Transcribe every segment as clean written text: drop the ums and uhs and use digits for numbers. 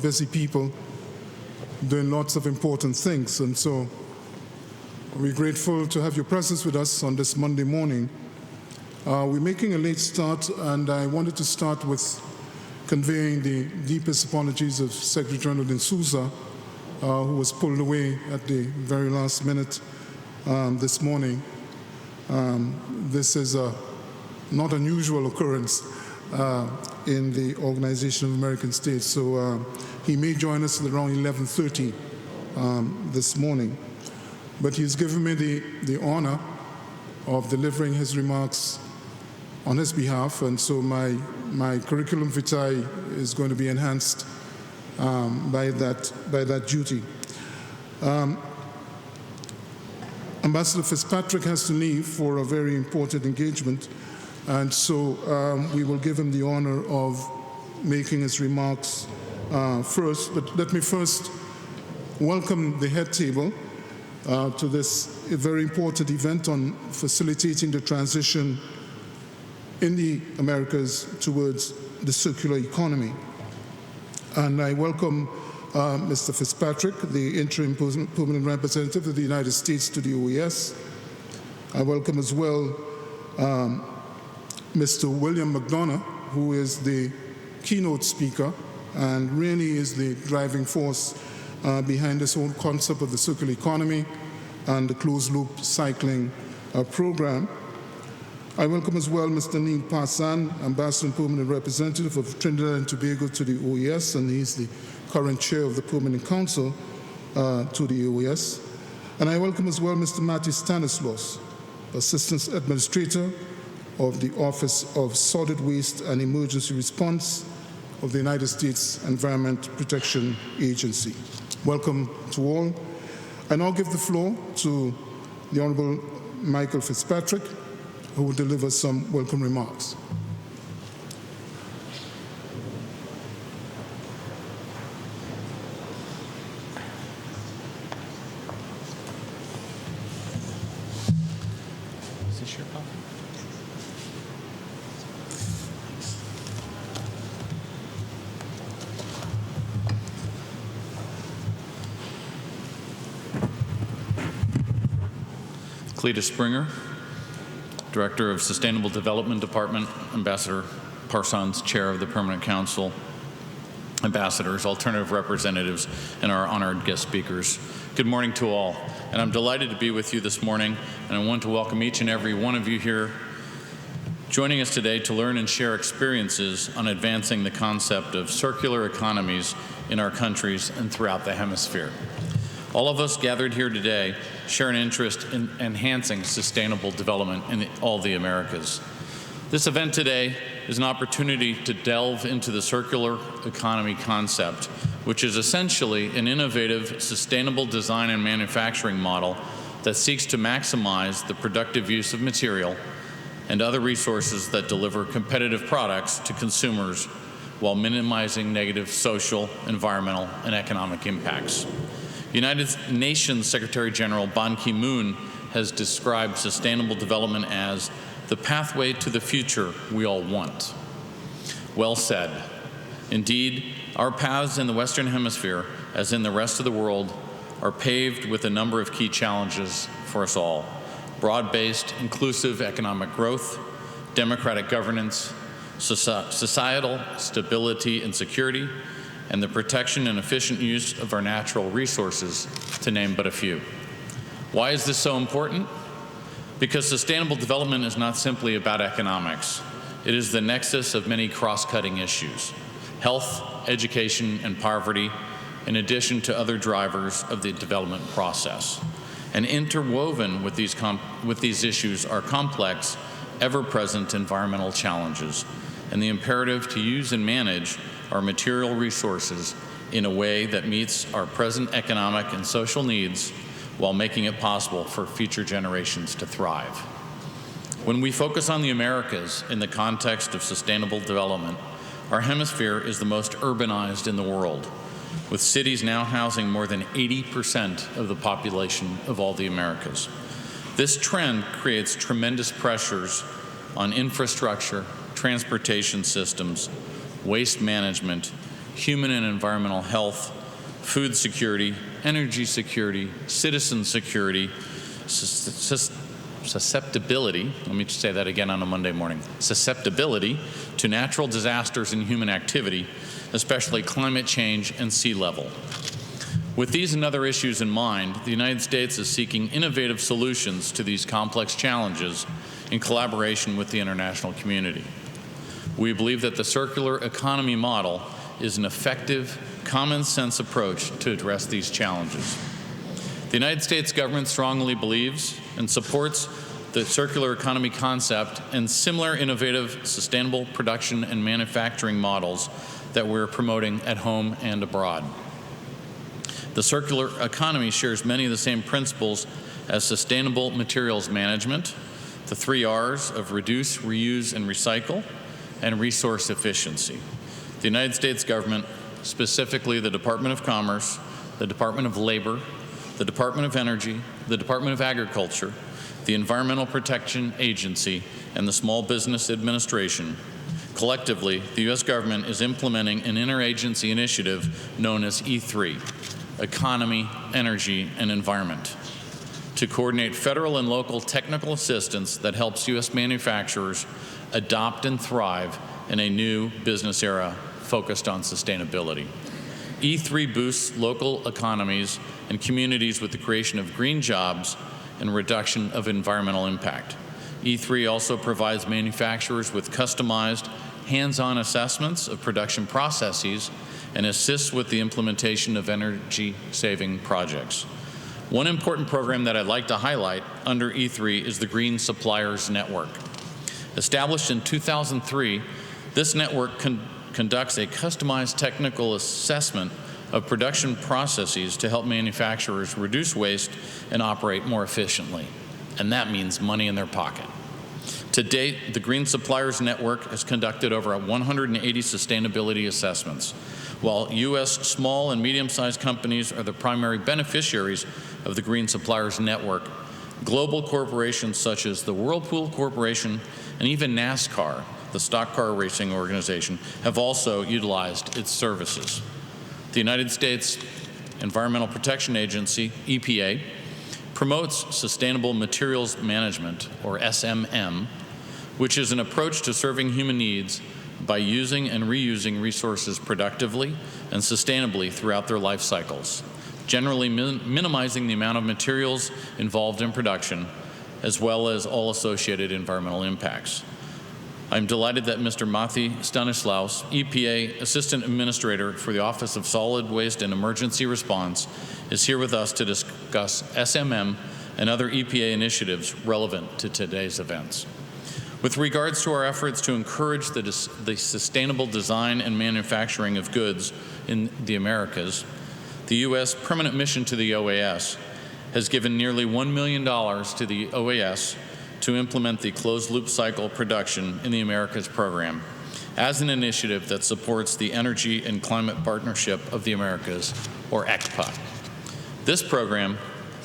busy people doing lots of important things. And so we're grateful to have your presence with us on this Monday morning. We're making a late start, and I wanted to start with conveying the deepest apologies of Secretary General D'Souza, who was pulled away at the very last minute this morning. This is a not unusual occurrence in the Organization of American States, so he may join us at around 11:30 this morning. But he's given me the honor of delivering his remarks on his behalf, and so my curriculum vitae is going to be enhanced by that duty. Ambassador Fitzpatrick has to leave for a very important engagement, and so we will give him the honor of making his remarks first. But let me first welcome the head table to this very important event on facilitating the transition in the Americas towards the circular economy. And I welcome Mr. Fitzpatrick, the interim permanent representative of the United States to the OES. I welcome as well Mr. William McDonough, who is the keynote speaker and really is the driving force behind this whole concept of the circular economy and the closed-loop cycling program. I welcome as well Mr. Neil Parsan, Ambassador and Permanent Representative of Trinidad and Tobago to the OES, and he's the current chair of the Permanent Council to the OES. And I welcome as well Mr. Matthew Stanislaus, Assistant Administrator of the Office of Solid Waste and Emergency Response of the United States Environment Protection Agency. Welcome to all. I now give the floor to the Honorable Michael Fitzpatrick, who will deliver some welcome remarks. Is this your copy? Cleta Springer, Director of Sustainable Development Department, Ambassador Parsons, Chair of the Permanent Council, ambassadors, alternative representatives, and our honored guest speakers. Good morning to all, and I'm delighted to be with you this morning, and I want to welcome each and every one of you here joining us today to learn and share experiences on advancing the concept of circular economies in our countries and throughout the hemisphere. All of us gathered here today share an interest in enhancing sustainable development in all the Americas. This event today is an opportunity to delve into the circular economy concept, which is essentially an innovative, sustainable design and manufacturing model that seeks to maximize the productive use of material and other resources that deliver competitive products to consumers while minimizing negative social, environmental, and economic impacts. United Nations Secretary General Ban Ki-moon has described sustainable development as the pathway to the future we all want. Well said. Indeed, our paths in the Western Hemisphere, as in the rest of the world, are paved with a number of key challenges for us all: broad-based, inclusive economic growth, democratic governance, societal stability and security, and the protection and efficient use of our natural resources, to name but a few. Why is this so important? Because sustainable development is not simply about economics. It is the nexus of many cross-cutting issues: health, education, and poverty, in addition to other drivers of the development process. And interwoven with these issues are complex, ever-present environmental challenges, and the imperative to use and manage our material resources in a way that meets our present economic and social needs while making it possible for future generations to thrive. When we focus on the Americas in the context of sustainable development, our hemisphere is the most urbanized in the world, with cities now housing more than 80% of the population of all the Americas. This trend creates tremendous pressures on infrastructure, transportation systems, waste management, human and environmental health, food security, energy security, citizen security, susceptibility, let me just say that again on a Monday morning, susceptibility to natural disasters and human activity, especially climate change and sea level. With these and other issues in mind, the United States is seeking innovative solutions to these complex challenges in collaboration with the international community. We believe that the circular economy model is an effective, common sense approach to address these challenges. The United States government strongly believes and supports the circular economy concept and similar innovative, sustainable production and manufacturing models that we're promoting at home and abroad. The circular economy shares many of the same principles as sustainable materials management, the 3 R's of reduce, reuse, and recycle, and resource efficiency. The United States government, specifically the Department of Commerce, the Department of Labor, the Department of Energy, the Department of Agriculture, the Environmental Protection Agency, and the Small Business Administration, collectively, the U.S. government is implementing an interagency initiative known as E3, Economy, Energy, and Environment, to coordinate federal and local technical assistance that helps U.S. manufacturers adopt and thrive in a new business era focused on sustainability. E3 boosts local economies and communities with the creation of green jobs and reduction of environmental impact. E3 also provides manufacturers with customized, hands-on assessments of production processes and assists with the implementation of energy-saving projects. One important program that I'd like to highlight under E3 is the Green Suppliers Network. Established in 2003, this network conducts a customized technical assessment of production processes to help manufacturers reduce waste and operate more efficiently. And that means money in their pocket. To date, the Green Suppliers Network has conducted over 180 sustainability assessments. While U.S. small and medium-sized companies are the primary beneficiaries of the Green Suppliers Network, global corporations such as the Whirlpool Corporation and even NASCAR, the stock car racing organization, have also utilized its services. The United States Environmental Protection Agency, EPA, promotes sustainable materials management, or SMM, which is an approach to serving human needs by using and reusing resources productively and sustainably throughout their life cycles, generally minimizing the amount of materials involved in production, as well as all associated environmental impacts. I'm delighted that Mr. Matti Stanislaus, EPA Assistant Administrator for the Office of Solid Waste and Emergency Response, is here with us to discuss SMM and other EPA initiatives relevant to today's events. With regards to our efforts to encourage the sustainable design and manufacturing of goods in the Americas, the U.S. Permanent Mission to the OAS has given nearly $1 million to the OAS to implement the closed-loop cycle production in the Americas program as an initiative that supports the Energy and Climate Partnership of the Americas, or ECPA. This program,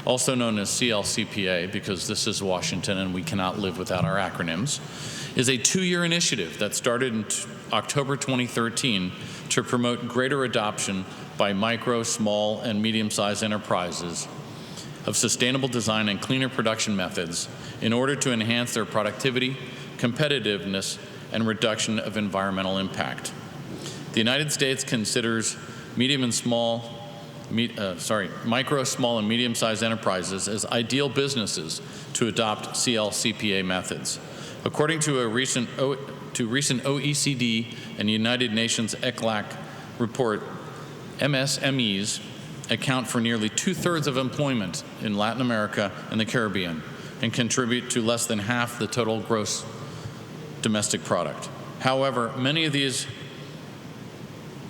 also known as CLCPA, because this is Washington and we cannot live without our acronyms, is a 2-year initiative that started in October 2013 to promote greater adoption by micro, small, and medium-sized enterprises of sustainable design and cleaner production methods in order to enhance their productivity, competitiveness, and reduction of environmental impact. The United States considers micro, small, and medium-sized enterprises as ideal businesses to adopt CLCPA methods. According to recent OECD and United Nations ECLAC report, MSMEs account for nearly 2/3 of employment in Latin America and the Caribbean and contribute to less than half the total gross domestic product. However, many of these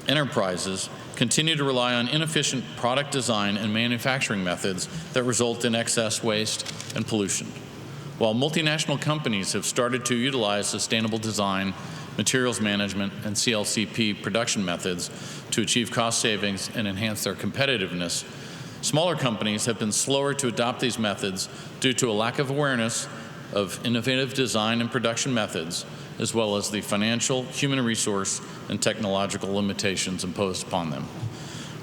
enterprises continue to rely on inefficient product design and manufacturing methods that result in excess waste and pollution. While multinational companies have started to utilize sustainable design, materials management, and CLCP production methods to achieve cost savings and enhance their competitiveness, smaller companies have been slower to adopt these methods due to a lack of awareness of innovative design and production methods, as well as the financial, human resource, and technological limitations imposed upon them.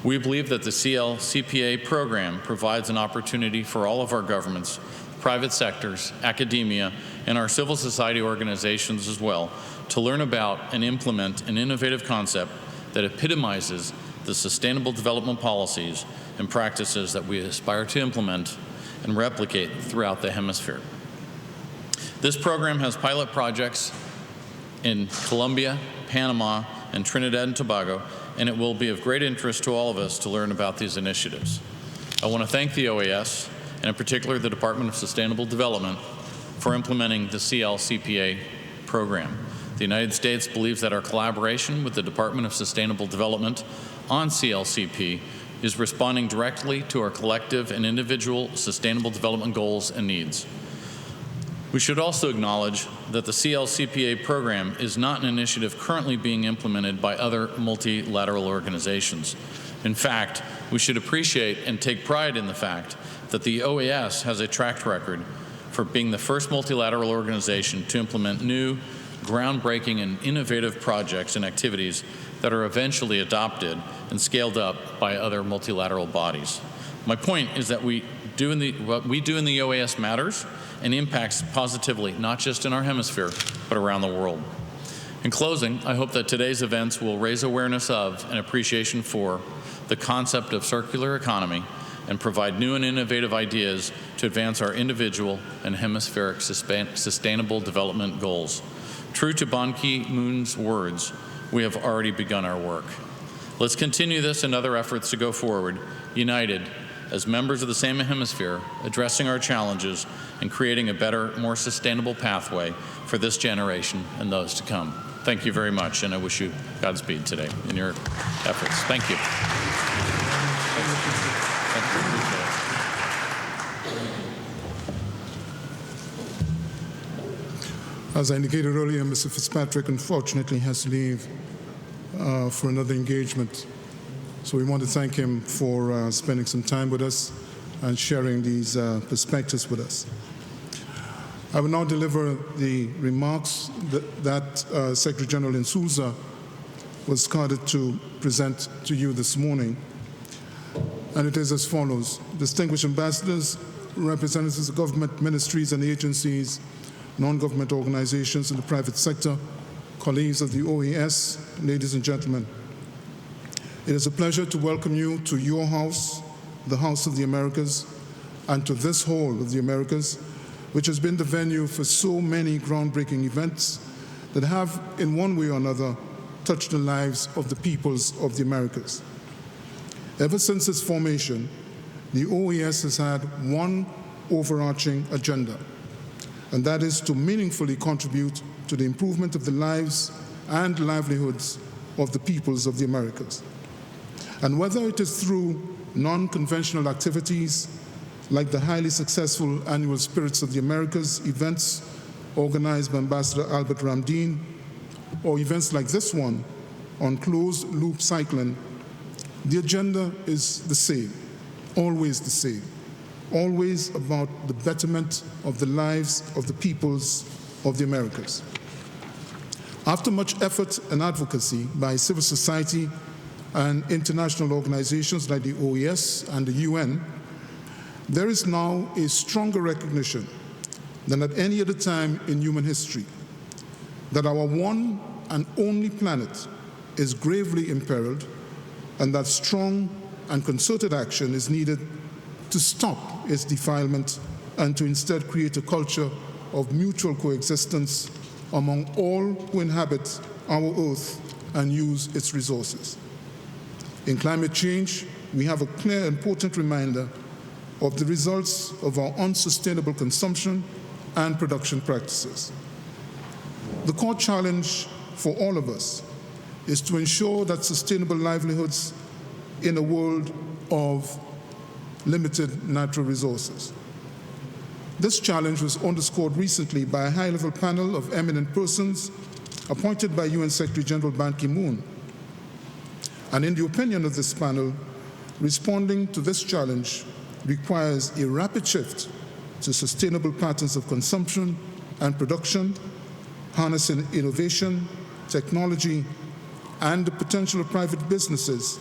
We believe that the CLCPA program provides an opportunity for all of our governments, private sectors, academia, and our civil society organizations as well to learn about and implement an innovative concept that epitomizes the sustainable development policies and practices that we aspire to implement and replicate throughout the hemisphere. This program has pilot projects in Colombia, Panama, and Trinidad and Tobago, and it will be of great interest to all of us to learn about these initiatives. I want to thank the OAS, and in particular the Department of Sustainable Development, for implementing the CLCPA program. The United States believes that our collaboration with the Department of Sustainable Development on CLCP is responding directly to our collective and individual sustainable development goals and needs. We should also acknowledge that the CLCPA program is not an initiative currently being implemented by other multilateral organizations. In fact, we should appreciate and take pride in the fact that the OAS has a track record for being the first multilateral organization to implement new, groundbreaking, and innovative projects and activities that are eventually adopted and scaled up by other multilateral bodies. My point is that what we do in the OAS matters and impacts positively, not just in our hemisphere, but around the world. In closing, I hope that today's events will raise awareness of and appreciation for the concept of circular economy and provide new and innovative ideas to advance our individual and hemispheric sustainable development goals. True to Ban Ki-moon's words, we have already begun our work. Let's continue this and other efforts to go forward, united as members of the same hemisphere, addressing our challenges and creating a better, more sustainable pathway for this generation and those to come. Thank you very much, and I wish you Godspeed today in your efforts. Thank you. As I indicated earlier, Mr. Fitzpatrick unfortunately has to leave for another engagement. So we want to thank him for spending some time with us and sharing these perspectives with us. I will now deliver the remarks that Secretary General Insouza was carded to present to you this morning. And it is as follows. Distinguished ambassadors, representatives of government ministries and agencies, non-government organizations in the private sector, colleagues of the OAS, ladies and gentlemen. It is a pleasure to welcome you to your house, the House of the Americas, and to this Hall of the Americas, which has been the venue for so many groundbreaking events that have, in one way or another, touched the lives of the peoples of the Americas. Ever since its formation, the OAS has had one overarching agenda, and that is to meaningfully contribute to the improvement of the lives and livelihoods of the peoples of the Americas. And whether it is through non-conventional activities like the highly successful annual Spirits of the Americas events organized by Ambassador Albert Ramdeen, or events like this one on closed-loop cycling, the agenda is the same, always the same, always about the betterment of the lives of the peoples of the Americas. After much effort and advocacy by civil society and international organizations like the OAS and the UN, there is now a stronger recognition than at any other time in human history that our one and only planet is gravely imperiled and that strong and concerted action is needed to stop its defilement and to instead create a culture of mutual coexistence among all who inhabit our Earth and use its resources. In climate change, we have a clear, important reminder of the results of our unsustainable consumption and production practices. The core challenge for all of us is to ensure that sustainable livelihoods in a world of limited natural resources. This challenge was underscored recently by a high-level panel of eminent persons appointed by UN Secretary General Ban Ki-moon. And in the opinion of this panel, responding to this challenge requires a rapid shift to sustainable patterns of consumption and production, harnessing innovation, technology, and the potential of private businesses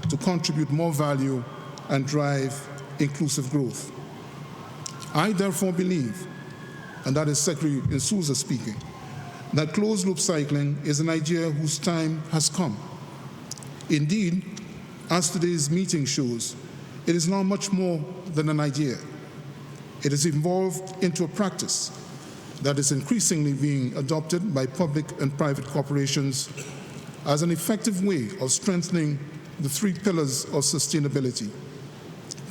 to contribute more value and drive inclusive growth. I therefore believe, and that is Secretary D'Souza speaking, that closed-loop cycling is an idea whose time has come. Indeed, as today's meeting shows, it is now much more than an idea. It has evolved into a practice that is increasingly being adopted by public and private corporations as an effective way of strengthening the three pillars of sustainability: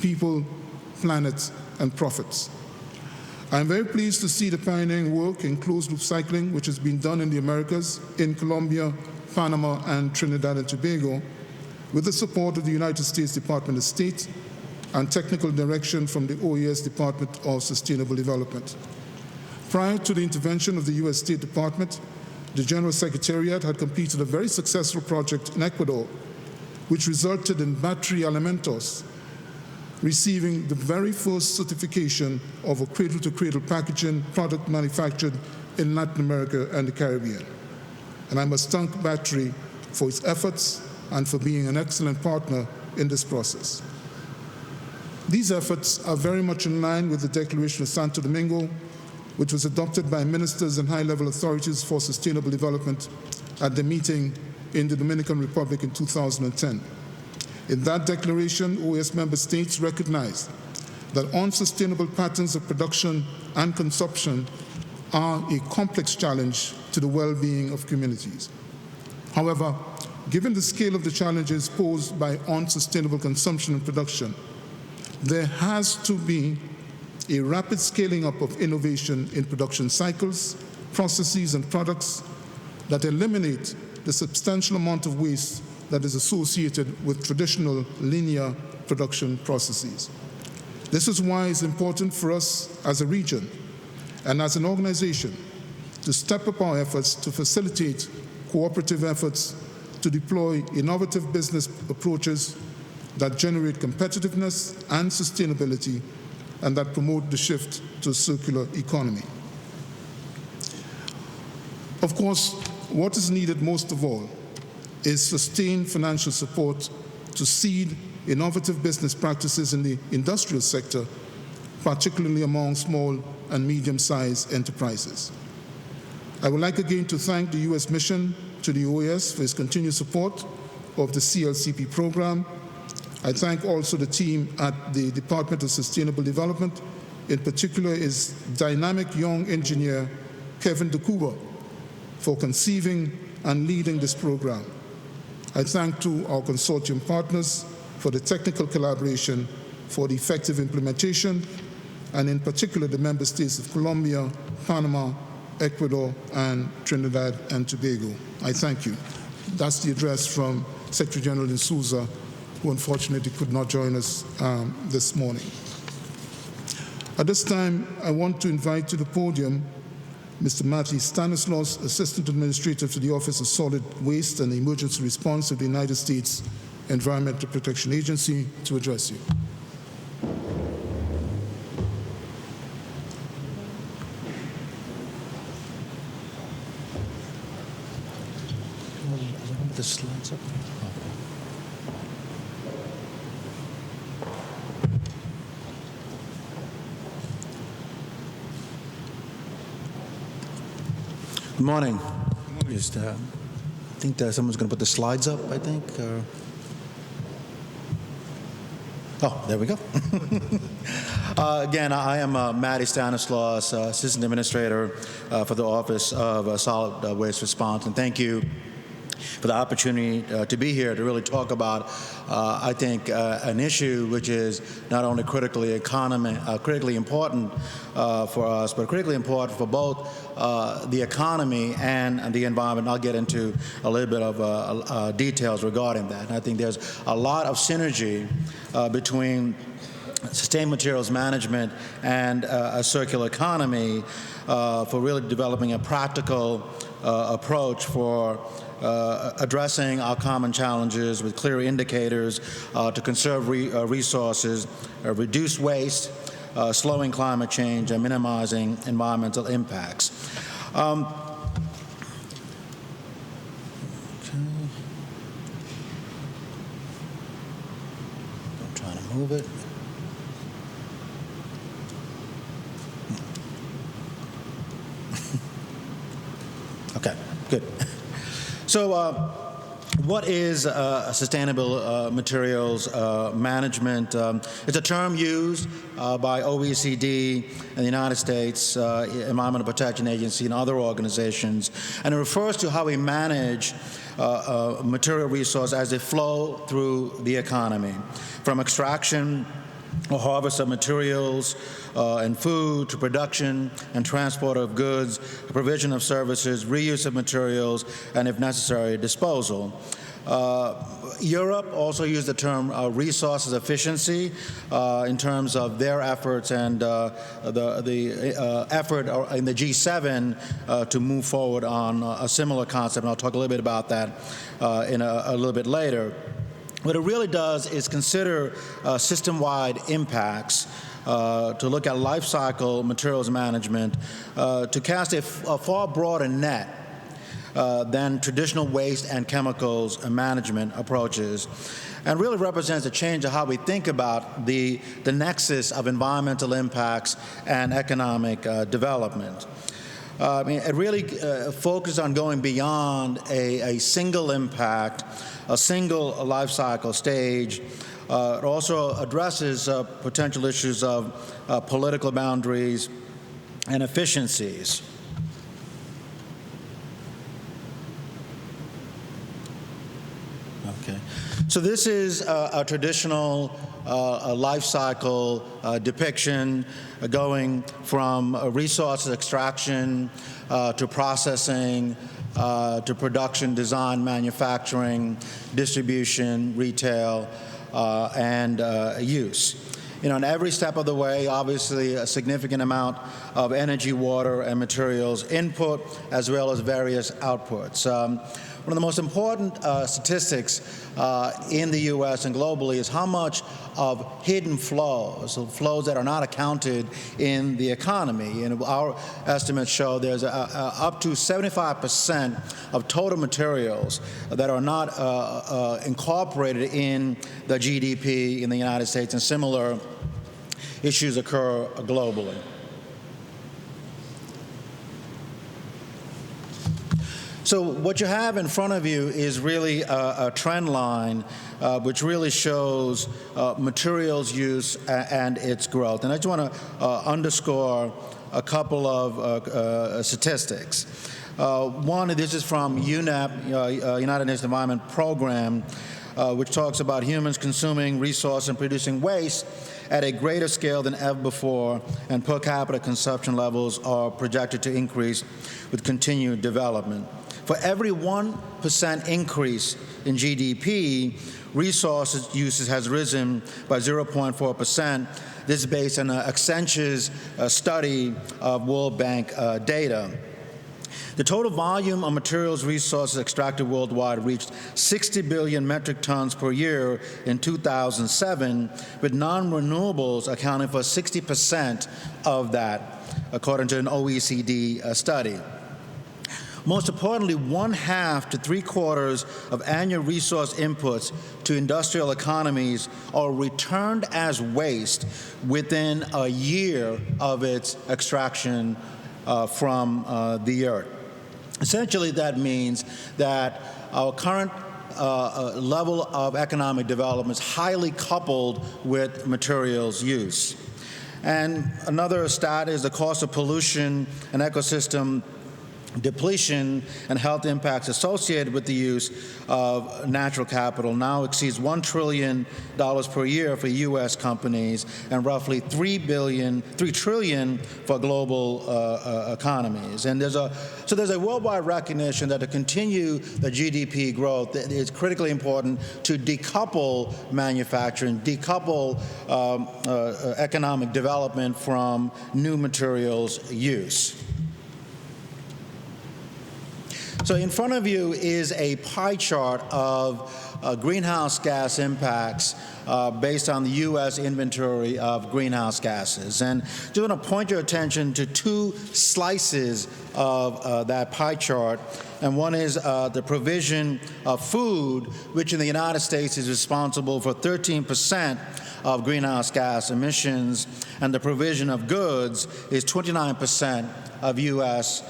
people, planet, and profits. I'm very pleased to see the pioneering work in closed-loop cycling, which has been done in the Americas, in Colombia, Panama, and Trinidad and Tobago, with the support of the United States Department of State and technical direction from the OES Department of Sustainable Development. Prior to the intervention of the U.S. State Department, the General Secretariat had completed a very successful project in Ecuador, which resulted in Battery Alimentos receiving the very first certification of a cradle-to-cradle packaging product manufactured in Latin America and the Caribbean. And I must thank Battery for its efforts and for being an excellent partner in this process. These efforts are very much in line with the Declaration of Santo Domingo, which was adopted by ministers and high-level authorities for sustainable development at the meeting in the Dominican Republic in 2010. In that declaration, OAS member states recognized that unsustainable patterns of production and consumption are a complex challenge to the well-being of communities. However, given the scale of the challenges posed by unsustainable consumption and production, there has to be a rapid scaling up of innovation in production cycles, processes, and products that eliminate the substantial amount of waste that is associated with traditional linear production processes. This is why it's important for us as a region and as an organization to step up our efforts to facilitate cooperative efforts to deploy innovative business approaches that generate competitiveness and sustainability and that promote the shift to a circular economy. Of course, what is needed most of all is sustained financial support to seed innovative business practices in the industrial sector, particularly among small and medium-sized enterprises. I would like again to thank the U.S. mission to the OAS for its continued support of the CLCP program. I thank also the team at the Department of Sustainable Development, in particular its dynamic young engineer, Kevin DeCuba, for conceiving and leading this program. I thank too our consortium partners for the technical collaboration for the effective implementation, and in particular the member states of Colombia, Panama, Ecuador, and Trinidad and Tobago. I thank you. That's the address from Secretary General D'Souza, who unfortunately could not join us this morning. At this time, I want to invite to the podium Mr. Matthew Stanislaus, Assistant Administrator to the Office of Solid Waste and Emergency Response of the United States Environmental Protection Agency, to address you. The slides up. Good morning. Just, I think that someone's going to put the slides up, I think. Oh, there we go. Again, I am Matty Stanislaus, Assistant Administrator for the Office of Solid Waste Response, and thank you for the opportunity to be here to really talk about, I think, an issue which is not only critically important for us, but critically important for both the economy and the environment. I'll get into a little bit of details regarding that. And I think there's a lot of synergy between sustained materials management and a circular economy for really developing a practical approach for addressing our common challenges with clear indicators to conserve resources, reduce waste, slowing climate change, and minimizing environmental impacts. Move it. Okay, good. So what is sustainable materials management? It's a term used by OECD and the United States Environmental Protection Agency and other organizations, and it refers to how we manage material resources as they flow through the economy, from extraction or harvest of materials and food to production and transport of goods, provision of services, reuse of materials, and if necessary, disposal. Europe also used the term resources efficiency in terms of their efforts and the effort in the G7 to move forward on a similar concept, and I'll talk a little bit about that in a little bit later. What it really does is consider system-wide impacts to look at life cycle materials management to cast a far broader net than traditional waste and chemicals management approaches, and really represents a change of how we think about the nexus of environmental impacts and economic development. It really focuses on going beyond a single impact, a single life cycle stage. It also addresses potential issues of political boundaries and efficiencies. Okay. So this is a traditional life cycle depiction going from resource extraction to processing to production, design, manufacturing, distribution, retail, and use. In every step of the way, obviously a significant amount of energy, water, and materials input, as well as various outputs. One of the most important statistics in the U.S. and globally is how much of hidden flows, so flows that are not accounted in the economy. And our estimates show there's up to 75% of total materials that are not incorporated in the GDP in the United States, and similar issues occur globally. So what you have in front of you is really a trend line which really shows materials use and its growth. And I just want to underscore a couple of statistics. One, this is from UNEP, United Nations Environment Program, which talks about humans consuming resource and producing waste at a greater scale than ever before, and per capita consumption levels are projected to increase with continued development. For every 1% increase in GDP, resources uses has risen by 0.4%. This is based on Accenture's study of World Bank data. The total volume of materials resources extracted worldwide reached 60 billion metric tons per year in 2007, with non-renewables accounting for 60% of that, according to an OECD study. Most importantly, 1/2 to 3/4 of annual resource inputs to industrial economies are returned as waste within a year of its extraction from the earth. Essentially, that means that our current level of economic development is highly coupled with materials use. And another stat is the cost of pollution and ecosystem depletion and health impacts associated with the use of natural capital now exceeds $1 trillion per year for U.S. companies and roughly $3 trillion for global economies. And there's a worldwide recognition that to continue the GDP growth, it's critically important to decouple manufacturing, decouple economic development from new materials use. So in front of you is a pie chart of greenhouse gas impacts based on the U.S. inventory of greenhouse gases. And just want to point your attention to two slices of that pie chart. And one is the provision of food, which in the United States is responsible for 13% of greenhouse gas emissions, and the provision of goods is 29% of U.S.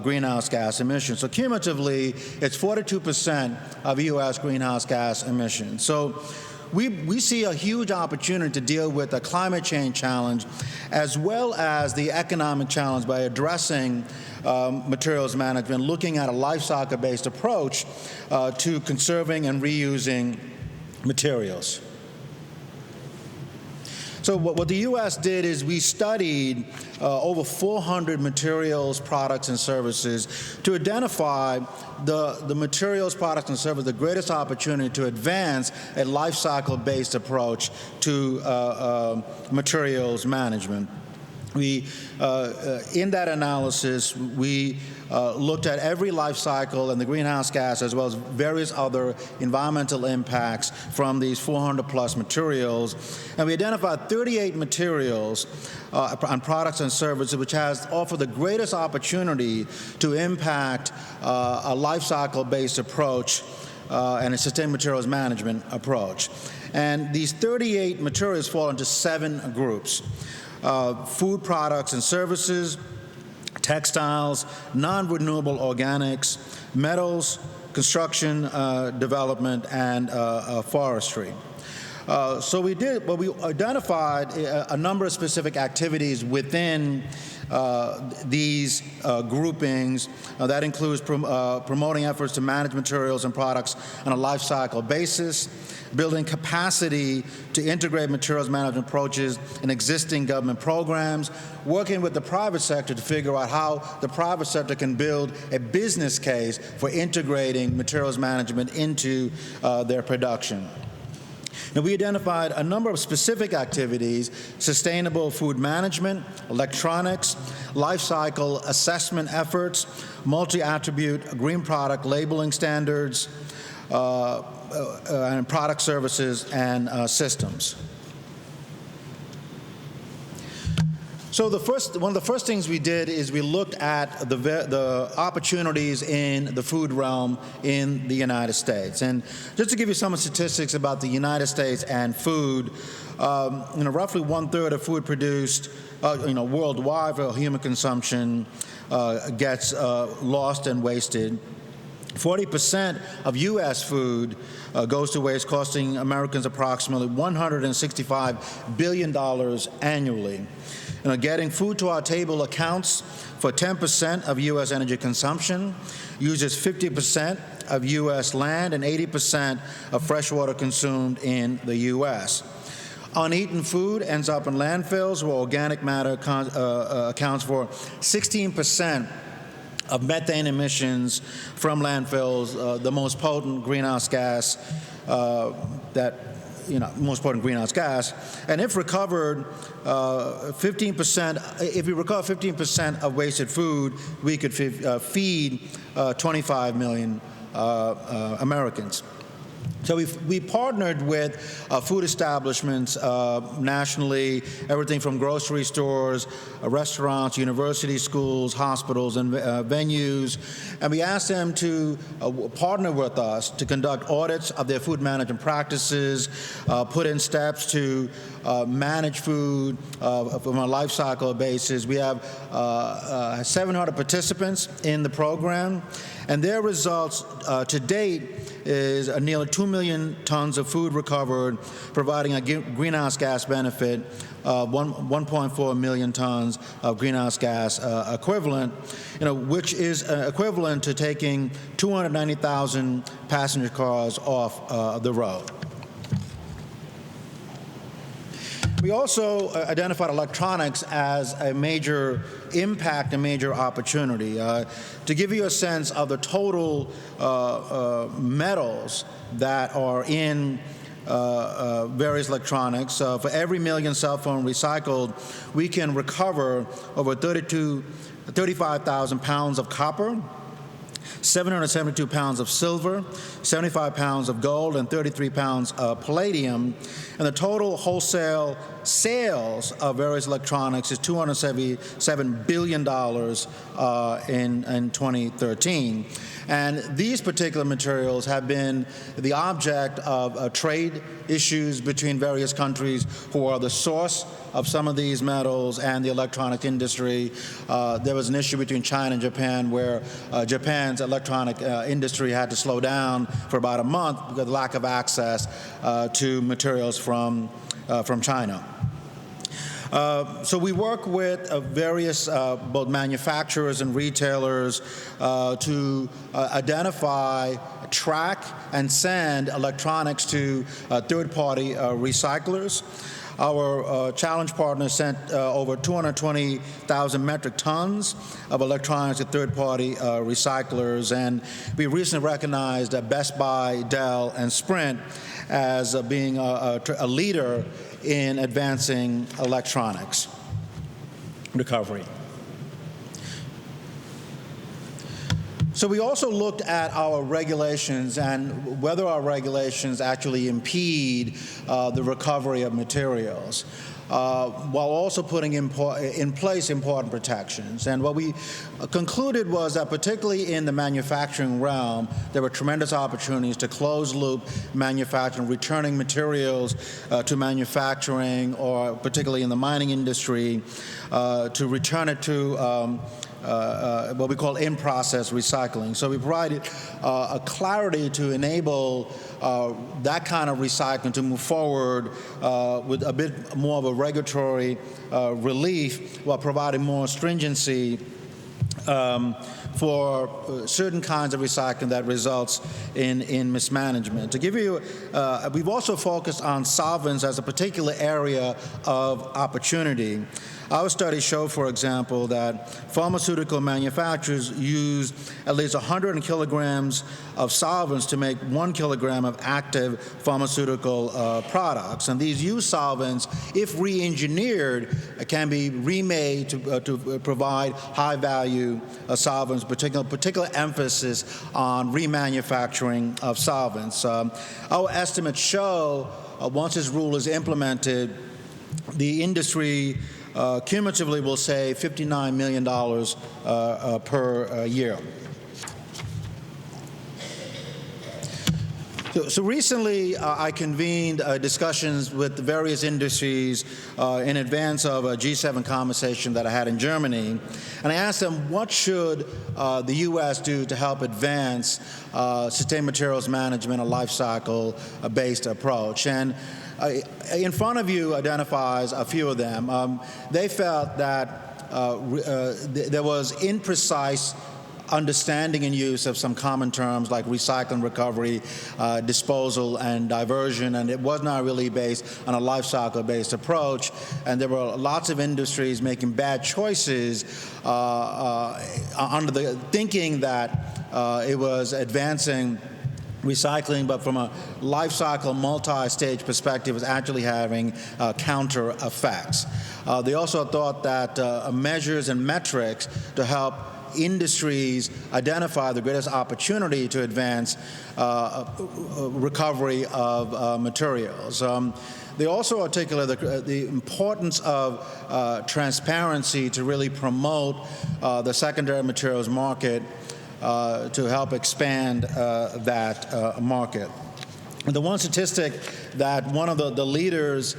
Greenhouse gas emissions. So cumulatively, it's 42% of U.S. greenhouse gas emissions. So we see a huge opportunity to deal with the climate change challenge as well as the economic challenge by addressing materials management, looking at a life cycle-based approach to conserving and reusing materials. So what the U.S. did is we studied over 400 materials, products, and services to identify the materials, products, and services, the greatest opportunity to advance a life cycle-based approach to materials management. In that analysis, we looked at every life cycle and the greenhouse gas as well as various other environmental impacts from these 400-plus materials. And we identified 38 materials and products and services which offer the greatest opportunity to impact a life cycle-based approach and a sustainable materials management approach. And these 38 materials fall into 7 groups. Food products and services, textiles, non-renewable organics, metals, construction, development, and forestry. So we identified a number of specific activities within these groupings. That includes promoting efforts to manage materials and products on a life cycle basis, building capacity to integrate materials management approaches in existing government programs, working with the private sector to figure out how the private sector can build a business case for integrating materials management into their production. Now, we identified a number of specific activities: sustainable food management, electronics, life cycle assessment efforts, multi-attribute green product labeling standards, and product services and systems. So one of the first things we did is we looked at the opportunities in the food realm in the United States. And just to give you some statistics about the United States and food, roughly 1/3 of food produced worldwide for human consumption gets lost and wasted. 40% of U.S. food goes to waste, costing Americans approximately $165 billion annually. Getting food to our table accounts for 10% of U.S. energy consumption, uses 50% of U.S. land, and 80% of fresh water consumed in the U.S. Uneaten food ends up in landfills, where organic matter accounts for 16% of methane emissions from landfills, the most potent greenhouse gas most potent greenhouse gas. And if recovered, 15%, if we recover 15% of wasted food, we could feed 25 million Americans. So we partnered with food establishments nationally, everything from grocery stores, restaurants, university schools, hospitals, and venues. And we asked them to partner with us to conduct audits of their food management practices, put in steps to manage food from a life cycle basis. We have 700 participants in the program, and their results to date is nearly 2 million tons of food recovered, providing a greenhouse gas benefit of 1.4 million tons of greenhouse gas equivalent, which is equivalent to taking 290,000 passenger cars off the road. We also identified electronics as a major impact, a major opportunity. To give you a sense of the total metals that are in various electronics, for every million cell phone recycled, we can recover over 35,000 pounds of copper, 772 pounds of silver, 75 pounds of gold, and 33 pounds of palladium. And the total wholesale sales of various electronics is $277 billion in 2013. And these particular materials have been the object of trade issues between various countries who are the source of some of these metals and the electronic industry. There was an issue between China and Japan where Japan's electronic industry had to slow down for about a month because of lack of access to materials from China. So we work with various both manufacturers and retailers to identify, track, and send electronics to third-party recyclers. Our challenge partner sent over 220,000 metric tons of electronics to third-party recyclers, and we recently recognized Best Buy, Dell, and Sprint as being a leader in advancing electronics recovery. So we also looked at our regulations and whether our regulations actually impede the recovery of materials, while also putting in place important protections. And what we concluded was that particularly in the manufacturing realm, there were tremendous opportunities to close-loop manufacturing, returning materials to manufacturing, or particularly in the mining industry, to return it to what we call in-process recycling. So we provided a clarity to enable that kind of recycling to move forward with a bit more of a regulatory relief while providing more stringency for certain kinds of recycling that results in mismanagement. To give you, we've also focused on solvents as a particular area of opportunity. Our studies show, for example, that pharmaceutical manufacturers use at least 100 kilograms of solvents to make 1 kilogram of active pharmaceutical products. And these used solvents, if re-engineered, can be remade to provide high-value solvents, particular emphasis on remanufacturing of solvents. Our estimates show, once this rule is implemented, the industry cumulatively will save $59 million per year. So recently, I convened discussions with the various industries in advance of a G7 conversation that I had in Germany, and I asked them, what should the U.S. do to help advance sustainable materials management, a life cycle-based approach? And in front of you identifies a few of them. They felt that there was imprecise understanding and use of some common terms like recycling, recovery, disposal, and diversion, and it was not really based on a life cycle-based approach. And there were lots of industries making bad choices under the thinking that it was advancing recycling, but from a life cycle, multi-stage perspective, is actually having counter effects. They also thought that measures and metrics to help industries identify the greatest opportunity to advance recovery of materials. They also articulate the importance of transparency to really promote the secondary materials market to help expand that market. And the one statistic that one of the leaders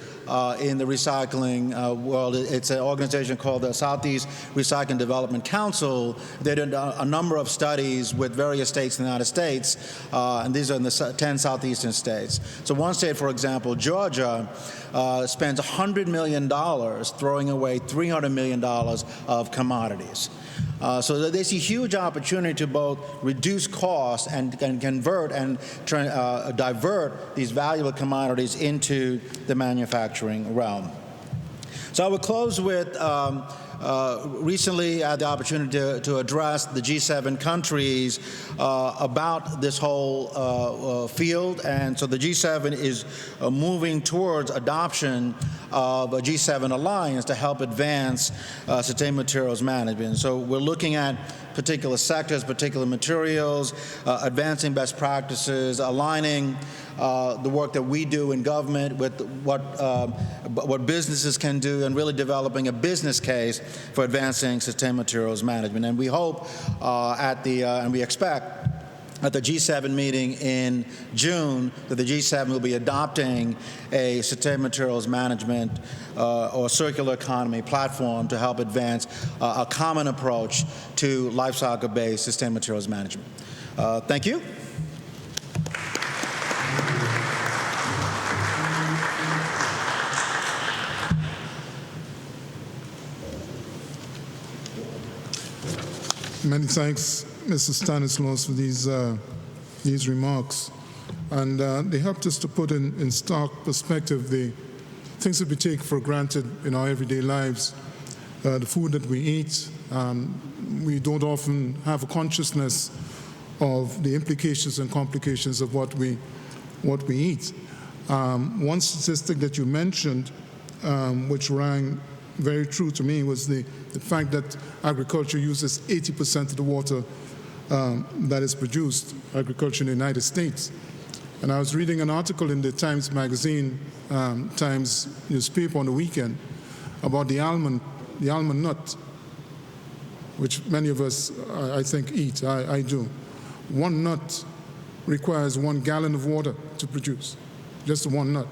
in the recycling world, it's an organization called the Southeast Recycling Development Council. They did a number of studies with various states in the United States, and these are in the 10 southeastern states. So one state, for example, Georgia, spends $100 million throwing away $300 million of commodities. So they see huge opportunity to both reduce costs and convert and divert these valuable commodities into the manufacturing realm. So I will close with recently I had the opportunity to address the G7 countries about this whole field, and so the G7 is moving towards adoption of a G7 alliance to help advance sustainable materials management. So we're looking at particular sectors, particular materials, advancing best practices, aligning the work that we do in government with what businesses can do, and really developing a business case for advancing sustainable materials management. And we hope and we expect at the G7 meeting in June that the G7 will be adopting a sustainable materials management or circular economy platform to help advance a common approach to life cycle-based sustainable materials management. Thank you. Many thanks, Mr. Stanislaus, for these remarks. And they helped us to put in stark perspective the things that we take for granted in our everyday lives, the food that we eat. We don't often have a consciousness of the implications and complications of what we eat. One statistic that you mentioned, which rang very true to me, was the fact that agriculture uses 80% of the water that is produced, agriculture in the United States. And I was reading an article in the Times magazine, Times newspaper on the weekend, about the almond nut, which many of us, I think, eat. I do. One nut requires 1 gallon of water to produce, just one nut.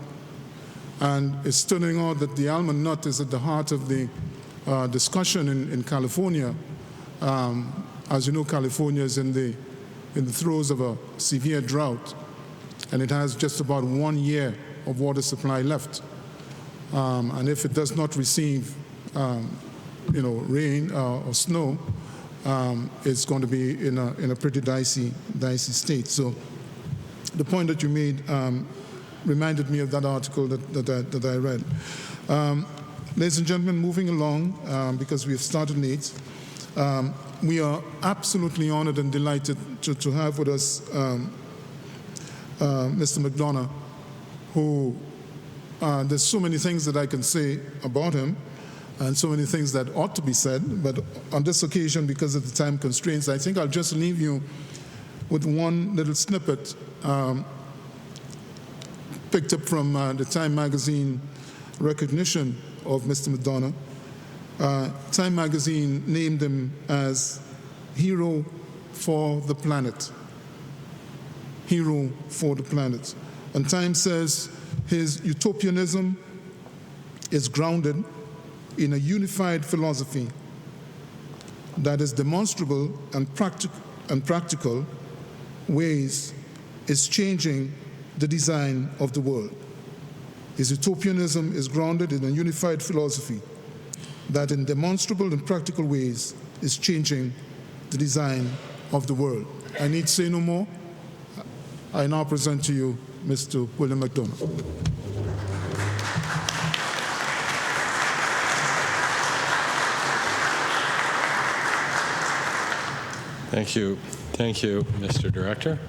And it's turning out that the almond nut is at the heart of the discussion in California. As you know, California is in the throes of a severe drought, and it has just about 1 year of water supply left. And if it does not receive, rain or snow, it's going to be in a pretty dicey state. So, the point that you made reminded me of that article that I read. Ladies and gentlemen, moving along, because we have started late, we are absolutely honored and delighted to have with us Mr. McDonough, who there's so many things that I can say about him and so many things that ought to be said, but on this occasion, because of the time constraints, I think I'll just leave you with one little snippet picked up from the Time magazine recognition of Mr. McDonough. Time magazine named him as Hero for the Planet. Hero for the Planet. And Time says his utopianism is grounded in a unified philosophy that is demonstrable and practical ways is changing the design of the world. His utopianism is grounded in a unified philosophy that in demonstrable and practical ways is changing the design of the world. I need say no more. I now present to you Mr. William McDonough. Thank you, Mr. Director,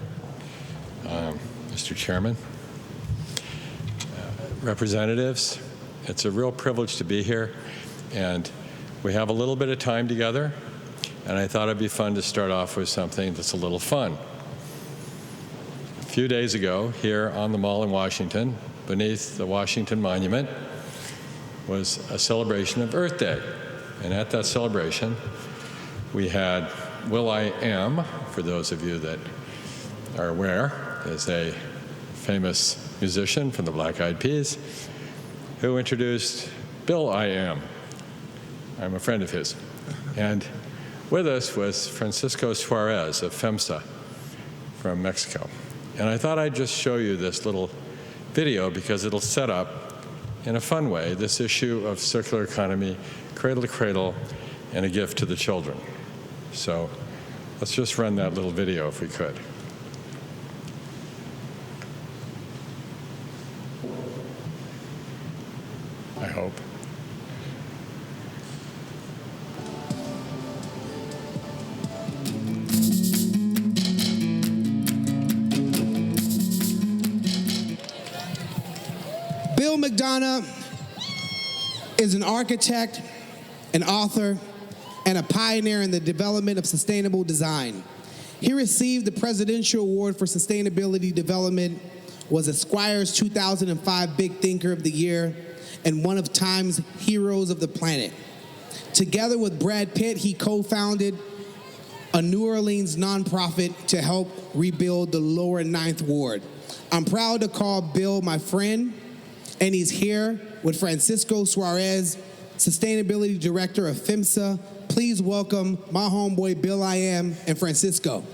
Mr. Chairman, representatives. It's a real privilege to be here, and we have a little bit of time together, and I thought it'd be fun to start off with something that's a little fun. A few days ago, here on the Mall in Washington, beneath the Washington Monument, was a celebration of Earth Day, and at that celebration, we had will.i.am, for those of you that are aware, is a famous musician from the Black Eyed Peas who introduced Bill.i.am. I'm a friend of his. And with us was Francisco Suarez of FEMSA from Mexico. And I thought I'd just show you this little video because it'll set up, in a fun way, this issue of circular economy, cradle to cradle, and a gift to the children. So let's just run that little video if we could. I hope. McDonough is an architect, an author, and a pioneer in the development of sustainable design. He received the Presidential Award for Sustainability Development, was Esquire's 2005 Big Thinker of the Year, and one of Time's Heroes of the Planet. Together with Brad Pitt, he co-founded a New Orleans nonprofit to help rebuild the lower Ninth Ward. I'm proud to call Bill my friend, and he's here with Francisco Suarez, Sustainability Director of PHMSA. Please welcome my homeboy Bill I Am and Francisco.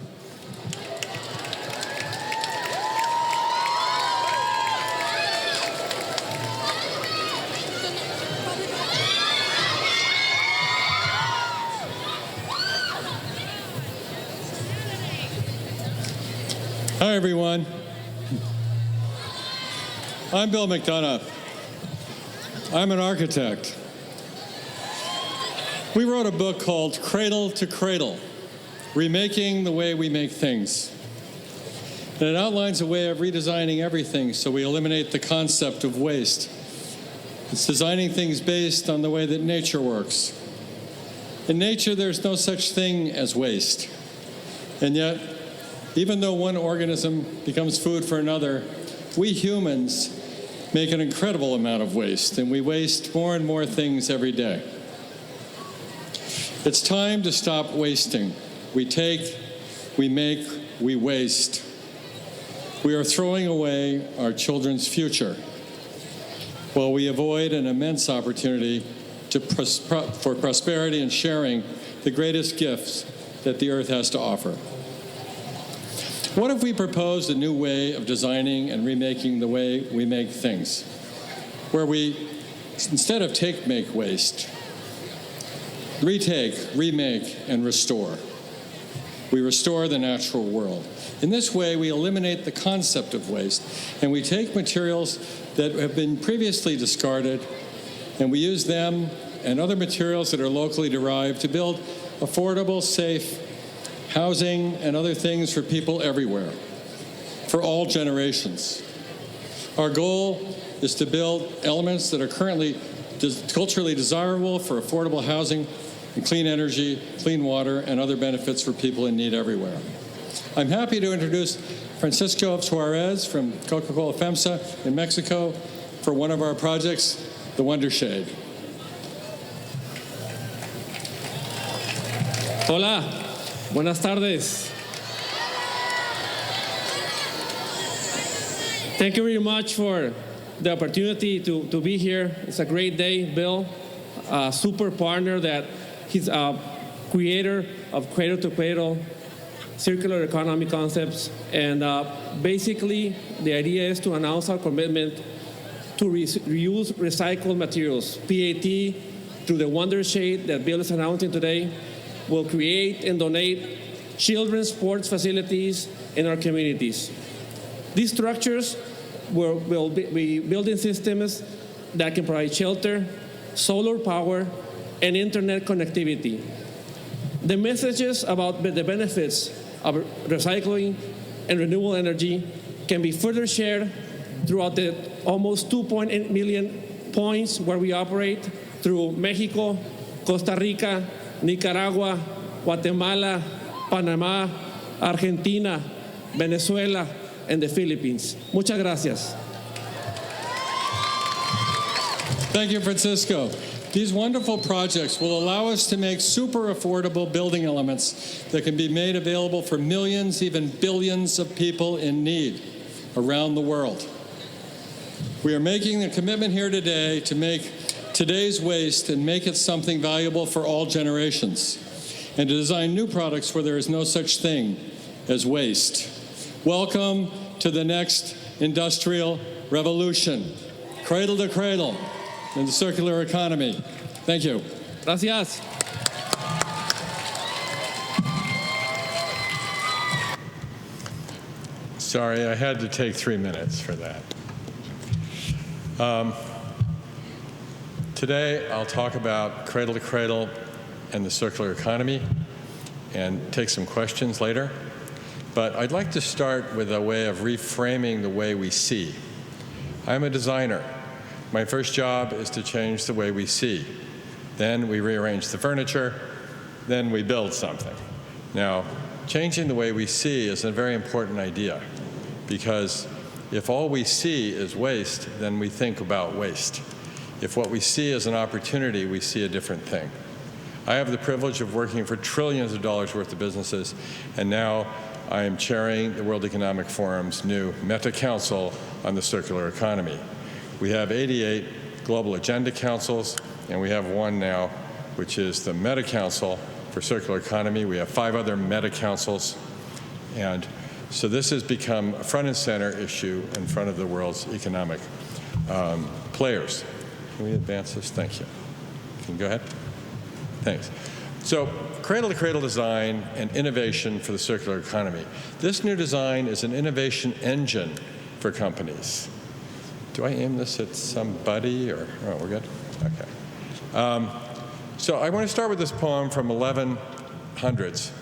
Hi, everyone. I'm Bill McDonough. I'm an architect. We wrote a book called Cradle to Cradle, Remaking the Way We Make Things. And it outlines a way of redesigning everything so we eliminate the concept of waste. It's designing things based on the way that nature works. In nature, there's no such thing as waste. And yet, even though one organism becomes food for another, we humans make an incredible amount of waste, and we waste more and more things every day. It's time to stop wasting. We take, we make, we waste. We are throwing away our children's future while we avoid an immense opportunity for prosperity and sharing the greatest gifts that the earth has to offer. What if we proposed a new way of designing and remaking the way we make things, where we, instead of take, make, waste, retake, remake, and restore. We restore the natural world. In this way, we eliminate the concept of waste, and we take materials that have been previously discarded, and we use them and other materials that are locally derived to build affordable, safe housing and other things for people everywhere, for all generations. Our goal is to build elements that are currently culturally desirable for affordable housing and clean energy, clean water, and other benefits for people in need everywhere. I'm happy to introduce Francisco Suarez from Coca-Cola FEMSA in Mexico for one of our projects, the Wonder Shade. Hola. Buenas tardes. Thank you very much for the opportunity to be here. It's a great day, Bill, a super partner that he's a creator of Cradle to Cradle, circular economy concepts. And basically, the idea is to announce our commitment to reuse recycled materials. PAT, through the Wonder Shade that Bill is announcing today, will create and donate children's sports facilities in our communities. These structures will be building systems that can provide shelter, solar power, and internet connectivity. The messages about the benefits of recycling and renewable energy can be further shared throughout the almost 2.8 million points where we operate through Mexico, Costa Rica, Nicaragua, Guatemala, Panama, Argentina, Venezuela, and the Philippines. Muchas gracias. Thank you, Francisco. These wonderful projects will allow us to make super affordable building elements that can be made available for millions, even billions of people in need around the world. We are making a commitment here today to make today's waste and make it something valuable for all generations, and to design new products where there is no such thing as waste. Welcome to the next industrial revolution, cradle to cradle in the circular economy. Thank you. Gracias. Sorry, I had to take 3 minutes for that. Today, I'll talk about cradle to cradle and the circular economy and take some questions later. But I'd like to start with a way of reframing the way we see. I'm a designer. My first job is to change the way we see. Then we rearrange the furniture. Then we build something. Now, changing the way we see is a very important idea, because if all we see is waste, then we think about waste. If what we see is an opportunity, we see a different thing. I have the privilege of working for trillions of dollars worth of businesses, and now I am chairing the World Economic Forum's new Meta Council on the Circular Economy. We have 88 global agenda councils, and we have one now, which is the Meta Council for Circular Economy. We have 5 other Meta Councils, and so this has become a front and center issue in front of the world's economic players. Can we advance this? Thank you. Can you go ahead? Thanks. So, cradle-to-cradle design and innovation for the circular economy. This new design is an innovation engine for companies. Do I aim this at somebody, or, oh, we're good? Okay. So I want to start with this poem from 1100s.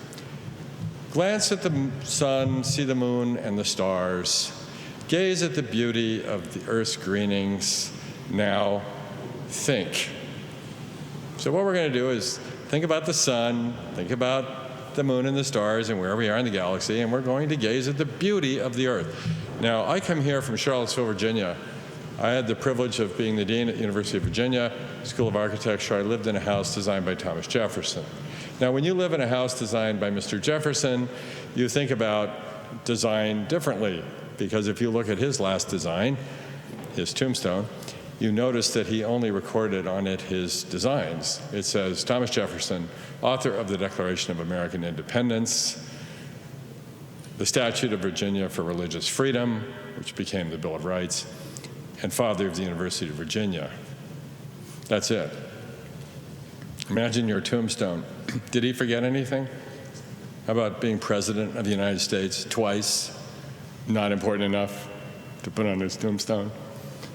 Glance at the sun, see the moon and the stars. Gaze at the beauty of the earth's greenings. Now, think. So what we're going to do is think about the sun, think about the moon and the stars and where we are in the galaxy, and we're going to gaze at the beauty of the earth. Now, I come here from Charlottesville, Virginia. I had the privilege of being the dean at the University of Virginia School of Architecture. I lived in a house designed by Thomas Jefferson. Now, when you live in a house designed by Mr. Jefferson, you think about design differently, because if you look at his last design, his tombstone, you notice that he only recorded on it his designs. It says, Thomas Jefferson, author of the Declaration of American Independence, the Statute of Virginia for Religious Freedom, which became the Bill of Rights, and father of the University of Virginia. That's it. Imagine your tombstone. Did he forget anything? How about being president of the United States twice? Not important enough to put on his tombstone?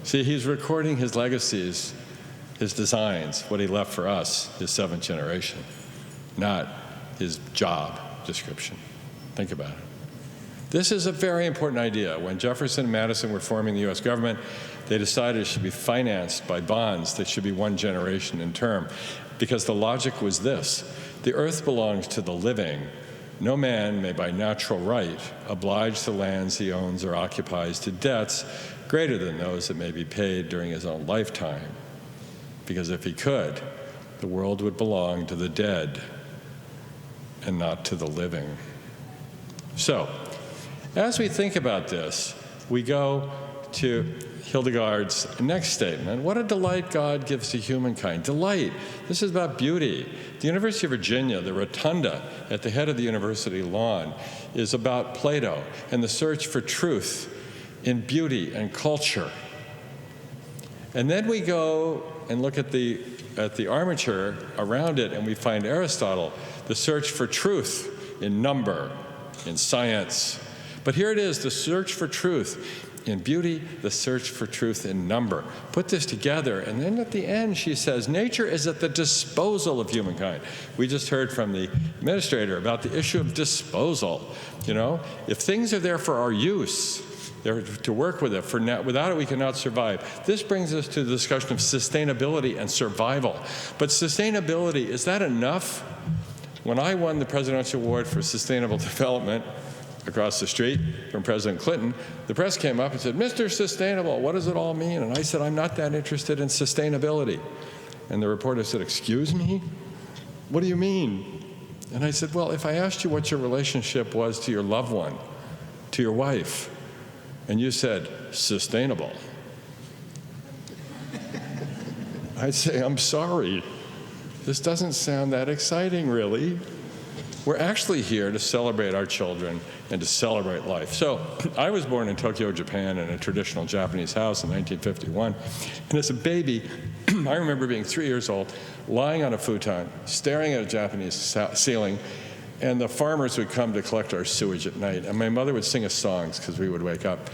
See, he's recording his legacies, his designs, what he left for us, his 7th generation, not his job description. Think about it. This is a very important idea. When Jefferson and Madison were forming the U.S. government, they decided it should be financed by bonds that should be 1 generation in term, because the logic was this: the earth belongs to the living. No man may by natural right oblige the lands he owns or occupies to debts greater than those that may be paid during his own lifetime. Because if he could, the world would belong to the dead and not to the living. So, as we think about this, we go to Hildegard's next statement. What a delight God gives to humankind. Delight. This is about beauty. The University of Virginia, the rotunda at the head of the university lawn, is about Plato and the search for truth in beauty and culture. And then we go and look at the armature around it, and we find Aristotle, the search for truth in number, in science. But here it is, the search for truth in beauty, the search for truth in number. Put this together, and then at the end she says, nature is at the disposal of humankind. We just heard from the administrator about the issue of disposal. You know, if things are there for our use, they're to work with it. Without it, we cannot survive. This brings us to the discussion of sustainability and survival. But sustainability, is that enough? When I won the Presidential Award for Sustainable Development across the street from President Clinton, the press came up and said, Mr. Sustainable, what does it all mean? And I said, I'm not that interested in sustainability. And the reporter said, excuse me? What do you mean? And I said, well, if I asked you what your relationship was to your loved one, to your wife, and you said, sustainable, I'd say, I'm sorry. This doesn't sound that exciting, really. We're actually here to celebrate our children and to celebrate life. So I was born in Tokyo, Japan, in a traditional Japanese house in 1951. And as a baby, I remember being 3 years old, lying on a futon, staring at a Japanese ceiling, and the farmers would come to collect our sewage at night. And my mother would sing us songs, because we would wake up,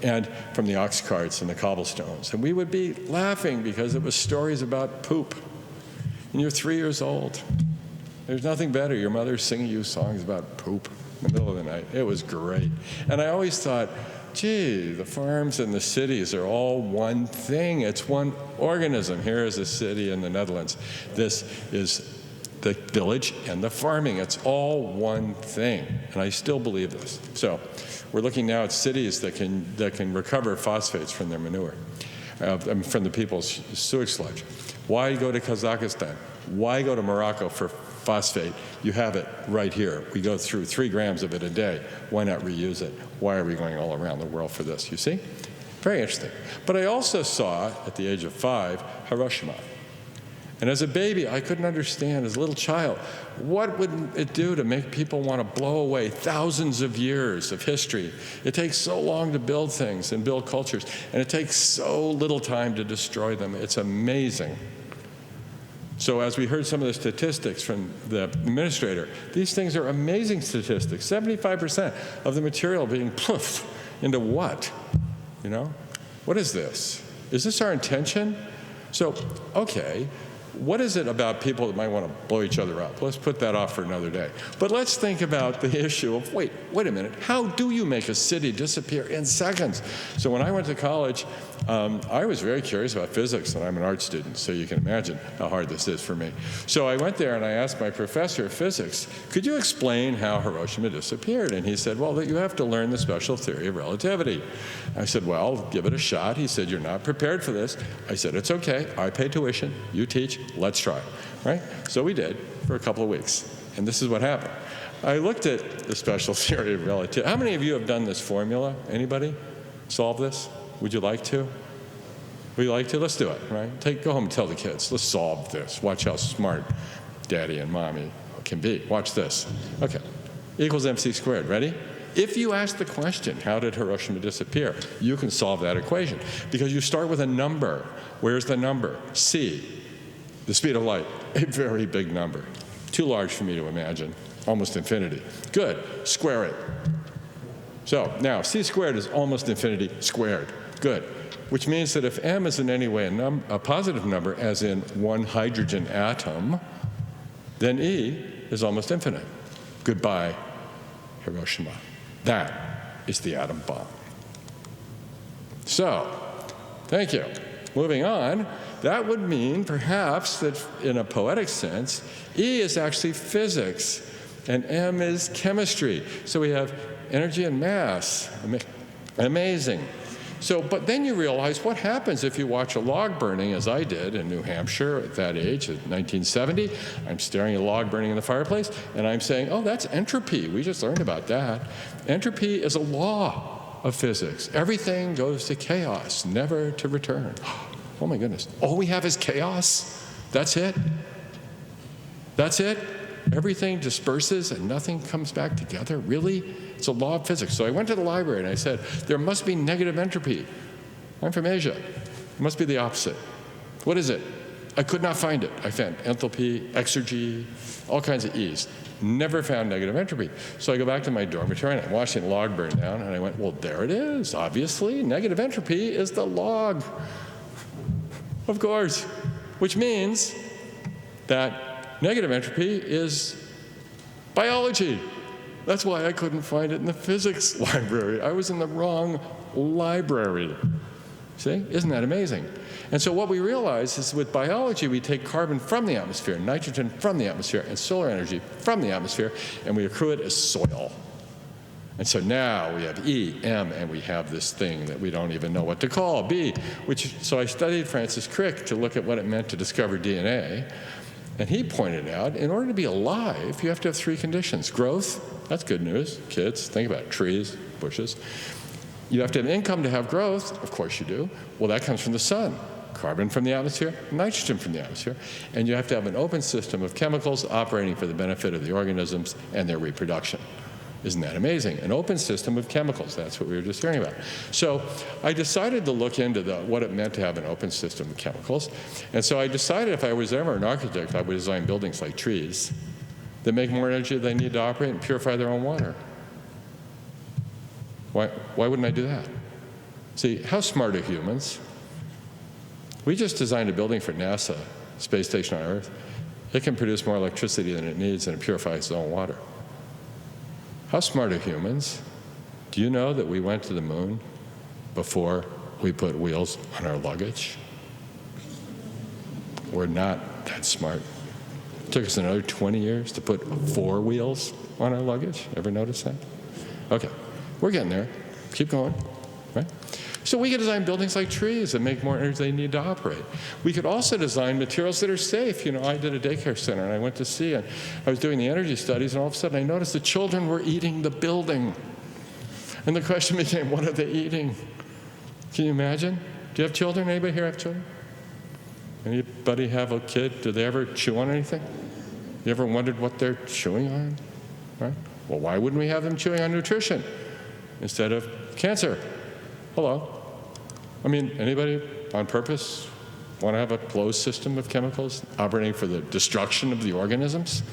and from the ox carts and the cobblestones. And we would be laughing because it was stories about poop. And you're 3 years old. There's nothing better. Your mother's singing you songs about poop in the middle of the night. It was great. And I always thought, gee, the farms and the cities are all one thing. It's one organism. Here is a city in the Netherlands. This is the village and the farming. It's all one thing. And I still believe this. So we're looking now at cities that can recover phosphates from their manure, from the people's sewage sludge. Why go to Kazakhstan? Why go to Morocco for phosphate? You have it right here. We go through 3 grams of it a day. Why not reuse it? Why are we going all around the world for this? You see? Very interesting. But I also saw, at the age of 5, Hiroshima. And as a baby, I couldn't understand, as a little child, what would it do to make people want to blow away thousands of years of history? It takes so long to build things and build cultures, and it takes so little time to destroy them. It's amazing. So as we heard some of the statistics from the administrator, these things are amazing statistics. 75% of the material being poofed into what? You know? What is this? Is this our intention? So, okay, what is it about people that might want to blow each other up? Let's put that off for another day. But let's think about the issue of, wait a minute, how do you make a city disappear in seconds? So when I went to college, I was very curious about physics, and I'm an art student, so you can imagine how hard this is for me. So I went there and I asked my professor of physics, could you explain how Hiroshima disappeared? And he said, well, you have to learn the special theory of relativity. I said, well, give it a shot. He said, you're not prepared for this. I said, it's okay. I pay tuition. You teach. Let's try. Right? So we did for a couple of weeks. And this is what happened. I looked at the special theory of relativity. How many of you have done this formula? Anybody? Solve this? Would you like to? Would you like to? Let's do it, right? Go home and tell the kids, let's solve this. Watch how smart daddy and mommy can be. Watch this. Okay. Equals MC squared. Ready? If you ask the question, how did Hiroshima disappear? You can solve that equation because you start with a number. Where's the number? C, the speed of light, a very big number. Too large for me to imagine, almost infinity. Good, square it. So now, C squared is almost infinity squared. Good. Which means that if m is in any way a positive number, as in one hydrogen atom, then E is almost infinite. Goodbye, Hiroshima. That is the atom bomb. So, thank you. Moving on, that would mean perhaps that in a poetic sense, E is actually physics and M is chemistry. So we have energy and mass. Amazing. So, but then you realize what happens if you watch a log burning, as I did in New Hampshire at that age, in 1970. I'm staring at a log burning in the fireplace, and I'm saying, oh, that's entropy. We just learned about that. Entropy is a law of physics. Everything goes to chaos, never to return. Oh, my goodness. All we have is chaos? That's it? That's it? Everything disperses and nothing comes back together? Really? It's a law of physics. So I went to the library and I said, there must be negative entropy. I'm from Asia. It must be the opposite. What is it? I could not find it. I found enthalpy, exergy, all kinds of E's. Never found negative entropy. So I go back to my dormitory and I'm watching a log burn down and I went, well, there it is. Obviously, negative entropy is the log. Of course. Which means that negative entropy is biology. That's why I couldn't find it in the physics library. I was in the wrong library. See? Isn't that amazing? And so what we realize is with biology, we take carbon from the atmosphere, nitrogen from the atmosphere, and solar energy from the atmosphere, and we accrue it as soil. And so now we have E, M, and we have this thing that we don't even know what to call, B, so I studied Francis Crick to look at what it meant to discover DNA. And he pointed out, in order to be alive, you have to have 3 conditions. Growth, that's good news. Kids, think about it. Trees, bushes. You have to have income to have growth. Of course you do. Well, that comes from the sun. Carbon from the atmosphere, nitrogen from the atmosphere. And you have to have an open system of chemicals operating for the benefit of the organisms and their reproduction. Isn't that amazing? An open system of chemicals. That's what we were just hearing about. So I decided to look into what it meant to have an open system of chemicals. And so I decided if I was ever an architect, I would design buildings like trees that make more energy than they need to operate and purify their own water. Why wouldn't I do that? See, how smart are humans? We just designed a building for NASA, space station on Earth. It can produce more electricity than it needs and it purifies its own water. How smart are humans? Do you know that we went to the moon before we put wheels on our luggage? We're not that smart. It took us another 20 years to put 4 wheels on our luggage. Ever notice that? Okay, we're getting there. Keep going, right? So we could design buildings like trees that make more energy they need to operate. We could also design materials that are safe. You know, I did a daycare center, and I went to see, and I was doing the energy studies, and all of a sudden I noticed the children were eating the building. And the question became, what are they eating? Can you imagine? Do you have children? Anybody here have children? Anybody have a kid? Do they ever chew on anything? You ever wondered what they're chewing on? Right? Well, why wouldn't we have them chewing on nutrition instead of cancer? Hello? I mean, anybody on purpose want to have a closed system of chemicals operating for the destruction of the organisms?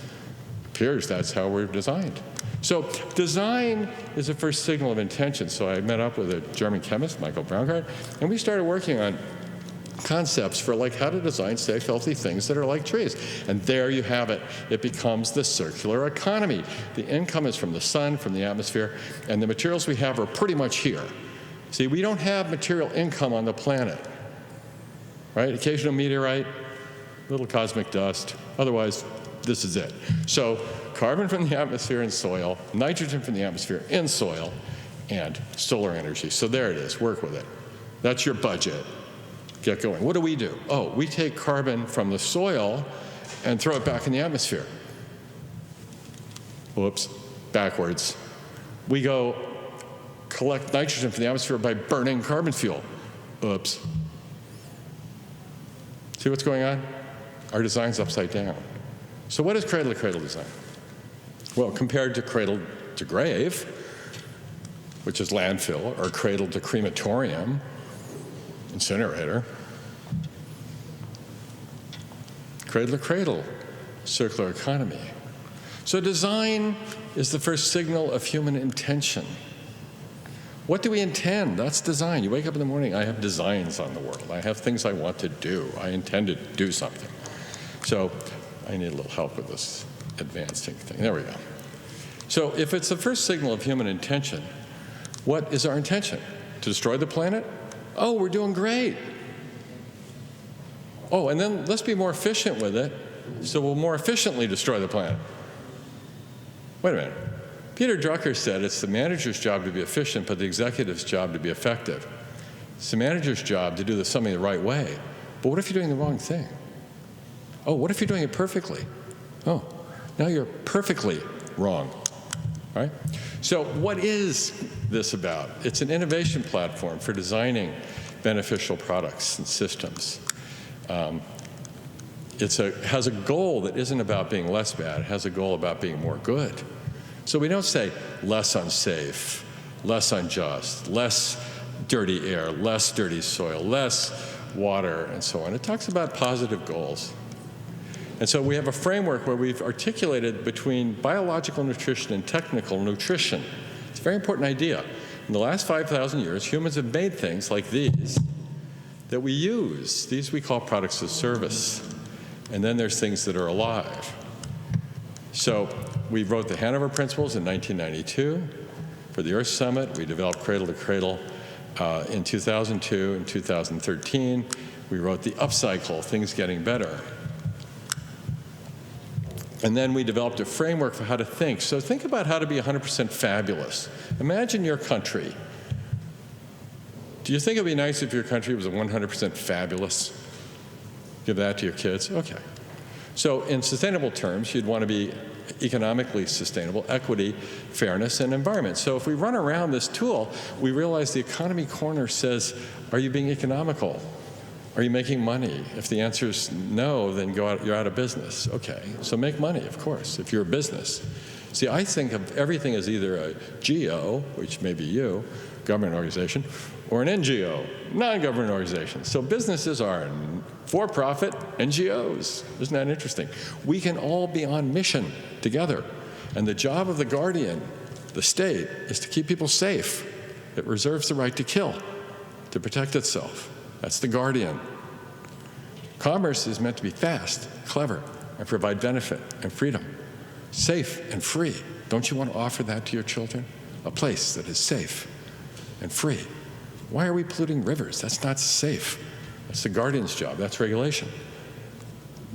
Appears that's how we're designed. So design is the first signal of intention. So I met up with a German chemist, Michael Braungart, and we started working on concepts for like how to design safe, healthy things that are like trees. And there you have it. It becomes the circular economy. The income is from the sun, from the atmosphere, and the materials we have are pretty much here. See, we don't have material income on the planet, right? Occasional meteorite, little cosmic dust. Otherwise, this is it. So carbon from the atmosphere and soil, nitrogen from the atmosphere in soil, and solar energy. So there it is. Work with it. That's your budget. Get going. What do? Oh, we take carbon from the soil and throw it back in the atmosphere. Whoops, backwards. We go collect nitrogen from the atmosphere by burning carbon fuel. Oops. See what's going on? Our design's upside down. So what is cradle-to-cradle design? Well, compared to cradle-to-grave, which is landfill, or cradle-to-crematorium, incinerator, cradle-to-cradle, circular economy. So design is the first signal of human intention. What do we intend? That's design. You wake up in the morning, I have designs on the world. I have things I want to do. I intend to do something. So I need a little help with this advancing thing. There we go. So if it's the first signal of human intention, what is our intention? To destroy the planet? Oh, we're doing great. Oh, and then let's be more efficient with it, so we'll more efficiently destroy the planet. Wait a minute. Peter Drucker said it's the manager's job to be efficient, but the executive's job to be effective. It's the manager's job to do something the right way. But what if you're doing the wrong thing? Oh, what if you're doing it perfectly? Oh, now you're perfectly wrong, right? So what is this about? It's an innovation platform for designing beneficial products and systems. It has a goal that isn't about being less bad. It has a goal about being more good. So we don't say less unsafe, less unjust, less dirty air, less dirty soil, less water, and so on. It talks about positive goals. And so we have a framework where we've articulated between biological nutrition and technical nutrition. It's a very important idea. In the last 5,000 years, humans have made things like these that we use. These we call products of service. And then there's things that are alive. So we wrote the Hanover Principles in 1992 for the Earth Summit. We developed Cradle to Cradle in 2002 and 2013. We wrote the Upcycle, Things Getting Better. And then we developed a framework for how to think. So think about how to be 100% fabulous. Imagine your country. Do you think it would be nice if your country was 100% fabulous? Give that to your kids? Okay. So in sustainable terms, you'd want to be economically sustainable, equity, fairness, and environment. So if we run around this tool, we realize the economy corner says, are you being economical? Are you making money? If the answer is no, then you're out of business. Okay, so make money, of course, if you're a business. See, I think of everything as either a GO, which may be you, government organization, or an NGO, non-government organization. So businesses are for-profit NGOs. Isn't that interesting? We can all be on mission together. And the job of the guardian, the state, is to keep people safe. It reserves the right to kill, to protect itself. That's the guardian. Commerce is meant to be fast, clever, and provide benefit and freedom. Safe and free. Don't you want to offer that to your children? a place that is safe and free. Why are we polluting rivers? That's not safe. That's the guardian's job. That's regulation.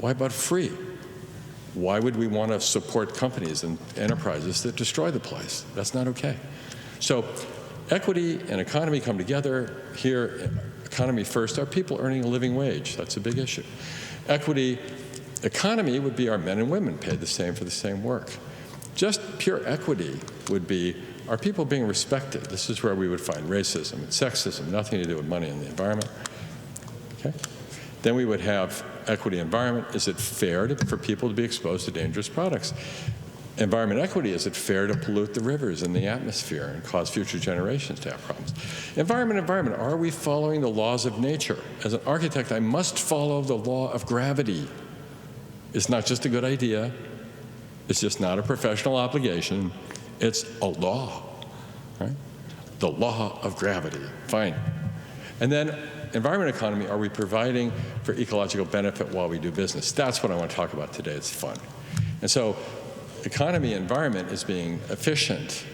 Why about free? Why would we want to support companies and enterprises that destroy the place? That's not okay. So equity and economy come together. Here, economy first, are people earning a living wage? That's a big issue. Economy would be our men and women paid the same for the same work. Just pure equity would be, are people being respected? This is where we would find racism and sexism, nothing to do with money and the environment. Okay? Then we would have equity environment. Is it fair for people to be exposed to dangerous products? Environment equity, is it fair to pollute the rivers and the atmosphere and cause future generations to have problems? Environment, are we following the laws of nature? As an architect, I must follow the law of gravity. It's not just a good idea. It's just not a professional obligation. It's a law, right? The law of gravity, fine. And then environment economy, are we providing for ecological benefit while we do business? That's what I want to talk about today. It's fun. And so economy environment is being efficient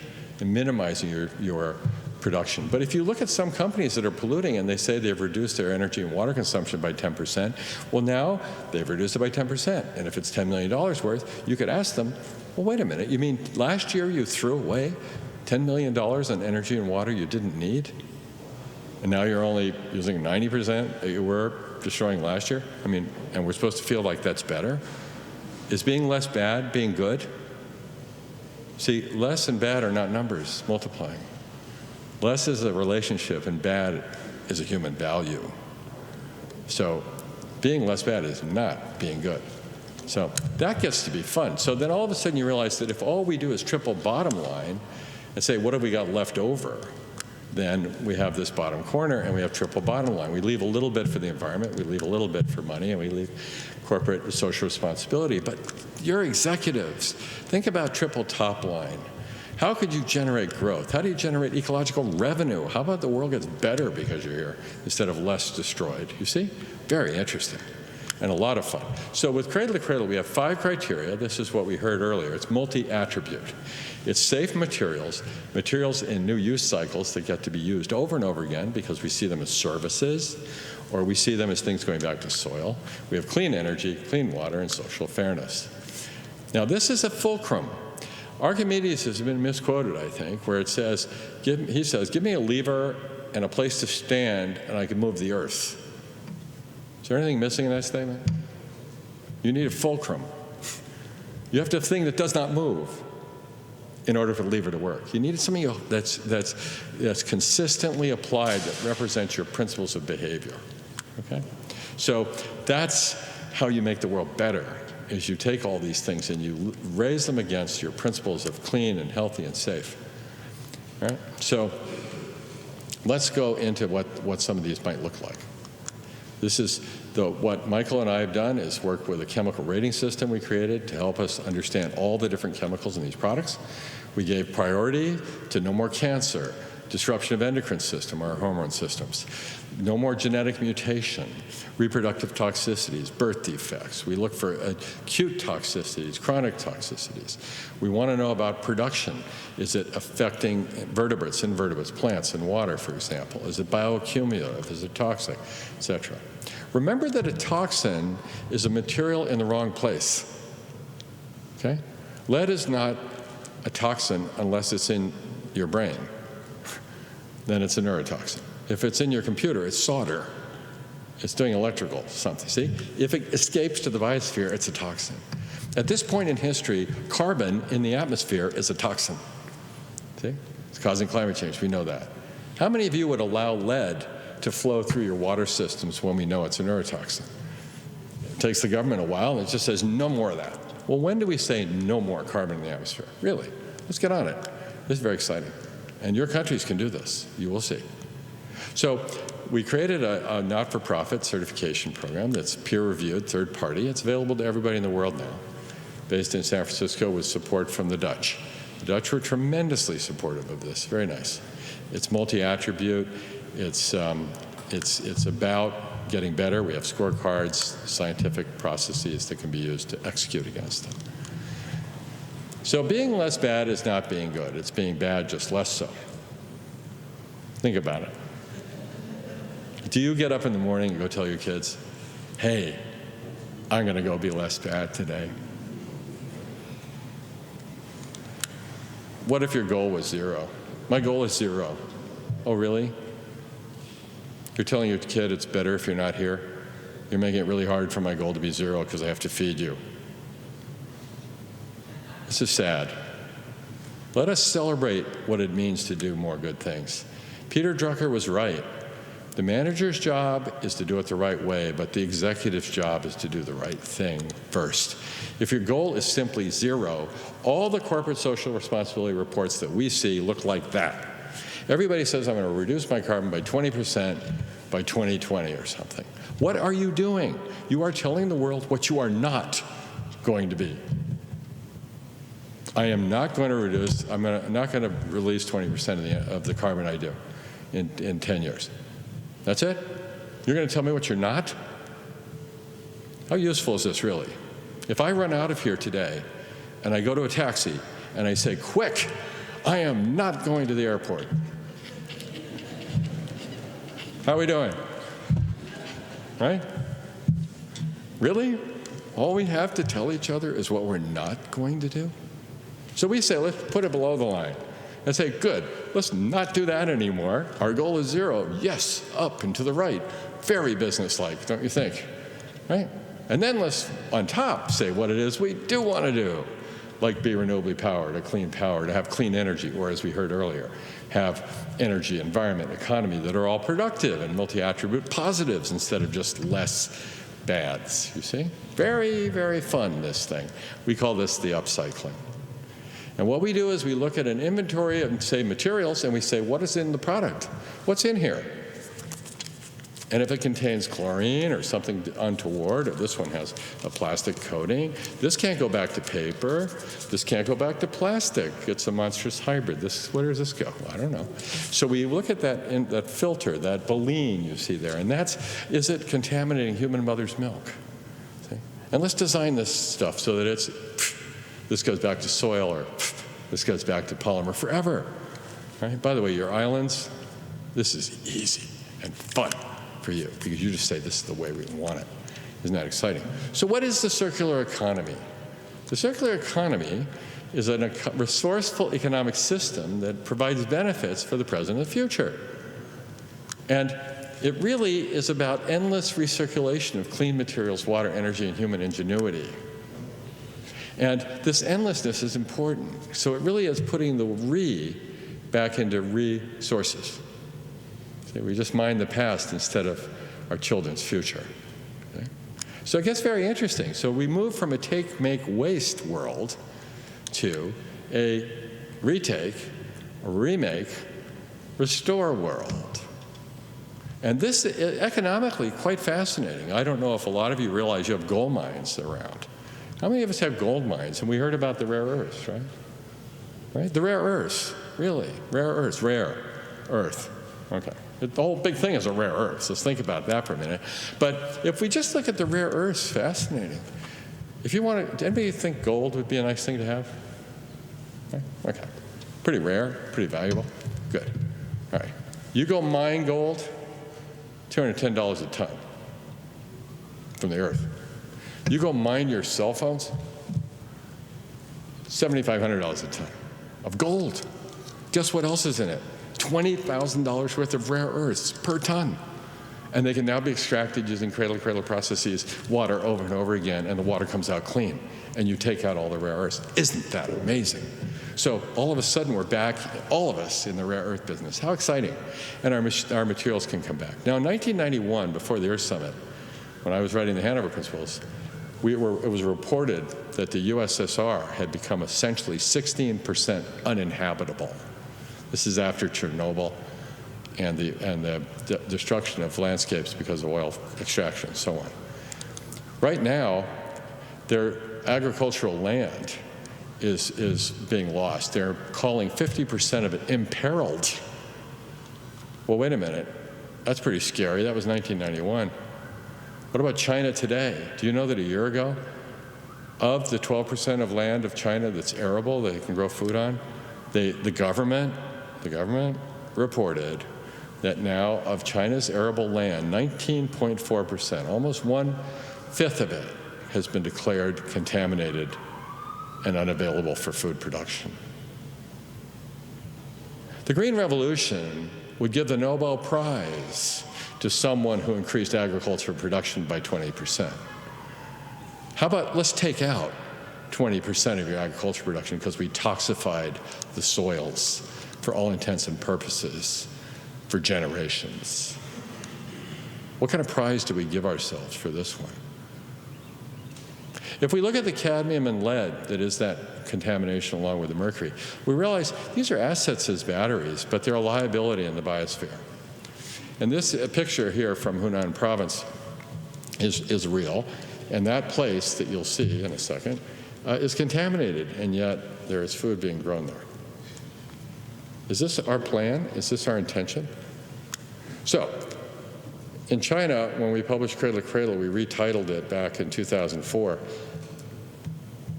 and minimizing your production. But if you look at some companies that are polluting and they say they've reduced their energy and water consumption by 10%, well, now they've reduced it by 10%. And if it's $10 million worth, you could ask them, well, wait a minute, you mean last year you threw away $10 million on energy and water you didn't need? And now you're only using 90% that you were destroying last year? I mean, and we're supposed to feel like that's better? Is being less bad being good? See, less and bad are not numbers multiplying. Less is a relationship and bad is a human value. So being less bad is not being good. So that gets to be fun. So then all of a sudden you realize that if all we do is triple bottom line and say, what have we got left over? Then we have this bottom corner and we have triple bottom line. We leave a little bit for the environment, we leave a little bit for money, and we leave corporate social responsibility. But you're executives. Think about triple top line. How could you generate growth? How do you generate ecological revenue? How about the world gets better because you're here instead of less destroyed? You see? Very interesting and a lot of fun. So with Cradle to Cradle, we have 5 criteria. This is what we heard earlier. It's multi-attribute. It's safe materials in new use cycles that get to be used over and over again because we see them as services or we see them as things going back to soil. We have clean energy, clean water, and social fairness. Now, this is a fulcrum. Archimedes has been misquoted, I think, where it says, he says, give me a lever and a place to stand and I can move the earth. Is there anything missing in that statement? You need a fulcrum. You have to have a thing that does not move in order for the lever to work. You need something that's consistently applied that represents your principles of behavior. Okay? So that's how you make the world better, is you take all these things and you raise them against your principles of clean and healthy and safe. All right? So let's go into what some of these might look like. This is what Michael and I have done is work with a chemical rating system we created to help us understand all the different chemicals in these products. We gave priority to no more cancer, disruption of endocrine system, our hormone systems, no more genetic mutation, reproductive toxicities, birth defects. We look for acute toxicities, chronic toxicities. We want to know about production. Is it affecting vertebrates, invertebrates, plants, and water, for example? Is it bioaccumulative? Is it toxic, et cetera? Remember that a toxin is a material in the wrong place. Okay? Lead is not a toxin unless it's in your brain. Then it's a neurotoxin. If it's in your computer, it's solder. It's doing electrical something. See? If it escapes to the biosphere, it's a toxin. At this point in history, carbon in the atmosphere is a toxin. See? It's causing climate change. We know that. How many of you would allow lead to flow through your water systems when we know it's a neurotoxin? It takes the government a while, and it just says no more of that. Well, when do we say no more carbon in the atmosphere? Really? Let's get on it. This is very exciting. And your countries can do this. You will see. So we created a not-for-profit certification program that's peer-reviewed, third-party. It's available to everybody in the world now, based in San Francisco with support from the Dutch. The Dutch were tremendously supportive of this. Very nice. It's multi-attribute. It's about getting better. We have scorecards, scientific processes that can be used to execute against them. So being less bad is not being good. It's being bad, just less so. Think about it. Do you get up in the morning and go tell your kids, hey, I'm going to go be less bad today? What if your goal was 0? My goal is 0. Oh, really? You're telling your kid it's better if you're not here? You're making it really hard for my goal to be 0 because I have to feed you. This is sad. Let us celebrate what it means to do more good things. Peter Drucker was right. The manager's job is to do it the right way, but the executive's job is to do the right thing first. If your goal is simply 0, all the corporate social responsibility reports that we see look like that. Everybody says, I'm going to reduce my carbon by 20% by 2020 or something. What are you doing? You are telling the world what you are not going to be. I am not going to reduce, I'm not going to release 20% of the carbon I do in 10 years. That's it? You're going to tell me what you're not? How useful is this really? If I run out of here today and I go to a taxi and I say, quick, I am not going to the airport. How are we doing? Right? Really? All we have to tell each other is what we're not going to do? So we say, let's put it below the line and say, good, let's not do that anymore. Our goal is 0. Yes, up and to the right. Very businesslike, don't you think? Right? And then let's, on top, say what it is we do want to do, like be renewably powered, a clean power, to have clean energy, or as we heard earlier, have energy, environment, economy that are all productive and multi-attribute positives instead of just less bads, you see? Very, very fun, this thing. We call this the upcycling. And what we do is we look at an inventory of, say, materials, and we say, what is in the product? What's in here? And if it contains chlorine or something untoward, or this one has a plastic coating, this can't go back to paper. This can't go back to plastic. It's a monstrous hybrid. Where does this go? I don't know. So we look at that filter, that baleen you see there, and is it contaminating human mother's milk? See? And let's design this stuff so that this goes back to soil, or this goes back to polymer forever. Right? By the way, your islands, this is easy and fun for you, because you just say, this is the way we want it. Isn't that exciting? So what is the circular economy? The circular economy is a resourceful economic system that provides benefits for the present and the future. And it really is about endless recirculation of clean materials, water, energy, and human ingenuity. And this endlessness is important. So it really is putting the back into resources. See, we just mine the past instead of our children's future. Okay? So it gets very interesting. So we move from a take, make, waste world to a retake, a remake, restore world. And this is economically quite fascinating. I don't know if a lot of you realize you have gold mines around. How many of us have gold mines? And we heard about the rare earths, right? Right? The rare earths, really. Rare earths, rare earth. Okay. The whole big thing is a rare earth. Let's think about that for a minute. But if we just look at the rare earths, fascinating. If you want to, anybody think gold would be a nice thing to have? Okay. Pretty rare, pretty valuable. Good. All right. You go mine gold, $210 a ton from the earth. You go mine your cell phones, $7,500 a ton of gold. Guess what else is in it? $20,000 worth of rare earths per ton. And they can now be extracted using cradle-to-cradle processes, water over and over again, and the water comes out clean. And you take out all the rare earths. Isn't that amazing? So all of a sudden, we're back, all of us, in the rare earth business. How exciting. And our materials can come back. Now, in 1991, before the Earth Summit, when I was writing the Hanover Principles, it was reported that the USSR had become essentially 16% uninhabitable. This is after Chernobyl and the destruction of landscapes because of oil extraction and so on. Right now, their agricultural land is being lost. They're calling 50% of it imperiled. Well, wait a minute. That's pretty scary. That was 1991. What about China today? Do you know that a year ago, Of the 12% of land of China that's arable that they can grow food on, the government reported that now of China's arable land, 19.4%, almost 1/5 of it, has been declared contaminated and unavailable for food production. The Green Revolution would give the Nobel Prize to someone who increased agricultural production by 20%. How about let's take out 20% of your agricultural production because we toxified the soils for all intents and purposes for generations? What kind of prize do we give ourselves for this one? If we look at the cadmium and lead that is that contamination along with the mercury, we realize these are assets as batteries, but they're a liability in the biosphere. And this picture here from Hunan province is real, and that place that you'll see in a second is contaminated, and yet there is food being grown there. Is this our plan? Is this our intention? So, in China, when we published Cradle to Cradle, we retitled it back in 2004.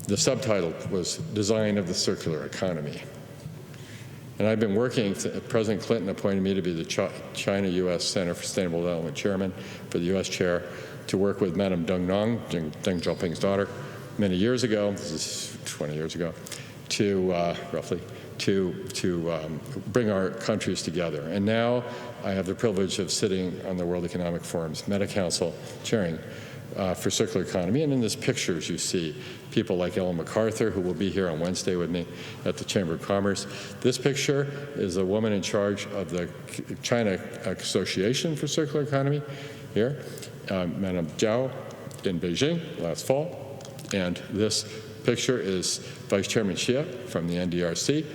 The subtitle was Design of the Circular Economy. And I've been working, President Clinton appointed me to be the China-U.S. Center for Sustainable Development Chairman for the U.S. chair, to work with Madame Deng Nong, Deng Xiaoping's daughter, many years ago, this is 20 years ago, roughly, to bring our countries together. And now I have the privilege of sitting on the World Economic Forum's Meta Council, chairing for circular economy. And in this pictures you see people like Ellen MacArthur, who will be here on Wednesday with me at the Chamber of Commerce. This picture is a woman in charge of the China Association for Circular Economy here, Madame Zhao in Beijing last fall. And this picture is Vice Chairman Xie from the NDRC,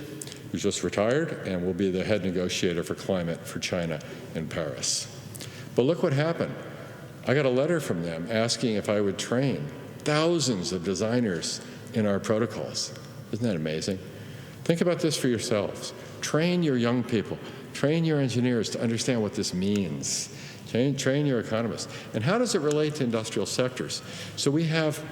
who's just retired and will be the head negotiator for climate for China in Paris. But look what happened. I got a letter from them asking if I would train thousands of designers in our protocols. Isn't that amazing? Think about this for yourselves. Train your young people. Train your engineers to understand what this means. Train your economists. And how does it relate to industrial sectors? So we have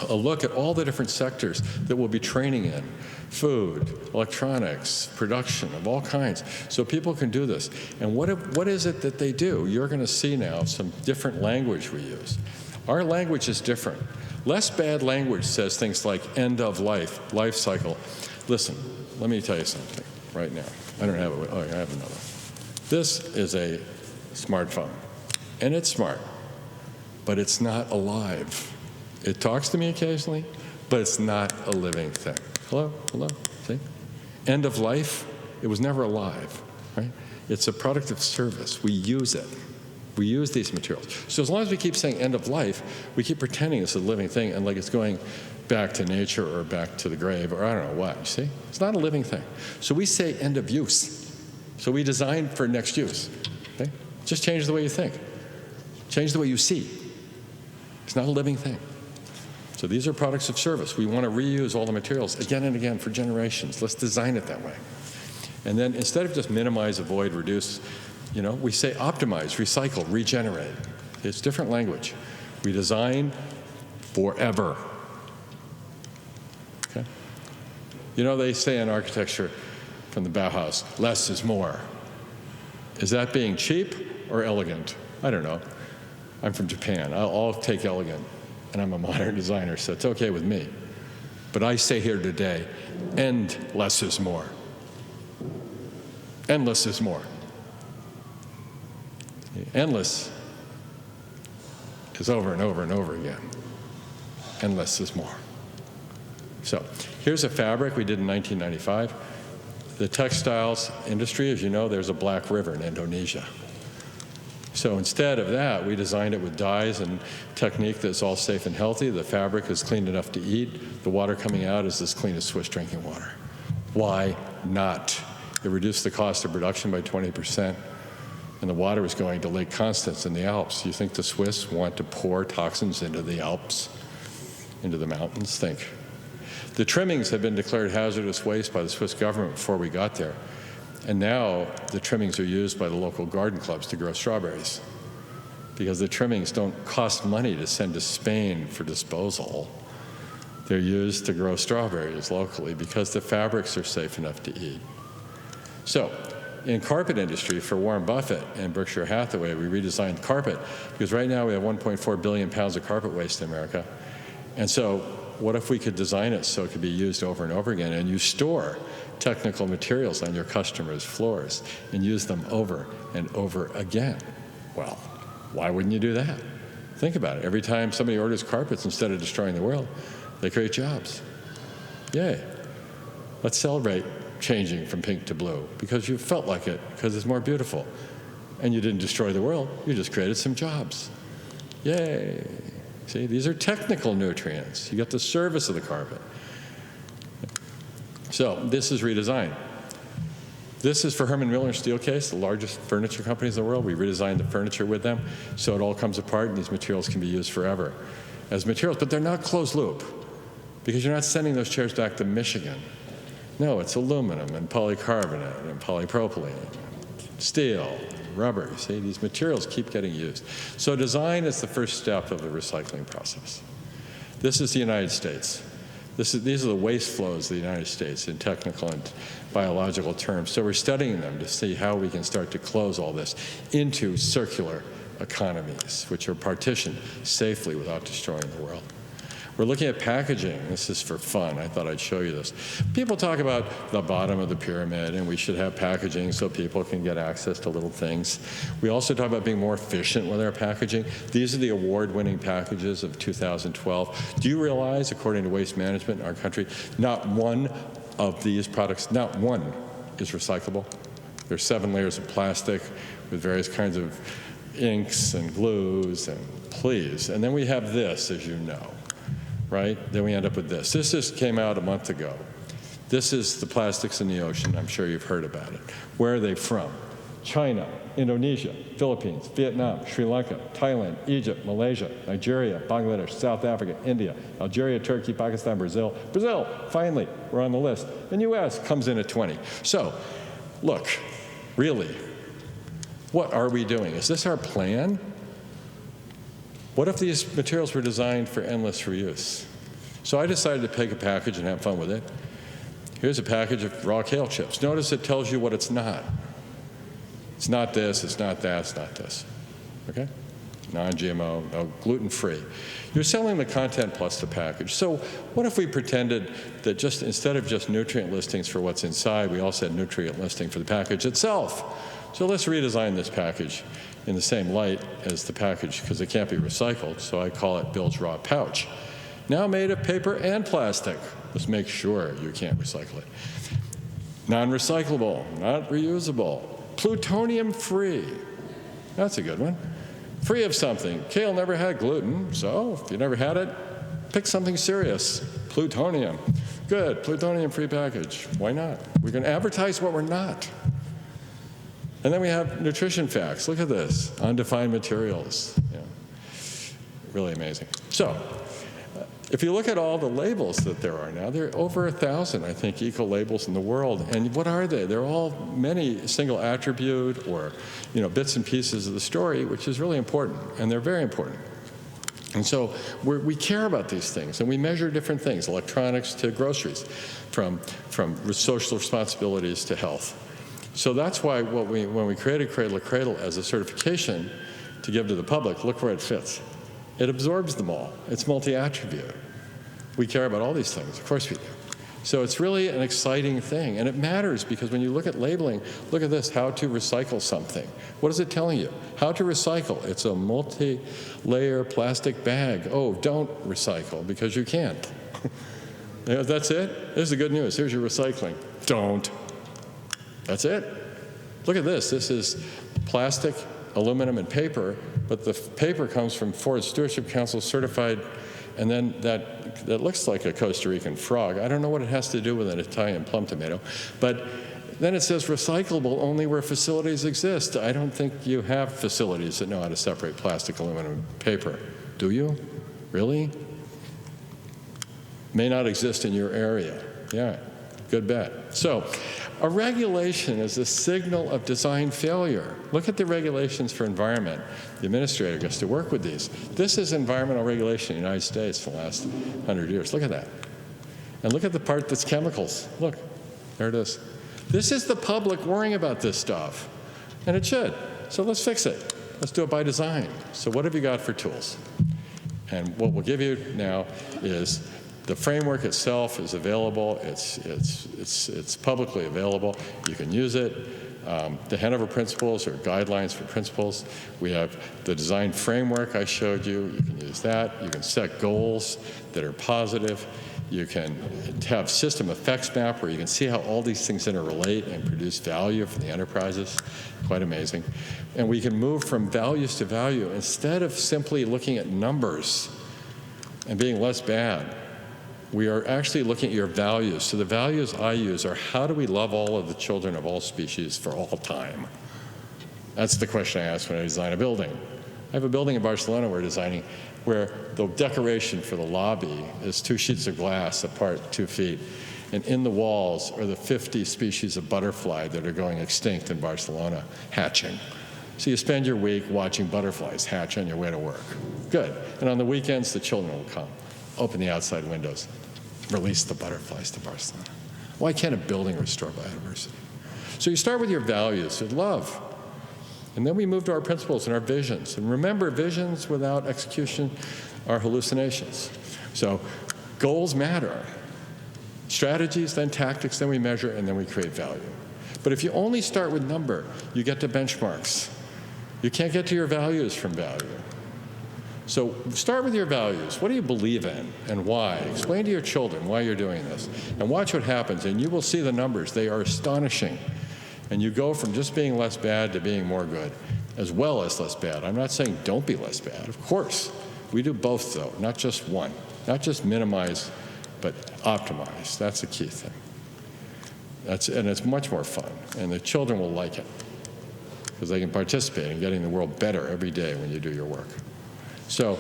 a look at all the different sectors that we'll be training in. Food, electronics, production of all kinds, so people can do this. And what is it that they do? You're going to see now some different language we use. Our language is different. Less bad language says things like end of life, life cycle. Listen, let me tell you something right now. I don't have it. Oh, I have another. This is a smartphone, and it's smart, but it's not alive. It talks to me occasionally, but it's not a living thing. Hello, see? End of life, it was never alive, right? It's a product of service. We use it. We use these materials. So as long as we keep saying end of life, we keep pretending it's a living thing and like it's going back to nature or back to the grave or I don't know what, you see? It's not a living thing. So we say end of use. So we design for next use, okay? Just change the way you think. Change the way you see. It's not a living thing. So these are products of service. We want to reuse all the materials again and again for generations. Let's design it that way. And then instead of just minimize, avoid, reduce, we say optimize, recycle, regenerate. It's different language. We design forever. Okay? They say in architecture from the Bauhaus, less is more. Is that being cheap or elegant? I don't know. I'm from Japan. I'll take elegant. And I'm a modern designer, so it's okay with me. But I say here today, end less is more. Endless is more. Endless is over and over and over again. Endless is more. So here's a fabric we did in 1995. The textiles industry, as you know, there's a Black River in Indonesia. So instead of that, we designed it with dyes and technique that's all safe and healthy. The fabric is clean enough to eat. The water coming out is as clean as Swiss drinking water. Why not? It reduced the cost of production by 20%, and the water was going to Lake Constance in the Alps. You think the Swiss want to pour toxins into the Alps, into the mountains? Think. The trimmings had been declared hazardous waste by the Swiss government before we got there. And now the trimmings are used by the local garden clubs to grow strawberries because the trimmings don't cost money to send to Spain for disposal. They're used to grow strawberries locally because the fabrics are safe enough to eat. So, in carpet industry, for Warren Buffett and Berkshire Hathaway, we redesigned carpet because right now we have 1.4 billion pounds of carpet waste in America. And so what if we could design it so it could be used over and over again, and you store technical materials on your customers' floors and use them over and over again? Well, why wouldn't you do that? Think about it. Every time somebody orders carpets, instead of destroying the world, they create jobs. Yay. Let's celebrate changing from pink to blue because you felt like it, because it's more beautiful. And you didn't destroy the world, you just created some jobs. Yay. See, these are technical nutrients. You get the service of the carpet. So this is redesigned. This is for Herman Miller Steelcase, the largest furniture companies in the world. We redesigned the furniture with them so it all comes apart and these materials can be used forever as materials. But they're not closed loop because you're not sending those chairs back to Michigan. No, it's aluminum and polycarbonate and polypropylene, steel, rubber. See, these materials keep getting used. So design is the first step of the recycling process. This is the United States. These are the waste flows of the United States in technical and biological terms. So we're studying them to see how we can start to close all this into circular economies, which are partitioned safely without destroying the world. We're looking at packaging. This is for fun. I thought I'd show you this. People talk about the bottom of the pyramid, and we should have packaging so people can get access to little things. We also talk about being more efficient with our packaging. These are the award-winning packages of 2012. Do you realize, according to Waste Management in our country, not one of these products, not one is recyclable? There's 7 layers of plastic with various kinds of inks and glues and please. And then we have this, as you know. Right? Then we end up with this. This just came out a month ago. This is the plastics in the ocean. I'm sure you've heard about it. Where are they from? China, Indonesia, Philippines, Vietnam, Sri Lanka, Thailand, Egypt, Malaysia, Nigeria, Bangladesh, South Africa, India, Algeria, Turkey, Pakistan, Brazil. Brazil, finally, we're on the list. And U.S. comes in at 20. So, look, really, what are we doing? Is this our plan? What if these materials were designed for endless reuse? So I decided to take a package and have fun with it. Here's a package of raw kale chips. Notice it tells you what it's not. It's not this, it's not that, it's not this. Okay? Non-GMO, no, gluten-free. You're selling the content plus the package. So what if we pretended that just instead of just nutrient listings for what's inside, we also had nutrient listing for the package itself? So let's redesign this package in the same light as the package because it can't be recycled, so I call it Bill's Raw Pouch. Now made of paper and plastic. Let's make sure you can't recycle it. Non-recyclable, not reusable, plutonium-free. That's a good one. Free of something. Kale never had gluten, so if you never had it, pick something serious. Plutonium. Good, plutonium-free package. Why not? We can advertise what we're not. And then we have nutrition facts. Look at this, undefined materials. Yeah. Really amazing. So, if you look at all the labels that there are now, there are over 1,000, I think, eco-labels in the world. And what are they? They're all many single attribute or, bits and pieces of the story, which is really important, and they're very important. And so we care about these things, and we measure different things, electronics to groceries, from social responsibilities to health. So that's why when we created Cradle to Cradle as a certification to give to the public, look where it fits. It absorbs them all. It's multi-attribute. We care about all these things. Of course we do. So it's really an exciting thing. And it matters because when you look at labeling, look at this, how to recycle something. What is it telling you? How to recycle. It's a multi-layer plastic bag. Oh, don't recycle because you can't. That's it? This is the good news. Here's your recycling. Don't. That's it. Look at this. This is plastic, aluminum, and paper, but the paper comes from Forest Stewardship Council certified, and then that looks like a Costa Rican frog. I don't know what it has to do with an Italian plum tomato, but then it says recyclable only where facilities exist. I don't think you have facilities that know how to separate plastic, aluminum, and paper. Do you? Really? May not exist in your area. Yeah. Good bet. So a regulation is a signal of design failure. Look at the regulations for environment. The administrator gets to work with these. This is environmental regulation in the United States for the last 100 years. Look at that. And look at the part that's chemicals. Look, there it is. This is the public worrying about this stuff, and it should. So let's fix it. Let's do it by design. So what have you got for tools? And what we'll give you now is the framework itself is available. It's publicly available. You can use it. The Hanover principles are guidelines for principles. We have the design framework I showed you. You can use that. You can set goals that are positive. You can have system effects map where you can see how all these things interrelate and produce value for the enterprises. Quite amazing. And we can move from values to value. Instead of simply looking at numbers and being less bad, we are actually looking at your values. So the values I use are, how do we love all of the children of all species for all time? That's the question I ask when I design a building. I have a building in Barcelona we're designing where the decoration for the lobby is 2 sheets of glass apart 2 feet. And in the walls are the 50 species of butterfly that are going extinct in Barcelona, hatching. So you spend your week watching butterflies hatch on your way to work. Good. And on the weekends, the children will come, open the outside windows, release the butterflies to Barcelona. Why can't a building restore biodiversity? So you start with your values, with love. And then we move to our principles and our visions. And remember, visions without execution are hallucinations. So goals matter. Strategies, then tactics, then we measure, and then we create value. But if you only start with number, you get to benchmarks. You can't get to your values from value. So start with your values. What do you believe in and why? Explain to your children why you're doing this. And watch what happens, and you will see the numbers. They are astonishing. And you go from just being less bad to being more good, as well as less bad. I'm not saying don't be less bad. Of course. We do both, though, not just one. Not just minimize, but optimize. That's the key thing. And it's much more fun. And the children will like it because they can participate in getting the world better every day when you do your work. So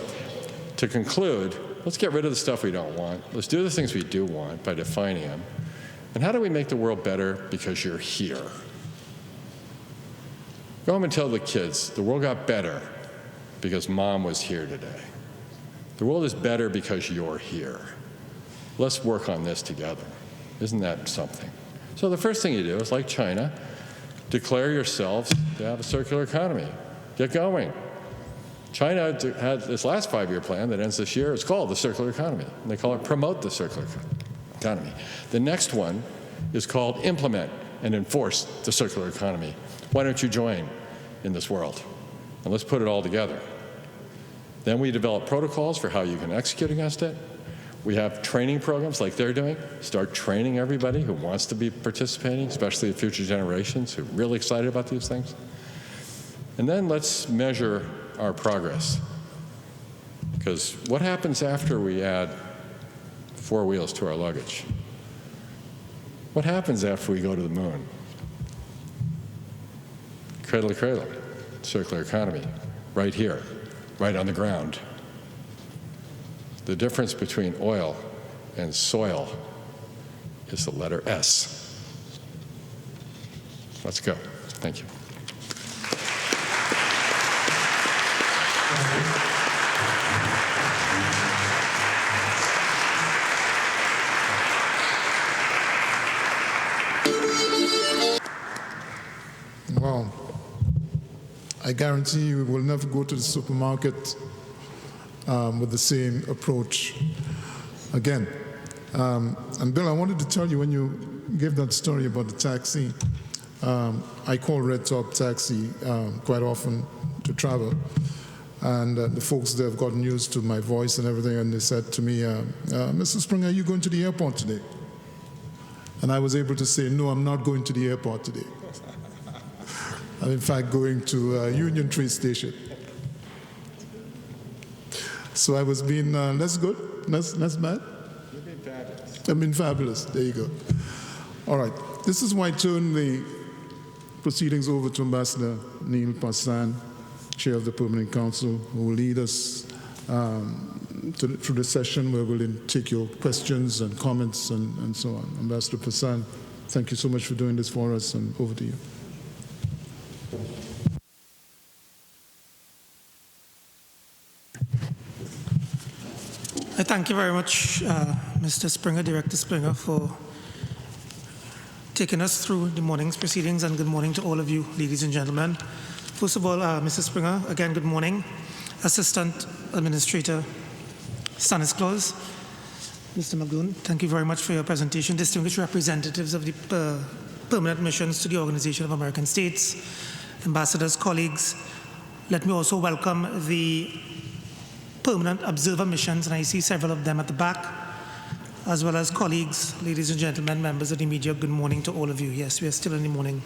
to conclude, let's get rid of the stuff we don't want. Let's do the things we do want by defining them. And how do we make the world better? Because you're here. Go home and tell the kids, the world got better because Mom was here today. The world is better because you're here. Let's work on this together. Isn't that something? So the first thing you do is, like China, declare yourselves to have a circular economy. Get going. China had this last 5-year plan that ends this year. It's called the circular economy. And they call it promote the circular economy. The next one is called implement and enforce the circular economy. Why don't you join in this world? And let's put it all together. Then we develop protocols for how you can execute against it. We have training programs like they're doing. Start training everybody who wants to be participating, especially the future generations who are really excited about these things. And then let's measure our progress. Because what happens after we add 4 wheels to our luggage? What happens after we go to the moon? Cradle to cradle, circular economy, right here, right on the ground. The difference between oil and soil is the letter S. Let's go. Thank you. Wow. I guarantee you will never go to the supermarket with the same approach again. And Bill, I wanted to tell you, when you gave that story about the taxi, I call Red Top Taxi quite often to travel. And the folks there have gotten used to my voice and everything, and they said to me, Mr. Springer, are you going to the airport today? And I was able to say, no, I'm not going to the airport today. I'm in fact going to Union Train Station. So I was being less good, less bad. You've been fabulous. I've been fabulous. There you go. All right. This is why I turn the proceedings over to Ambassador Neil Parsan, Chair of the Permanent Council, who will lead us through the session where we'll take your questions and comments and so on. Ambassador Parsan, thank you so much for doing this for us, and over to you. Thank you very much, Mr. Springer, Director Springer, for taking us through the morning's proceedings, and good morning to all of you, ladies and gentlemen. First of all, Mr. Springer, again, good morning. Assistant Administrator Stanislaus, Mr. Magdoon, thank you very much for your presentation. Distinguished representatives of the permanent missions to the Organization of American States, ambassadors, colleagues, let me also welcome the permanent observer missions, and I see several of them at the back, as well as colleagues, ladies and gentlemen, members of the media. Good morning to all of you. Yes, we are still in the morning.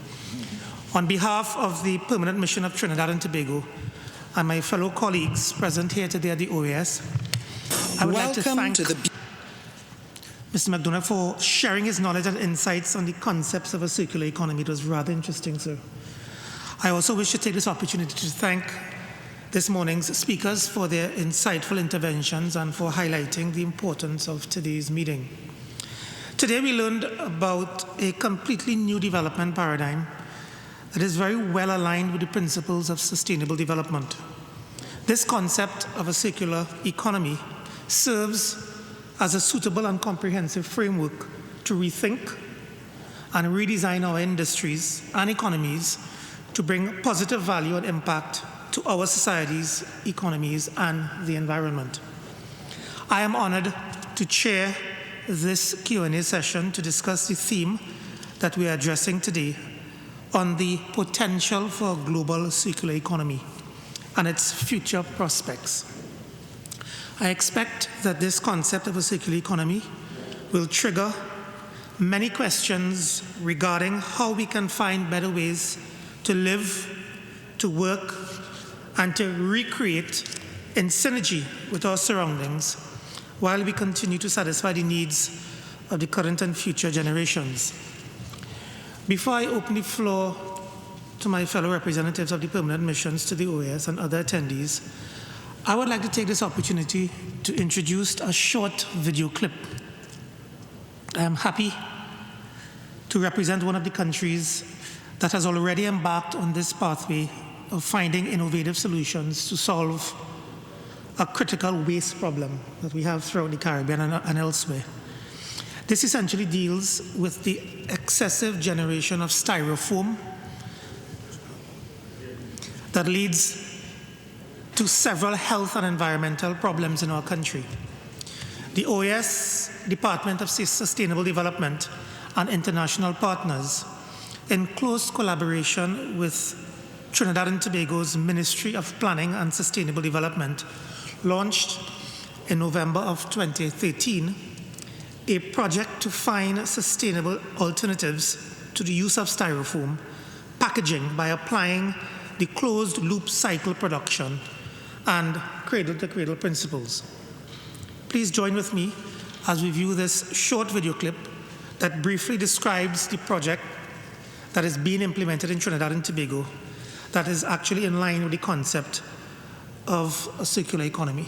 On behalf of the permanent mission of Trinidad and Tobago and my fellow colleagues present here today at the OAS, I would like to thank Mr. McDonough for sharing his knowledge and insights on the concepts of a circular economy. It was rather interesting, sir. I also wish to take this opportunity to thank this morning's speakers for their insightful interventions and for highlighting the importance of today's meeting. Today we learned about a completely new development paradigm that is very well aligned with the principles of sustainable development. This concept of a circular economy serves as a suitable and comprehensive framework to rethink and redesign our industries and economies to bring positive value and impact to our societies, economies, and the environment. I am honored to chair this Q&A session to discuss the theme that we are addressing today on the potential for a global circular economy and its future prospects. I expect that this concept of a circular economy will trigger many questions regarding how we can find better ways to live, to work, and to recreate in synergy with our surroundings while we continue to satisfy the needs of the current and future generations. Before I open the floor to my fellow representatives of the permanent missions to the OAS and other attendees, I would like to take this opportunity to introduce a short video clip. I am happy to represent one of the countries that has already embarked on this pathway of finding innovative solutions to solve a critical waste problem that we have throughout the Caribbean and elsewhere. This essentially deals with the excessive generation of styrofoam that leads to several health and environmental problems in our country. The OAS Department of Sustainable Development and international partners, in close collaboration with Trinidad and Tobago's Ministry of Planning and Sustainable Development, launched in November of 2013 a project to find sustainable alternatives to the use of styrofoam packaging by applying the closed-loop cycle production and cradle-to-cradle principles. Please join with me as we view this short video clip that briefly describes the project that is being implemented in Trinidad and Tobago that is actually in line with the concept of a circular economy.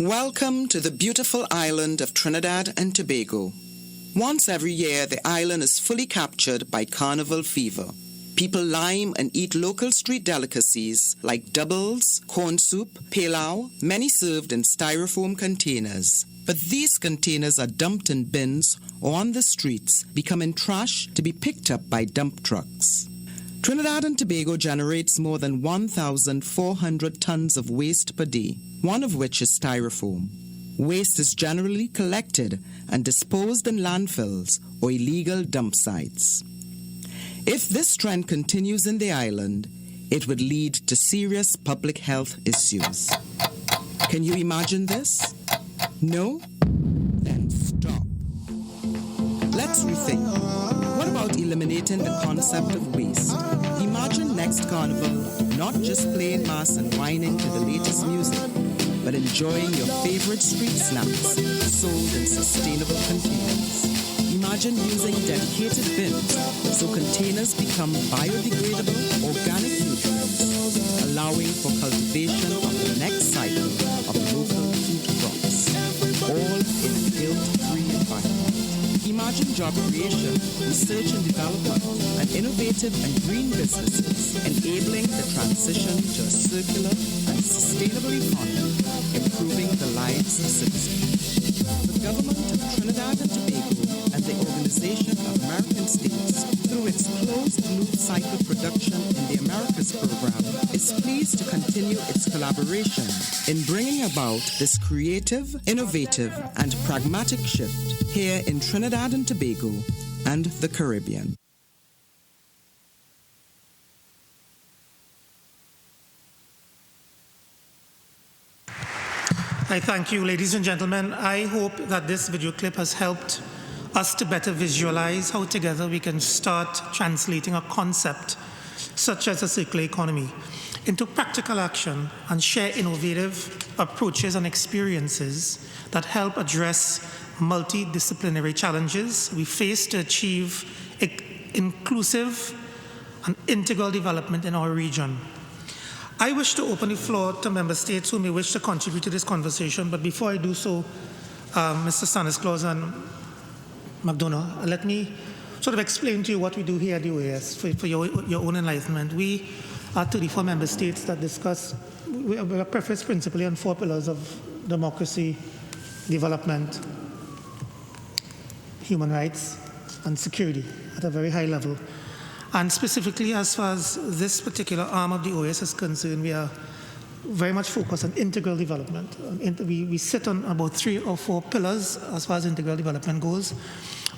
Welcome to the beautiful island of Trinidad and Tobago. Once every year, the island is fully captured by carnival fever. People lime and eat local street delicacies like doubles, corn soup, pilau, many served in styrofoam containers. But these containers are dumped in bins or on the streets, becoming trash to be picked up by dump trucks. Trinidad and Tobago generates more than 1,400 tons of waste per day, one of which is styrofoam. Waste is generally collected and disposed in landfills or illegal dump sites. If this trend continues in the island, it would lead to serious public health issues. Can you imagine this? No? Then stop. Let's rethink. What about eliminating the concept of waste? Imagine next carnival not just playing mass and whining to the latest music, but enjoying your favorite street snacks sold in sustainable containers. Imagine using dedicated bins so containers become biodegradable organic nutrients, allowing for cultivation of the next cycle of local food crops, all in a guilt-free environment. Imagine job creation, research and development, and innovative and green businesses enabling the transition to a circular and sustainable economy, improving the lives of citizens. The government of Trinidad and Tobago and the Organization of American States, through its closed-loop cycle production in the Americas program, is pleased to continue its collaboration in bringing about this creative, innovative, and pragmatic shift here in Trinidad and Tobago and the Caribbean. I thank you, ladies and gentlemen. I hope that this video clip has helped us to better visualize how together we can start translating a concept such as a circular economy into practical action and share innovative approaches and experiences that help address multidisciplinary challenges we face to achieve inclusive and integral development in our region. I wish to open the floor to member states who may wish to contribute to this conversation, but before I do so, Mr. Stanislaus and McDonough, let me sort of explain to you what we do here at the OAS for your own enlightenment. We are 34 member states that discuss, we are prefaced principally on 4 pillars of democracy, development, human rights, and security at a very high level. And specifically, as far as this particular arm of the OAS is concerned, we are very much focused on integral development. We sit on about 3 or 4 pillars as far as integral development goes,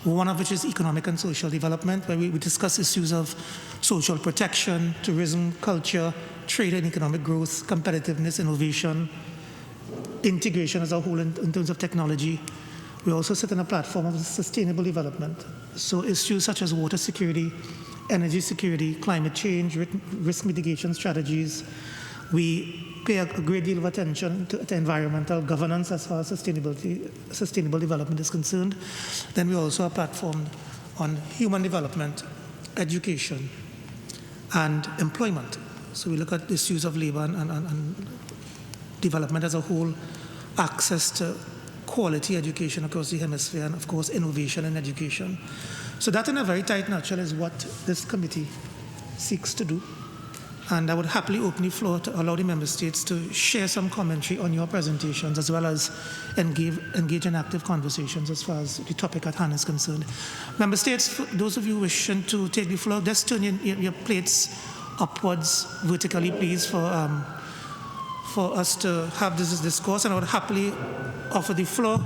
one of which is economic and social development, where we discuss issues of social protection, tourism, culture, trade and economic growth, competitiveness, innovation, integration as a whole in terms of technology. We also sit on a platform of sustainable development. So issues such as water security, energy security, climate change, risk mitigation strategies. We pay a great deal of attention to environmental governance as far as sustainable development is concerned. Then we also are platformed on human development, education, and employment. So we look at issues of labor and development as a whole, access to quality education across the hemisphere, and of course innovation in education. So that in a very tight nutshell is what this committee seeks to do. And I would happily open the floor to allow the member states to share some commentary on your presentations, as well as engage in active conversations as far as the topic at hand is concerned. Member states, those of you wishing to take the floor, just turn your plates upwards vertically, please, for us to have this discourse. And I would happily offer the floor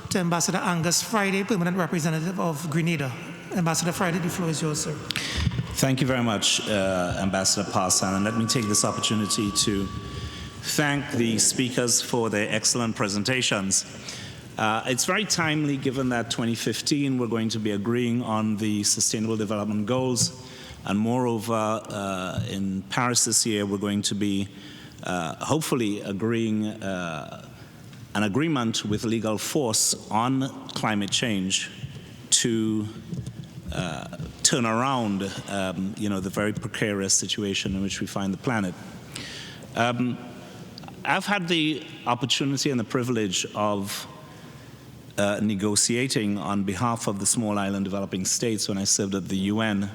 to Ambassador Angus Friday, Permanent Representative of Grenada. Ambassador Friday, the floor is yours, sir. Thank you very much, Ambassador Parson. And let me take this opportunity to thank the speakers for their excellent presentations. It's very timely, given that 2015 we're going to be agreeing on the Sustainable Development Goals. And moreover, in Paris this year, we're going to be hopefully agreeing an agreement with legal force on climate change to turn around, the very precarious situation in which we find the planet. I've had the opportunity and the privilege of negotiating on behalf of the small island developing states when I served at the UN.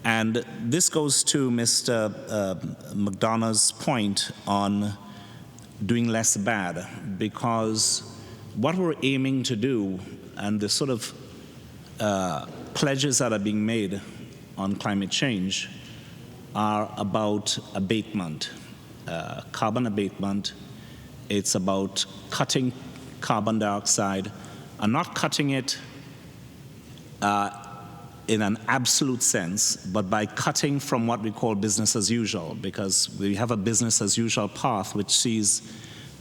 And this goes to Mr. McDonough's point on doing less bad, because what we're aiming to do and the sort of pledges that are being made on climate change are about abatement, carbon abatement. It's about cutting carbon dioxide and not cutting it in an absolute sense, but by cutting from what we call business as usual, because we have a business as usual path which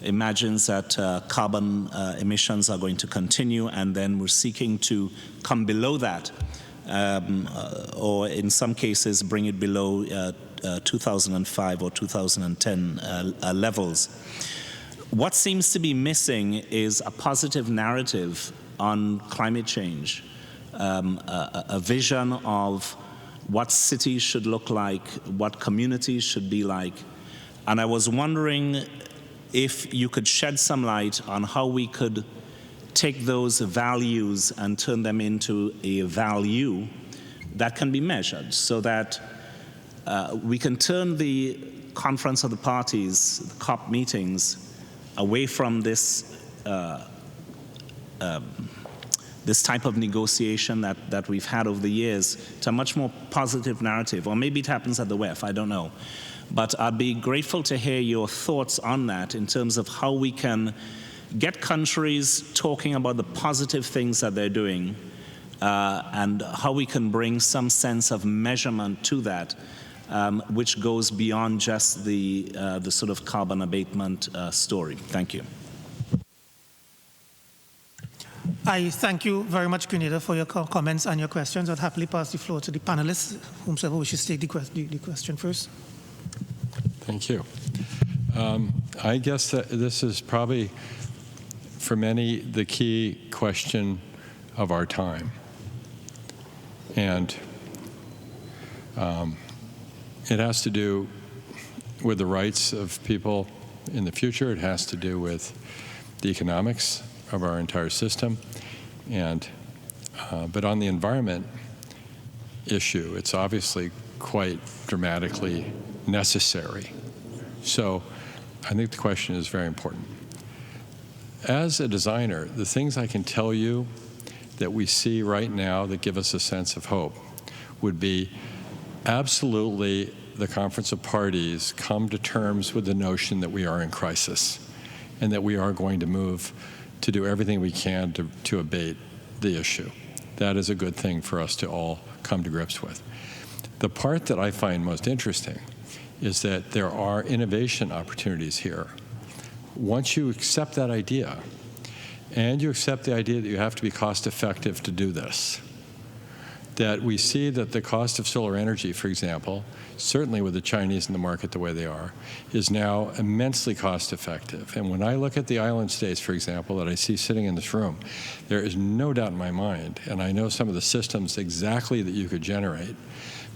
imagines that carbon emissions are going to continue, and then we're seeking to come below that, or in some cases bring it below 2005 or 2010 levels. What seems to be missing is a positive narrative on climate change, a vision of what cities should look like, what communities should be like. And I was wondering if you could shed some light on how we could take those values and turn them into a value that can be measured, so that we can turn the Conference of the Parties, the COP meetings, away from this this type of negotiation that we've had over the years to a much more positive narrative. Or maybe it happens at the WEF, I don't know. But I'd be grateful to hear your thoughts on that in terms of how we can get countries talking about the positive things that they're doing, and how we can bring some sense of measurement to that, which goes beyond just the sort of carbon abatement story. Thank you. I thank you very much, Grenada, for your comments and your questions. I'd happily pass the floor to the panelists, whomsoever wishes to take the question first. Thank you. I guess that this is probably, for many, the key question of our time. And it has to do with the rights of people in the future. It has to do with the economics of our entire system. And but on the environment issue, it's obviously quite dramatically necessary. So I think the question is very important. As a designer, the things I can tell you that we see right now that give us a sense of hope would be absolutely the Conference of Parties come to terms with the notion that we are in crisis and that we are going to move to do everything we can to abate the issue. That is a good thing for us to all come to grips with. The part that I find most interesting is that there are innovation opportunities here. Once you accept that idea, and you accept the idea that you have to be cost effective to do this, that we see that the cost of solar energy, for example, certainly with the Chinese in the market the way they are, is now immensely cost effective. And when I look at the island states, for example, that I see sitting in this room, there is no doubt in my mind, and I know some of the systems exactly that you could generate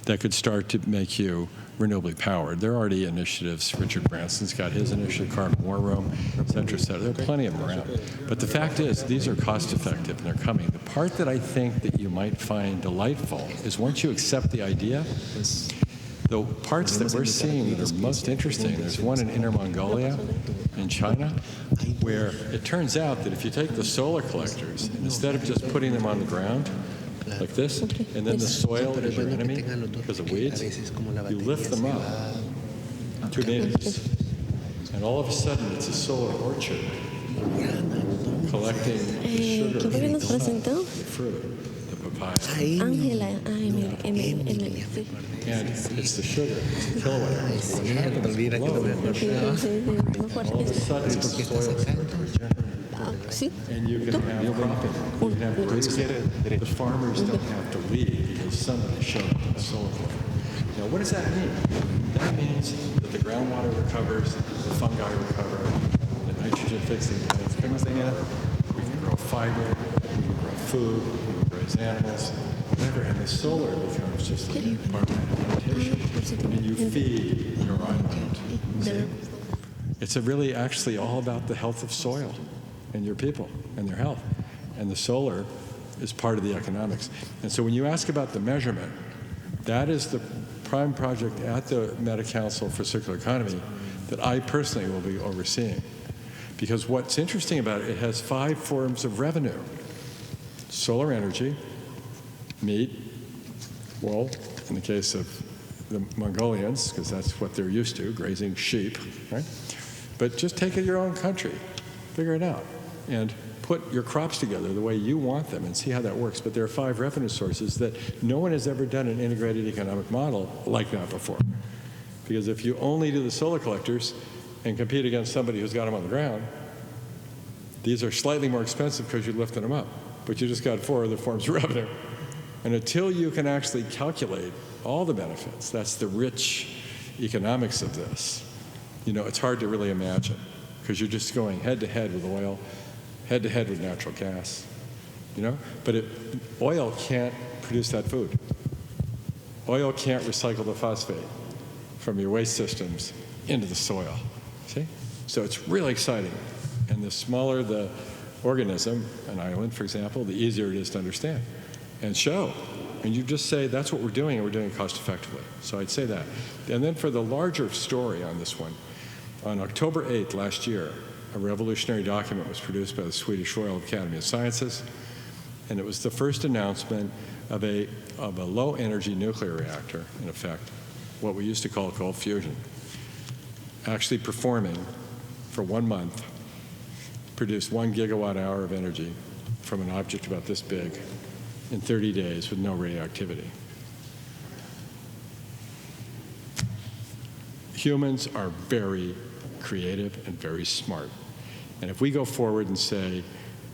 that could start to make you renewably powered. There are already initiatives. Richard Branson's got his initiative, Carbon War Room, et cetera, et cetera. There are plenty of them around. But the fact is, these are cost effective and they're coming. The part that I think that you might find delightful is once you accept the idea, the parts that we're seeing that are most interesting, there's one in Inner Mongolia in China, where it turns out that if you take the solar collectors, and instead of just putting them on the ground, like this, and then the soil is your enemy because of weeds, you lift them up 2 meters, and all of a sudden it's a solar orchard collecting the sugar from the sun, the fruit, the papaya. And it's the sugar, it's the kilowatt hours. What happens below, all of a sudden the soil is and you can have cropping. You can have grazing. The farmers don't have to leave because somebody showed up in the solar farm. Now, what does that mean? That means that the groundwater recovers, the fungi recover, the nitrogen fixing plants comes in. We can grow fiber, we can grow food, we can raise animals, whatever. And the solar becomes just a part of the vegetation. And you feed your island. See? It's really actually all about the health of soil and your people and their health. And the solar is part of the economics. And so when you ask about the measurement, that is the prime project at the Meta Council for Circular Economy that I personally will be overseeing. Because what's interesting about it, it has 5 forms of revenue. Solar energy, meat, wool, in the case of the Mongolians, because that's what they're used to, grazing sheep, right? But just take it your own country, figure it out, and put your crops together the way you want them and see how that works. But there are 5 revenue sources that no one has ever done an integrated economic model like that before. Because if you only do the solar collectors and compete against somebody who's got them on the ground, these are slightly more expensive because you're lifting them up, but you just got 4 other forms of revenue. And until you can actually calculate all the benefits, that's the rich economics of this, you know, it's hard to really imagine because you're just going head-to-head with oil, head-to-head with natural gas, But oil can't produce that food. Oil can't recycle the phosphate from your waste systems into the soil, see? So it's really exciting. And the smaller the organism, an island, for example, the easier it is to understand and show. And you just say, that's what we're doing, and we're doing it cost effectively. So I'd say that. And then for the larger story on this one, on October 8th last year, a revolutionary document was produced by the Swedish Royal Academy of Sciences, and it was the first announcement of a low-energy nuclear reactor, in effect, what we used to call cold fusion, actually performing for 1 month, produced 1 gigawatt hour of energy from an object about this big in 30 days with no radioactivity. Humans are very creative and very smart. And if we go forward and say,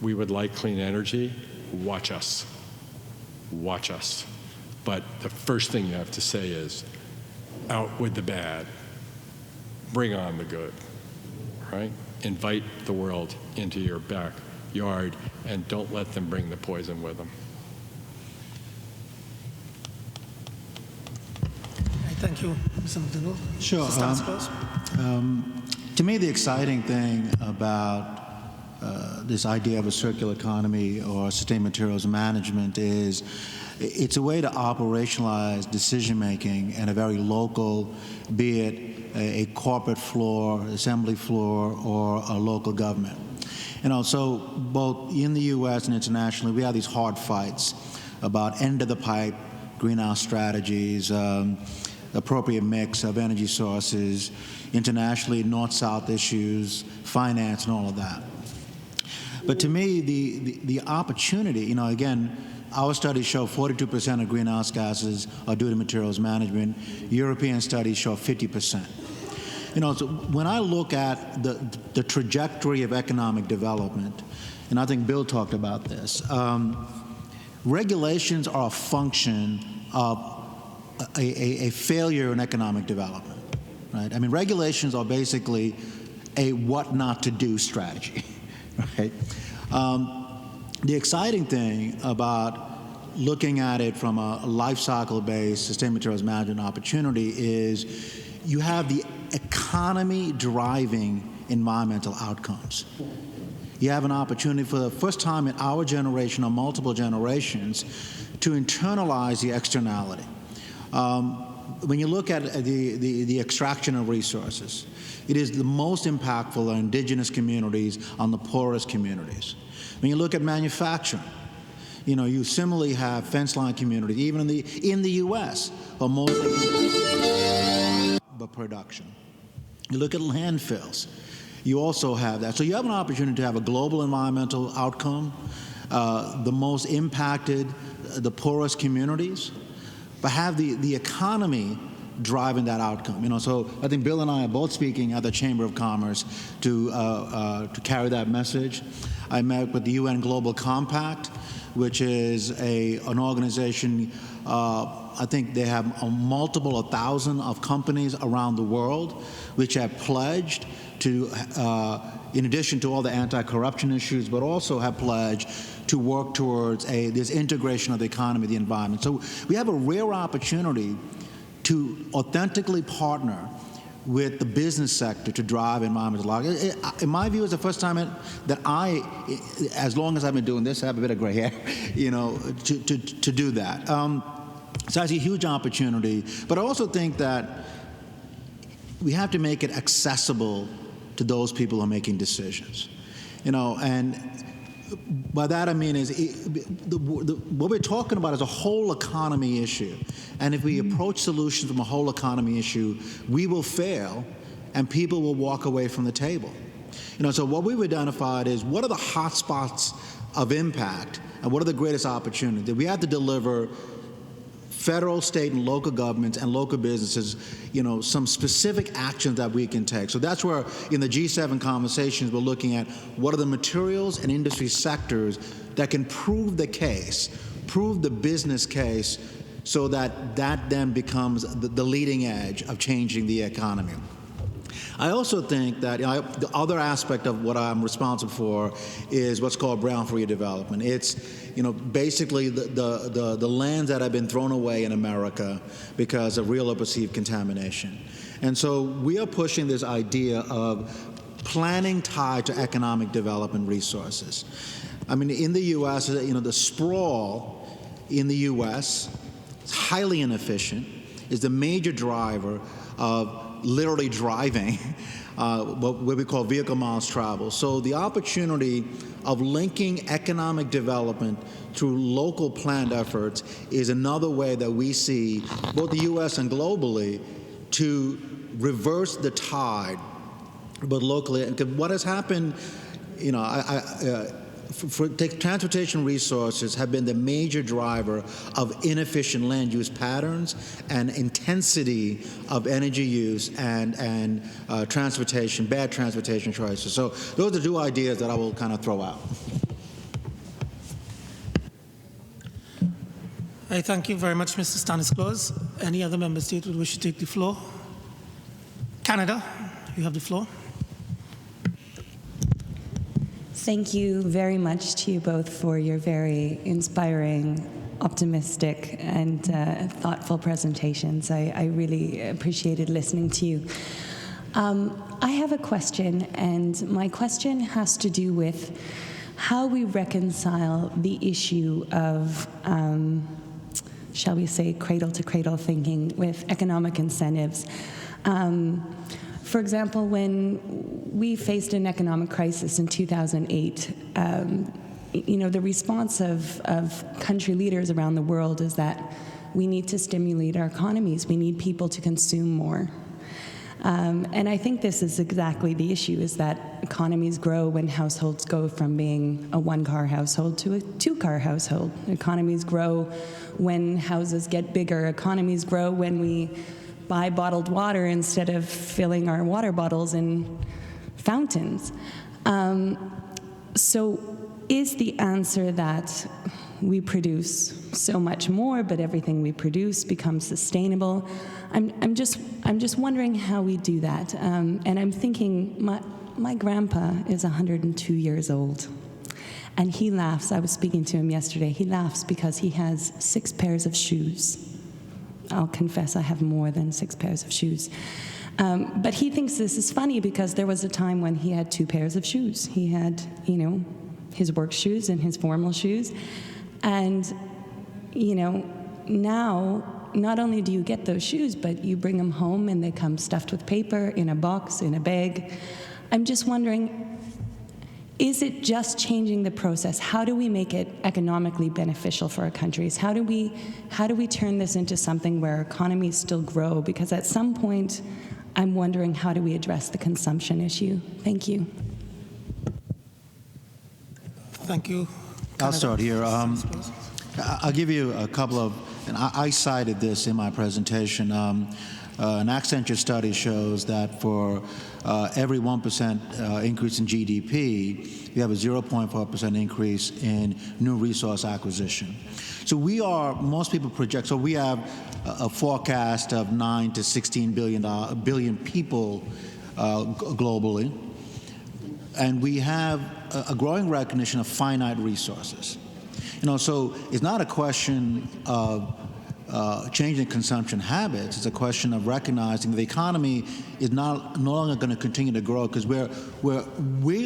we would like clean energy, watch us. Watch us. But the first thing you have to say is, out with the bad. Bring on the good, right? Invite the world into your backyard and don't let them bring the poison with them. Thank you, Mr. McDougall. Sure. To me, the exciting thing about this idea of a circular economy or sustained materials management is it's a way to operationalize decision-making in a very local, be it a corporate floor, assembly floor, or a local government. So both in the U.S. and internationally, we have these hard fights about end-of-the-pipe greenhouse strategies, appropriate mix of energy sources, internationally, north-south issues, finance, and all of that. But to me, the opportunity, again, our studies show 42% of greenhouse gases are due to materials management. European studies show 50%. So when I look at the trajectory of economic development, and I think Bill talked about this, regulations are a function of a failure in economic development, right? Regulations are basically a what not to do strategy, right? The exciting thing about looking at it from a life cycle-based sustainable materials management opportunity is you have the economy driving environmental outcomes. You have an opportunity for the first time in our generation or multiple generations to internalize the externality. When you look at the extraction of resources, it is the most impactful on indigenous communities, on the poorest communities. When you look at manufacturing, you similarly have fence line communities, even in the U.S., are mostly but production. You look at landfills, you also have that. So you have an opportunity to have a global environmental outcome, the most impacted, the poorest communities, but have the economy driving that outcome. So I think Bill and I are both speaking at the Chamber of Commerce to carry that message. I met with the UN Global Compact, which is an organization, I think they have multiple 1,000 of companies around the world which have pledged to, in addition to all the anti-corruption issues, but also have pledged to work towards this integration of the economy, the environment. So we have a rare opportunity to authentically partner with the business sector to drive environmental law. In my view, it's the first time that as long as I've been doing this, I have a bit of gray hair, to do that. So I see a huge opportunity, but I also think that we have to make it accessible to those people who are making decisions, and by that I mean what we're talking about is a whole economy issue. And if we approach solutions from a whole economy issue, we will fail and people will walk away from the table. So what we've identified is what are the hot spots of impact and what are the greatest opportunities. We have to deliver federal, state, and local governments and local businesses, some specific actions that we can take. So that's where in the G7 conversations we're looking at what are the materials and industry sectors that can prove the case, prove the business case, so that then becomes the leading edge of changing the economy. I also think that the other aspect of what I'm responsible for is what's called brown-free development. It's basically the lands that have been thrown away in America because of real or perceived contamination. And so we are pushing this idea of planning tied to economic development resources. I mean, in the U.S., the sprawl in the U.S. is highly inefficient, is the major driver of literally driving what we call vehicle miles traveled. So the opportunity of linking economic development through local planned efforts is another way that we see, both the U.S. and globally, to reverse the tide, but locally. And what has happened, transportation resources have been the major driver of inefficient land use patterns and intensity of energy use and bad transportation choices. So those are two ideas that I will kind of throw out. I thank you very much, Mr. Stanislaus. Any other member state would wish to take the floor? Canada, you have the floor. Thank you very much to you both for your very inspiring, optimistic, and thoughtful presentations. I really appreciated listening to you. I have a question, and my question has to do with how we reconcile the issue of, shall we say, cradle-to-cradle thinking with economic incentives. For example, when we faced an economic crisis in 2008, the response of country leaders around the world is that we need to stimulate our economies. We need people to consume more. And I think this is exactly the issue, is that economies grow when households go from being a one-car household to a two-car household. Economies grow when houses get bigger. Economies grow when we buy bottled water instead of filling our water bottles in fountains. So is the answer that we produce so much more, but everything we produce becomes sustainable? I'm just wondering how we do that. And I'm thinking, my grandpa is 102 years old. And he laughs. I was speaking to him yesterday. He laughs because he has 6 pairs of shoes. I'll confess I have more than 6 pairs of shoes. But he thinks this is funny because there was a time when he had 2 pairs of shoes. He had, his work shoes and his formal shoes. And, now not only do you get those shoes, but you bring them home and they come stuffed with paper, in a box, in a bag. I'm just wondering, is it just changing the process? How do we make it economically beneficial for our countries? How do we turn this into something where economies still grow? Because at some point, I'm wondering, how do we address the consumption issue? Thank you. Thank you. I'll start here. I'll give you a couple of, and I cited this in my presentation. An Accenture study shows that for every 1% increase in GDP, you have a 0.4% increase in new resource acquisition. So most people project, so we have a forecast of 9 to 16 billion people globally, and we have a growing recognition of finite resources. So it's not a question of changing consumption habits. It's a question of recognizing the economy is no longer going to continue to grow because we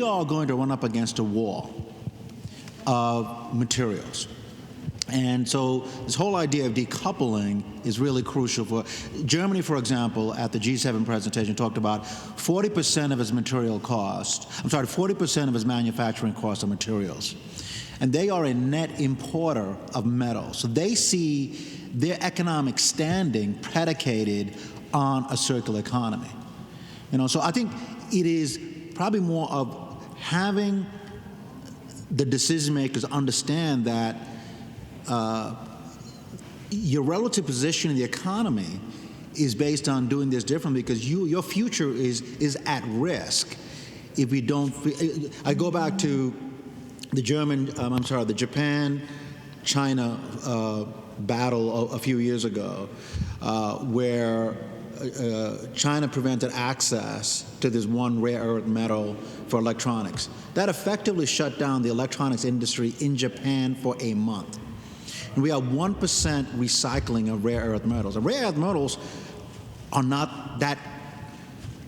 are going to run up against a wall of materials. And so this whole idea of decoupling is really crucial. For Germany, for example, at the G7 presentation, talked about 40% of its material cost, 40% of its manufacturing costs are materials. And they are a net importer of metal. So they see their economic standing predicated on a circular economy. So I think it is probably more of having the decision makers understand that your relative position in the economy is based on doing this differently, because your future is at risk if we don't. I go back to the Japan-China battle a few years ago, where China prevented access to this one rare earth metal for electronics. That effectively shut down the electronics industry in Japan for a month. And we have 1% recycling of rare earth metals. And rare earth metals are not that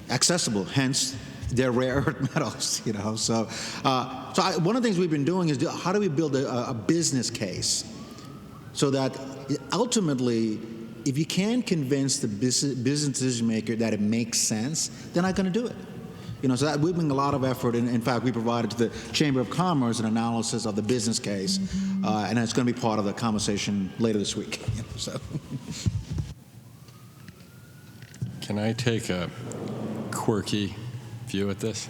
accessible, hence they're rare earth metals, you know. So, one of the things we've been doing is how do we build a business case so that ultimately, if you can convince the business decision maker that it makes sense, they're not going to do it. You know, so that we're putting a lot of effort. In fact, we provided to the Chamber of Commerce an analysis of the business case, and it's going to be part of the conversation later this week. You know, so. Can I take a quirky view at this?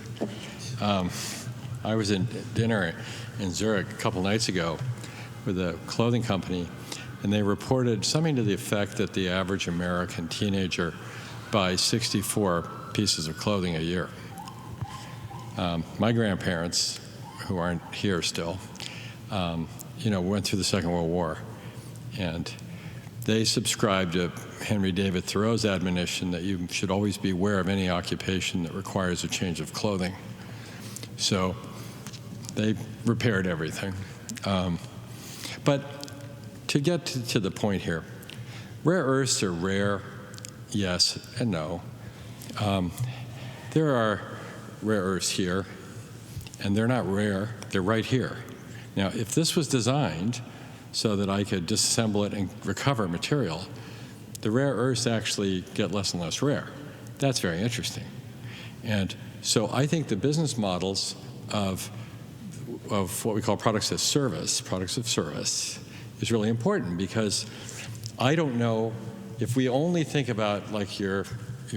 I was in dinner in Zurich a couple nights ago with a clothing company, and they reported something to the effect that the average American teenager buys 64 pieces of clothing a year. My grandparents, who aren't here still, went through the Second World War, and they subscribed to Henry David Thoreau's admonition that you should always be aware of any occupation that requires a change of clothing. So they repaired everything. But to get to the point here, rare earths are rare, yes and no. There are rare earths here, and they're not rare, they're right here. Now, if this was designed so that I could disassemble it and recover material, the rare earths actually get less and less rare. That's very interesting. And so I think the business models of what we call products of service, is really important, because I don't know if we only think about, like, your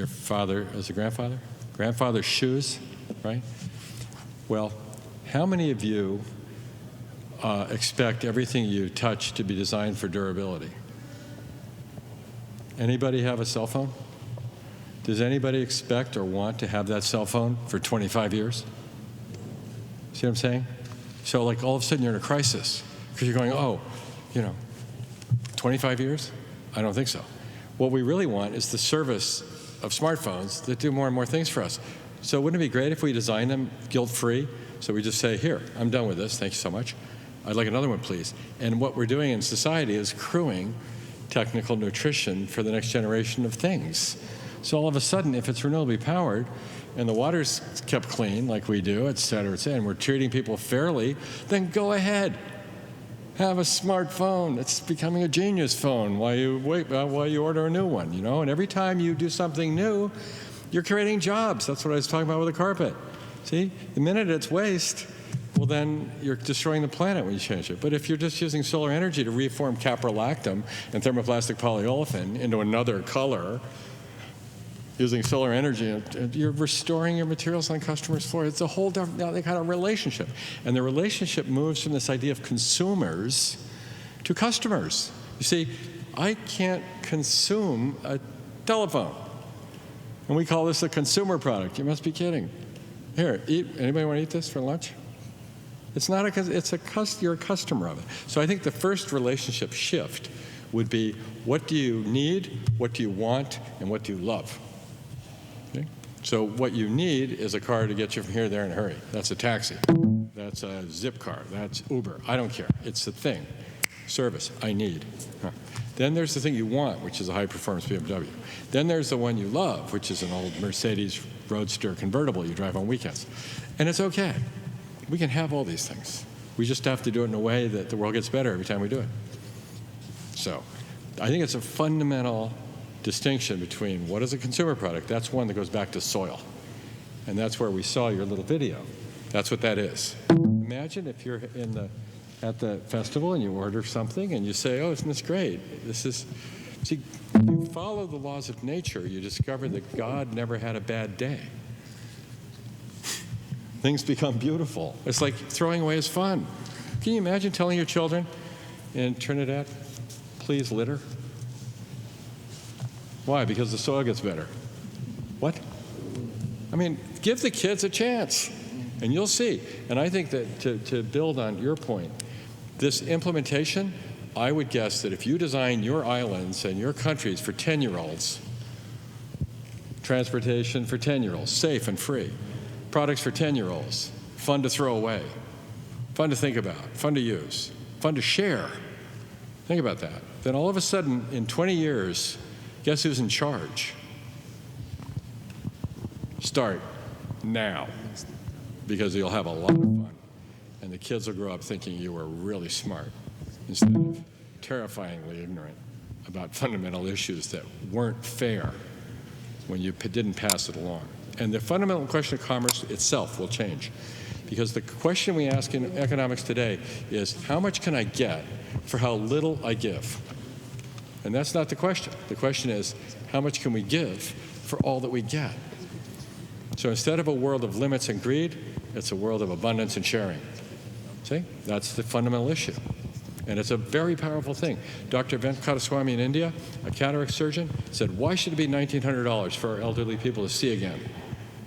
father as a grandfather's shoes, right? Well, how many of you expect everything you touch to be designed for durability? Anybody have a cell phone? Does anybody expect or want to have that cell phone for 25 years? See what I'm saying? So, like, all of a sudden you're in a crisis because you're going, 25 years? I don't think so. What we really want is the service of smartphones that do more and more things for us. So wouldn't it be great if we designed them guilt-free? So we just say, here, I'm done with this, thank you so much. I'd like another one, please. And what we're doing in society is accruing technical nutrition for the next generation of things. So all of a sudden, if it's renewably powered, and the water's kept clean like we do, et cetera, and we're treating people fairly, then go ahead. Have a smartphone. It's becoming a genius phone while you order a new one, And every time you do something new, you're creating jobs. That's what I was talking about with the carpet. See, the minute it's waste, well, then you're destroying the planet when you change it. But if you're just using solar energy to reform caprolactam and thermoplastic polyolefin into another color, using solar energy, you're restoring your materials on customers' floor. It's a whole different kind of relationship. And the relationship moves from this idea of consumers to customers. You see, I can't consume a telephone. And we call this a consumer product. You must be kidding. Here, eat. Anybody want to eat this for lunch? It's not you're a customer of it. So I think the first relationship shift would be, what do you need, what do you want, and what do you love? Okay? So what you need is a car to get you from here to there in a hurry. That's a taxi. That's a zip car. That's Uber. I don't care. It's the thing. Service, I need. Then there's the thing you want, which is a high-performance BMW. Then there's the one you love, which is an old Mercedes Roadster convertible you drive on weekends. And it's okay. We can have all these things. We just have to do it in a way that the world gets better every time we do it. So I think it's a fundamental distinction between what is a consumer product. That's one that goes back to soil. And that's where we saw your little video. That's what that is. Imagine if you're at the festival and you order something and you say, oh, isn't this great? See, if you follow the laws of nature, you discover that God never had a bad day. Things become beautiful. It's like throwing away is fun. Can you imagine telling your children in Trinidad, please litter? Why? Because the soil gets better. What? I mean, give the kids a chance, and you'll see. And I think that to build on your point, this implementation, I would guess that if you design your islands and your countries for 10-year-olds, Transportation for 10-year-olds, safe and free. Products for 10-year-olds, fun to throw away, fun to think about, fun to use, fun to share. Think about that. Then all of a sudden, in 20 years, guess who's in charge? Start now, because you'll have a lot of fun. And the kids will grow up thinking you were really smart instead of terrifyingly ignorant about fundamental issues that weren't fair when you didn't pass it along. And the fundamental question of commerce itself will change, because the question we ask in economics today is, how much can I get for how little I give? And that's not the question. The question is, how much can we give for all that we get? So instead of a world of limits and greed, it's a world of abundance and sharing. See? That's the fundamental issue. And it's a very powerful thing. Dr. Venkateswamy in India, a cataract surgeon, said, why should it be $1,900 for our elderly people to see again?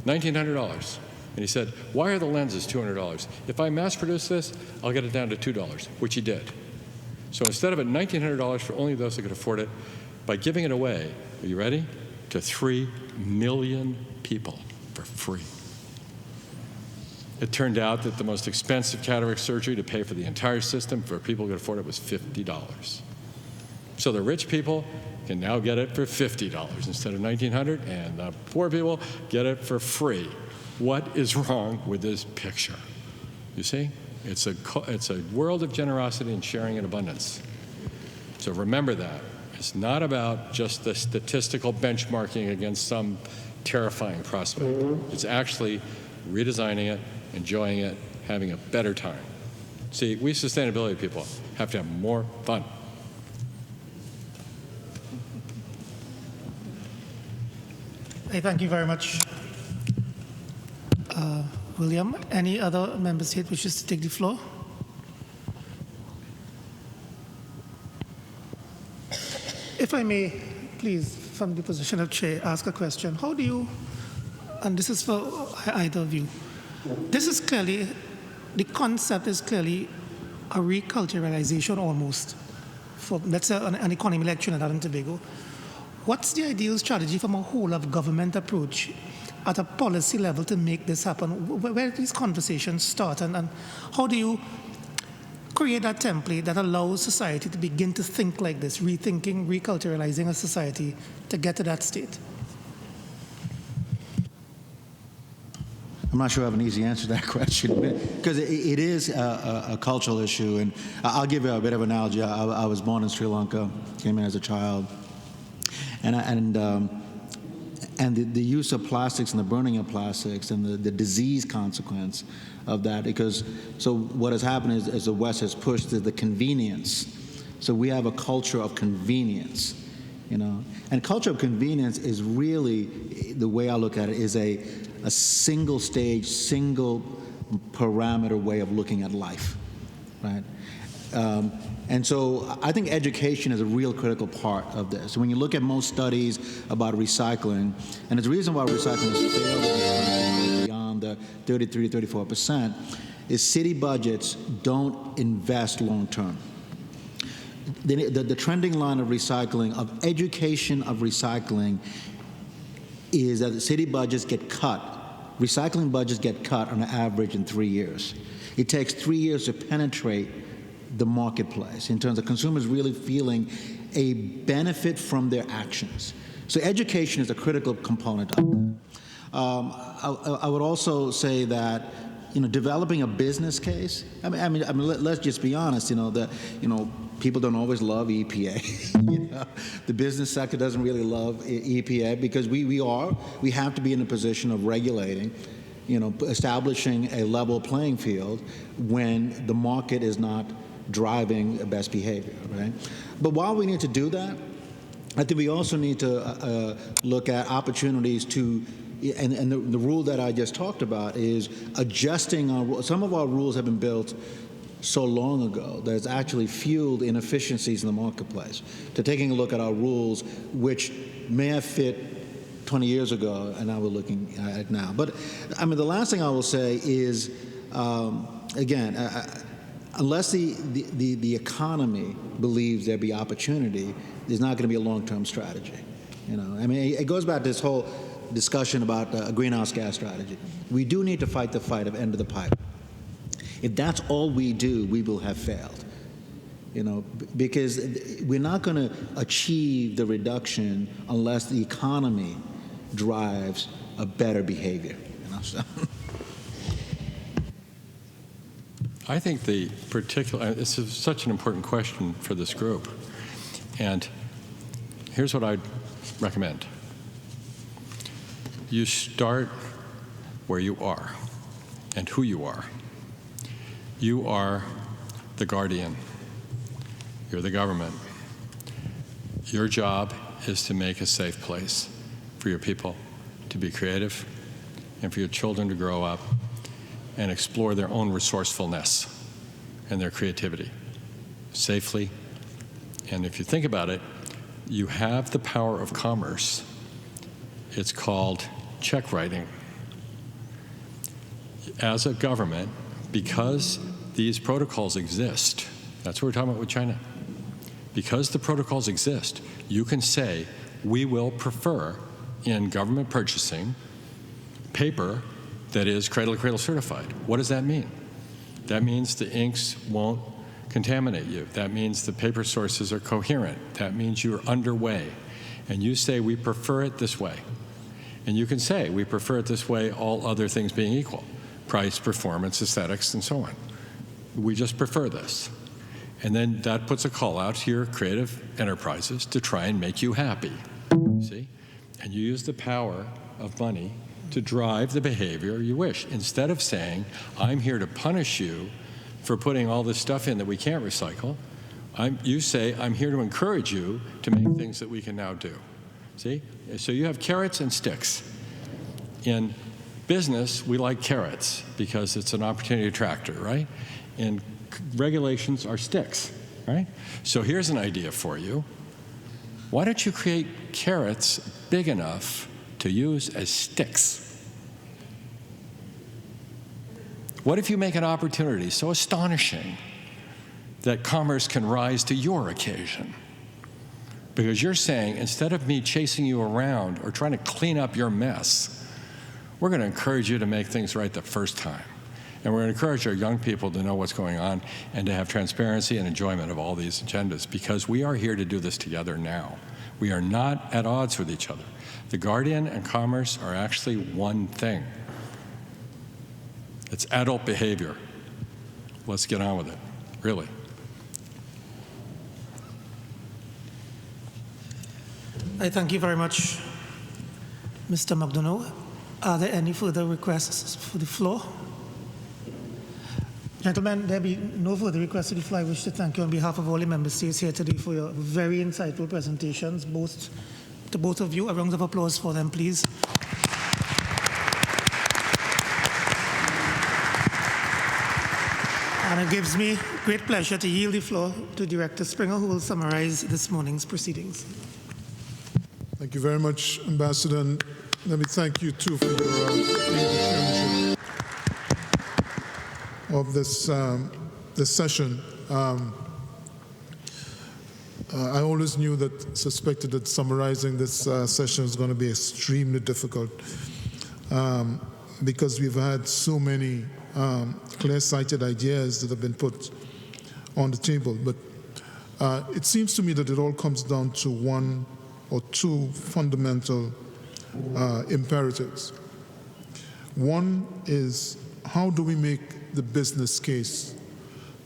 $1,900. And he said, why are the lenses $200? If I mass produce this, I'll get it down to $2, which he did. So instead of $1,900 for only those that could afford it, by giving it away, are you ready? To 3 million people for free. It turned out that the most expensive cataract surgery to pay for the entire system for people who could afford it was $50. So the rich people can now get it for $50 instead of $1,900, and the poor people get it for free. What is wrong with this picture? You see? It's a world of generosity and sharing and abundance. So remember that. It's not about just the statistical benchmarking against some terrifying prospect. It's actually redesigning it, enjoying it, having a better time. See, we sustainability people have to have more fun. Hey, thank you very much, William. Any other member state wishes to take the floor? If I may, please, from the position of chair, ask a question. How do you, and this is for either of you, this is clearly, the concept is clearly a reculturalization almost for, let's say, an economy like Trinidad and Tobago. What's the ideal strategy from a whole of government approach at a policy level to make this happen? Where do these conversations start, and how do you create that template that allows society to begin to think like this, rethinking, reculturalizing a society to get to that state? I'm not sure I have an easy answer to that question, because it is a cultural issue. And I'll give you a bit of an analogy. I was born in Sri Lanka, came in as a child, and the use of plastics and the burning of plastics and the disease consequence of that, because so what has happened is, as the West has pushed the convenience. So we have a culture of convenience, you know, and culture of convenience is really, the way I look at it, is a single stage, single parameter way of looking at life, right? And so I think education is a real critical part of this. When you look at most studies about recycling, and it's the reason why recycling has failed beyond the 33 to 34%, is city budgets don't invest long term. The trending line of recycling, of education of recycling, is that the city budgets get cut. Recycling budgets get cut on average in 3 years. It takes 3 years to penetrate the marketplace in terms of consumers really feeling a benefit from their actions. So education is a critical component of that. I would also say that, you know, developing a business case. I mean, let's just be honest. People don't always love EPA. You know, the business sector doesn't really love EPA because we have to be in a position of regulating, you know, establishing a level playing field when the market is not driving best behavior, right? But while we need to do that, I think we also need to look at opportunities to, and the rule that I just talked about is adjusting our, some of our rules have been built so long ago that it's actually fueled inefficiencies in the marketplace. To taking a look at our rules, which may have fit 20 years ago, and now we're looking at it now. But I mean, the last thing I will say is, again, unless the economy believes there be opportunity, there's not going to be a long-term strategy. You know, I mean, it goes back to this whole discussion about a greenhouse gas strategy. We do need to fight the fight of end of the pipe. If that's all we do, we will have failed. Because we're not going to achieve the reduction unless the economy drives a better behavior. So. I think this is such an important question for this group. And here's what I'd recommend. You start where you are and who you are. You are the guardian. You're the government. Your job is to make a safe place for your people to be creative and for your children to grow up and explore their own resourcefulness and their creativity safely. And if you think about it, you have the power of commerce. It's called check writing. As a government, because these protocols exist, that's what we're talking about with China. Because the protocols exist, you can say, we will prefer in government purchasing paper that is cradle-to-cradle certified. What does that mean? That means the inks won't contaminate you. That means the paper sources are coherent. That means you're underway. And you say, we prefer it this way. And you can say, we prefer it this way, all other things being equal. Price, performance, aesthetics, and so on. We just prefer this. And then that puts a call out to your creative enterprises to try and make you happy, see? And you use the power of money to drive the behavior you wish. Instead of saying, I'm here to punish you for putting all this stuff in that we can't recycle, you say, I'm here to encourage you to make things that we can now do, see? So you have carrots and sticks. In business, we like carrots because it's an opportunity attractor, right? And regulations are sticks, right? So here's an idea for you. Why don't you create carrots big enough to use as sticks? What if you make an opportunity so astonishing that commerce can rise to your occasion? Because you're saying, instead of me chasing you around or trying to clean up your mess, we're going to encourage you to make things right the first time. And we're going to encourage our young people to know what's going on and to have transparency and enjoyment of all these agendas, because we are here to do this together now. We are not at odds with each other. The Guardian and commerce are actually one thing. It's adult behavior. Let's get on with it, really. I thank you very much, Mr. McDonough. Are there any further requests for the floor? Gentlemen, there be no further requests to the floor. I wish to thank you on behalf of all the member states here today for your very insightful presentations. To both of you, a round of applause for them, please. And it gives me great pleasure to yield the floor to Director Springer, who will summarize this morning's proceedings. Thank you very much, Ambassador. And let me thank you, too, for your chairmanship of this session. I always suspected that summarizing this session is going to be extremely difficult because we've had so many clear-sighted ideas that have been put on the table. But it seems to me that it all comes down to one or two fundamental imperatives. One is, how do we make the business case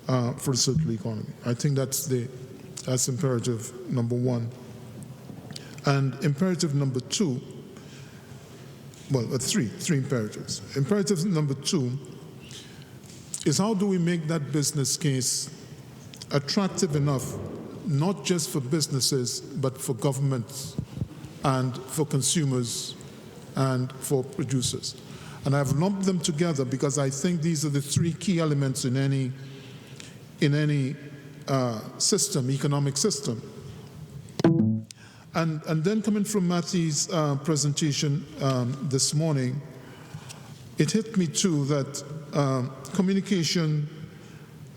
for a circular economy? I think that's imperative number one. And imperative number two, three imperatives. Imperative number two is, how do we make that business case attractive enough, not just for businesses, but for governments and for consumers and for producers. And I've lumped them together because I think these are the three key elements in any system, economic system. And then coming from Matthew's presentation this morning, it hit me too that communication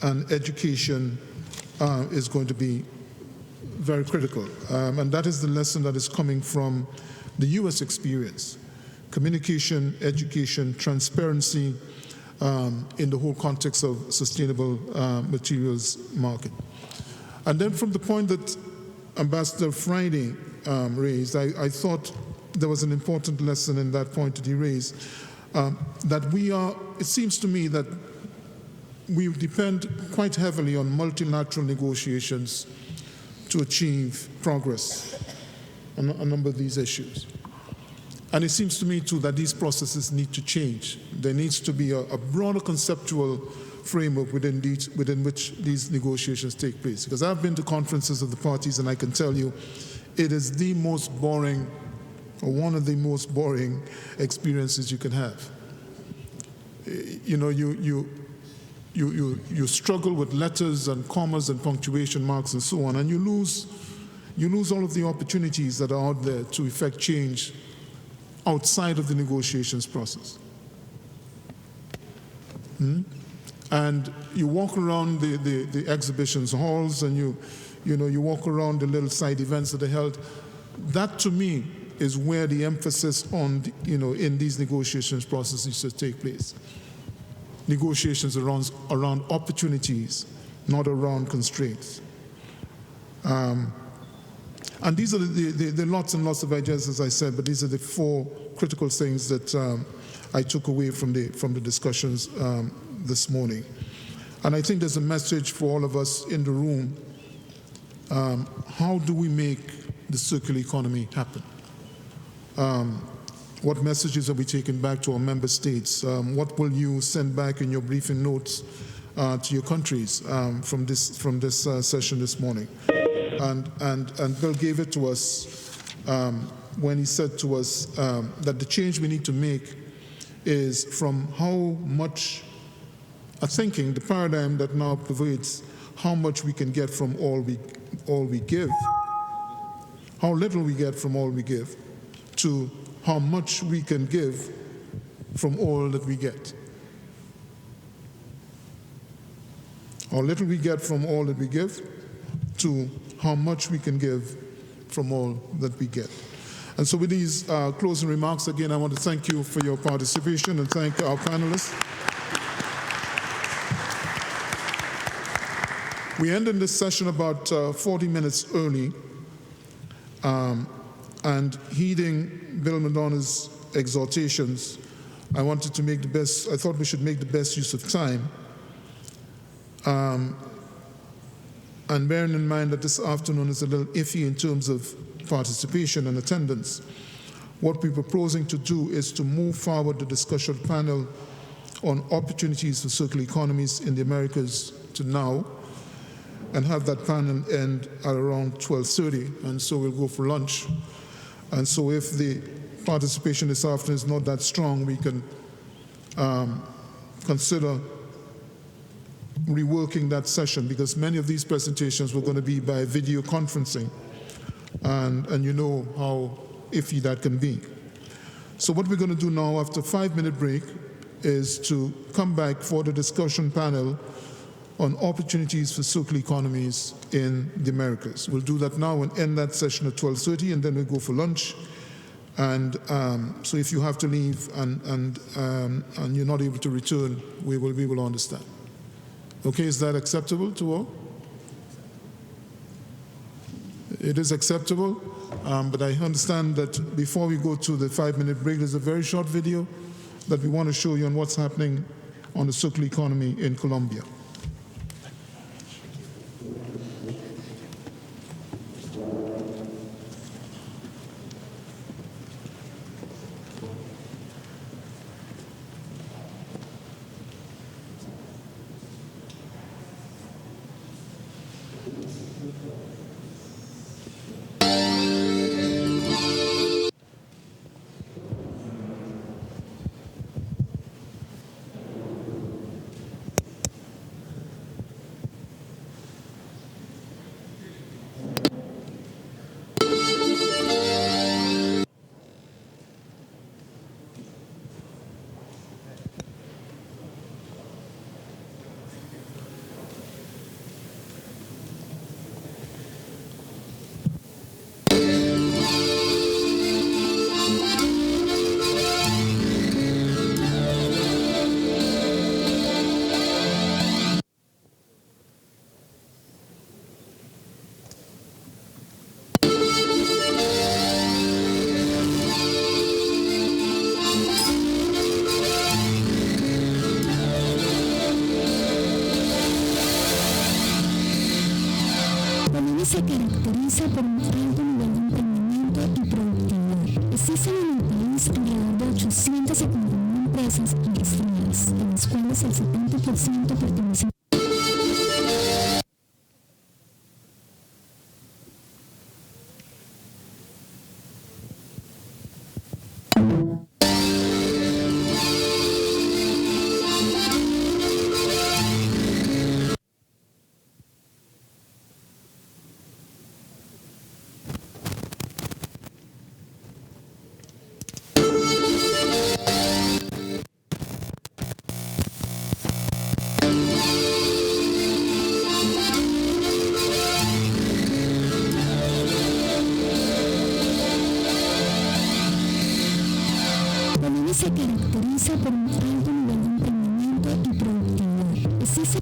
and education is going to be very critical. And that is the lesson that is coming from the US experience. communication, education, transparency in the whole context of sustainable materials market. And then from the point that Ambassador Friday raised, I thought there was an important lesson in that point that he raised, that it seems to me that we depend quite heavily on multilateral negotiations to achieve progress on a number of these issues. And it seems to me, too, that these processes need to change. There needs to be a broader conceptual framework within which these negotiations take place. Because I've been to conferences of the parties, and I can tell you it is the most boring, or one of the most boring experiences you can have. You know, you struggle with letters and commas and punctuation marks and so on, and you lose all of the opportunities that are out there to effect change outside of the negotiations process. And you walk around the exhibitions halls, and you walk around the little side events that are held. That, to me, is where the emphasis on, in these negotiations processes should take place. Negotiations around opportunities, not around constraints. And these are the lots and lots of ideas, as I said, but these are the four critical things that I took away from the discussions this morning. And I think there's a message for all of us in the room. How do we make the circular economy happen? What messages are we taking back to our member states? What will you send back in your briefing notes to your countries from this session this morning? And Bill gave it to us when he said to us that the change we need to make is from how much thinking, the paradigm that now pervades how much we can get from all we give, how little we get from all we give, to how much we can give from all that we get. How little we get from all that we give, to how much we can give from all that we get. And so with these closing remarks, again, I want to thank you for your participation and thank our panelists. We ended this session about 40 minutes early, and heeding Bill Madonna's exhortations, I thought we should make the best use of time. And bearing in mind that this afternoon is a little iffy in terms of participation and attendance, what we're proposing to do is to move forward the discussion panel on opportunities for circular economies in the Americas to now, and have that panel end at around 12:30, and so we'll go for lunch. And so if the participation this afternoon is not that strong, we can consider reworking that session, because many of these presentations were going to be by video conferencing, and you know how iffy that can be. So what we're going to do now, after a 5-minute break, is to come back for the discussion panel on opportunities for circular economies in the Americas. We'll do that now and end that session at 12:30, and then we'll go for lunch. And so if you have to leave and you're not able to return, we will understand. Okay, is that acceptable to all? It is acceptable, but I understand that before we go to the 5-minute break, there's a very short video that we want to show you on what's happening on the circular economy in Colombia. Colombia se caracteriza por un alto nivel de emprendimiento y productividad. Existen en el país alrededor de 870.000 empresas registradas, de las cuales el 70% pertenecen se caracteriza por un alto nivel de emprendimiento y productividad. Existen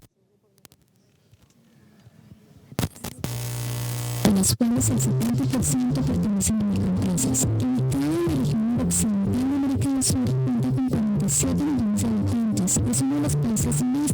de las cuales el 70% pertenecen a microempresas. Ubicado en la región occidental de América del Sur, cuenta con 47 millones de habitantes. Es uno de los países más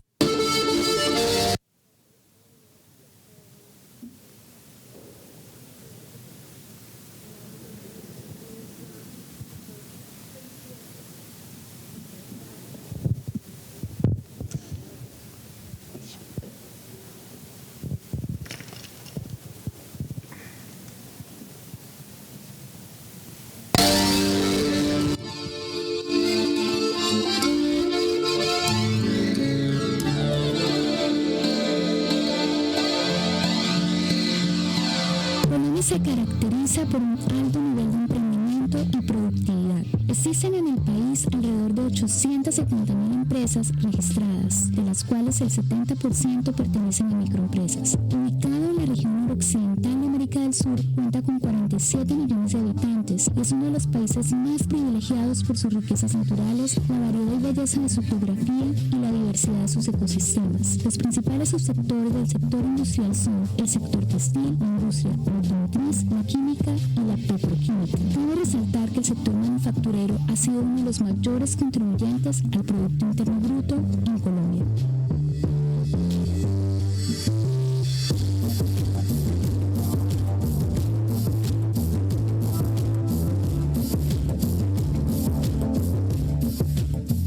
se caracteriza por un alto nivel de emprendimiento y productividad. Existen en el país alrededor de 870.000 empresas registradas, de las cuales el 70% pertenecen a microempresas. Ubicado en la región noroccidental de América del Sur, cuenta con 47 millones de habitantes y es uno de los países más privilegiados por sus riquezas naturales, la variedad y belleza de su geografía y la diversidad de sus ecosistemas. Los principales subsectores del sector industrial son el sector textil, la industria automotriz, la química y la petroquímica. Cabe resaltar que el sector manufacturero ha sido uno de los mayores contribuyentes al Producto Interno Bruto en Colombia.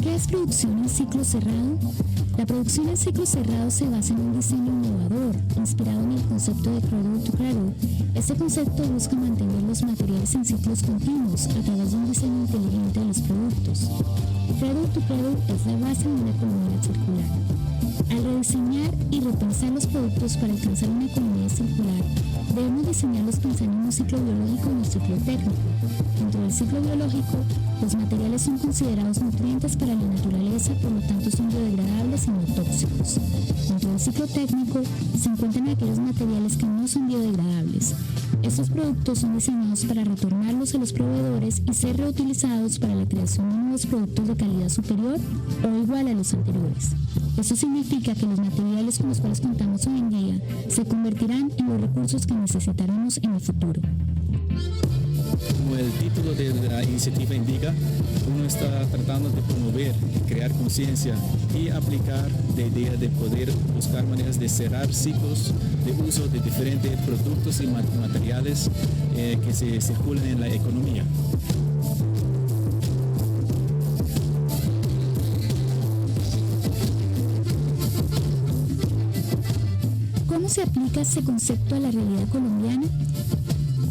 ¿Qué es producción en ciclo cerrado? La producción en ciclo cerrado se basa en un diseño innovador, inspirado en el concepto de cradle to cradle. Este concepto busca mantener los materiales en ciclos continuos a través de un diseño inteligente de los productos. Cradle to cradle es la base de una economía circular. Al rediseñar y repensar los productos para alcanzar una economía circular, debemos diseñarlos pensando en un ciclo biológico y un ciclo técnico. Dentro del ciclo biológico, los materiales son considerados nutrientes para la naturaleza, por lo tanto son biodegradables y no tóxicos. Dentro del ciclo técnico, se encuentran aquellos materiales que no son biodegradables. Estos productos son diseñados para retornarlos a los proveedores y ser reutilizados para la creación de nuevos productos de calidad superior o igual a los anteriores. Esto significa que los materiales con los cuales contamos hoy en día se convertirán en los recursos que necesitaremos en el futuro. Como el título de la iniciativa indica, uno está tratando de promover, crear conciencia y aplicar la idea de poder buscar maneras de cerrar ciclos de uso de diferentes productos y materiales que se circulan en la economía. ¿Cómo se aplica este concepto a la realidad colombiana?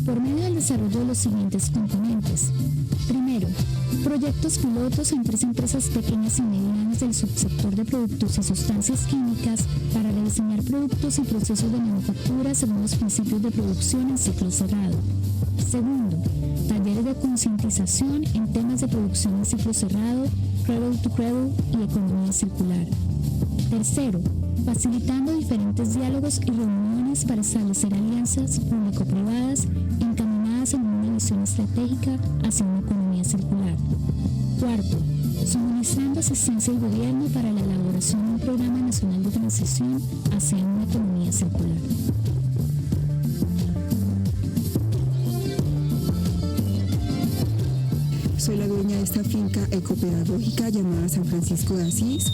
Por medio del desarrollo de los siguientes componentes. Primero, proyectos pilotos entre empresas pequeñas y medianas del subsector de productos y sustancias químicas para rediseñar productos y procesos de manufactura según los principios de producción en ciclo cerrado. Segundo, talleres de concientización en temas de producción en ciclo cerrado, cradle to cradle y economía circular. Tercero, facilitando diferentes diálogos y reuniones para establecer alianzas público-privadas encaminadas en una visión estratégica hacia una economía circular. Cuarto, suministrando asistencia al gobierno para la elaboración de un programa nacional de transición hacia una economía circular. Soy la dueña de esta finca ecopedagógica llamada San Francisco de Asís.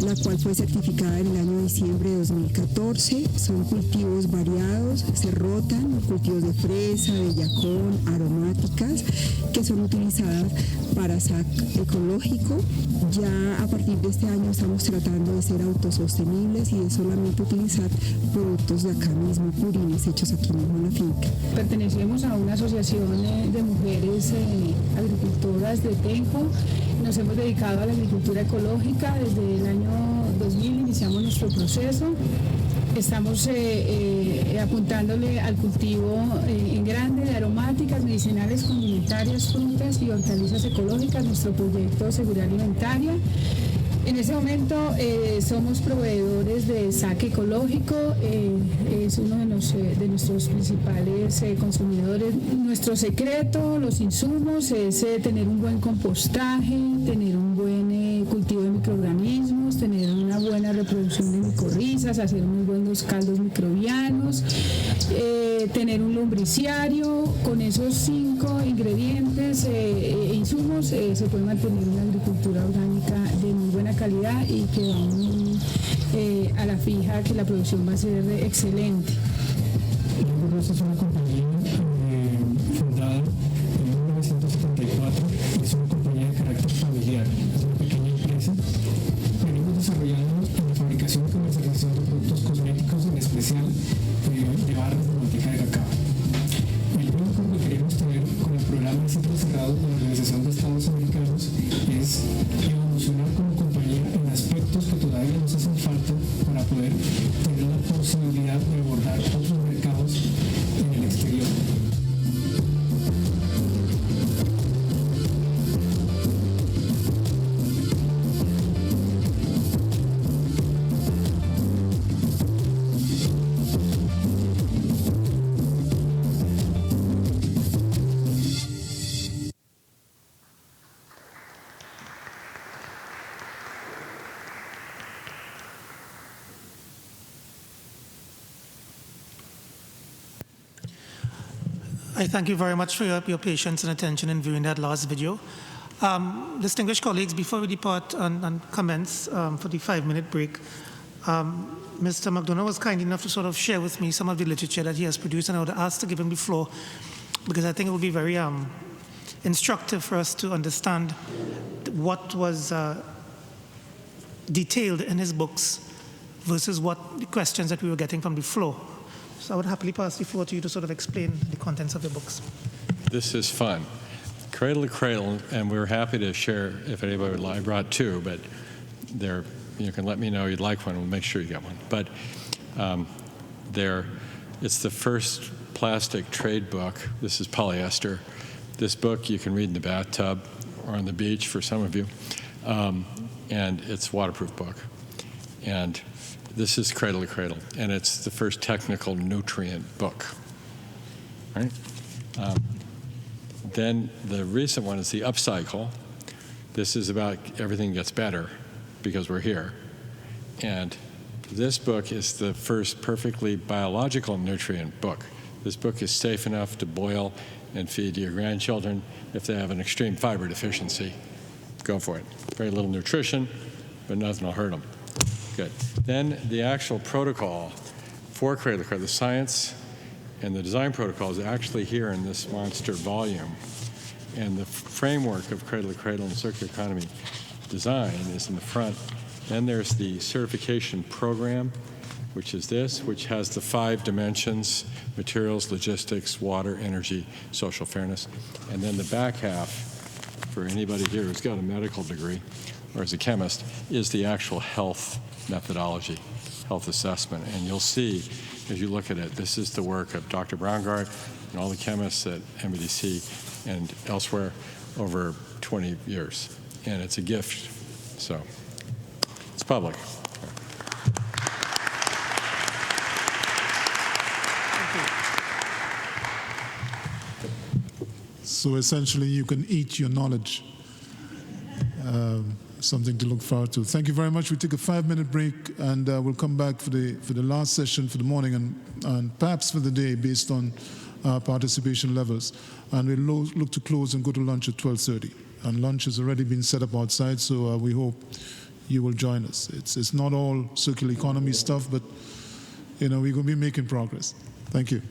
la cual fue certificada en el año diciembre de 2014. Son cultivos variados, se rotan, cultivos de fresa, de yacón, aromáticas, que son utilizadas para SAC ecológico. Ya a partir de este año estamos tratando de ser autosostenibles y de solamente utilizar productos de acá mismo, purines hechos aquí mismo en la finca. Pertenecemos a una asociación de mujeres agricultoras de Tenjo. Nos hemos dedicado a la agricultura ecológica. Desde el año 2000 iniciamos nuestro proceso. Estamos apuntándole al cultivo en grande de aromáticas, medicinales, condimentarias, frutas y hortalizas ecológicas, nuestro proyecto Seguridad Alimentaria. En este momento somos proveedores de SAC ecológico, es uno de nuestros principales consumidores. Nuestro secreto, los insumos, es tener un buen compostaje, tener un buen cultivo de microorganismos, tener una buena reproducción de micorrizas, hacer unos buenos caldos microbianos, tener un lombriciario. Con esos 5 ingredientes e insumos se puede mantener una agricultura orgánica de muy buena calidad y que va a la fija que la producción va a ser excelente. Esta es una compañía fundada en 1974, es una compañía de carácter familiar, es una pequeña empresa. Venimos desarrollando en la fabricación y comercialización de productos cosméticos, en especial de barras de manteca de cacao. El único que queremos tener con el programa de ciclos cerrados de la Organización de Estados Americanos es evolucionar como compañía en aspectos que todavía nos hacen falta para poder tener la posibilidad de abordar otros mercados en el exterior. I thank you very much for your patience and attention in viewing that last video. Distinguished colleagues, before we depart and commence for the 5-minute break, Mr. McDonough was kind enough to sort of share with me some of the literature that he has produced, and I would ask to give him the floor because I think it will be very instructive for us to understand what was detailed in his books versus what the questions that we were getting from the floor. So I would happily pass the floor to you to sort of explain the contents of the books. This is fun. Cradle to cradle, and we're happy to share if anybody would like. I brought 2, but you can let me know you'd like one. We'll make sure you get one. But it's the first plastic trade book. This is polyester. This book you can read in the bathtub or on the beach for some of you. And it's a waterproof book. And this is Cradle to Cradle, and it's the first technical nutrient book. Right? Then the recent one is the Upcycle. This is about everything gets better because we're here. And this book is the first perfectly biological nutrient book. This book is safe enough to boil and feed your grandchildren if they have an extreme fiber deficiency. Go for it. Very little nutrition, but nothing will hurt them. Good. Then the actual protocol for Cradle to Cradle, the science and the design protocol is actually here in this monster volume. And the framework of Cradle to Cradle and circular economy design is in the front. Then there's the certification program, which is this, which has the 5 dimensions: materials, logistics, water, energy, social fairness. And then the back half, for anybody here who's got a medical degree or is a chemist, is the actual health methodology, health assessment. And you'll see, as you look at it, this is the work of Dr. Braungart and all the chemists at MBDC and elsewhere over 20 years. And it's a gift. So it's public. So essentially, you can eat your knowledge. Something to look forward to. Thank you very much. We'll take a 5-minute break, and we'll come back for the last session for the morning and perhaps for the day based on participation levels. And we'll look to close and go to lunch at 12:30. And lunch has already been set up outside, so we hope you will join us. It's not all circular economy stuff, but we're going to be making progress. Thank you.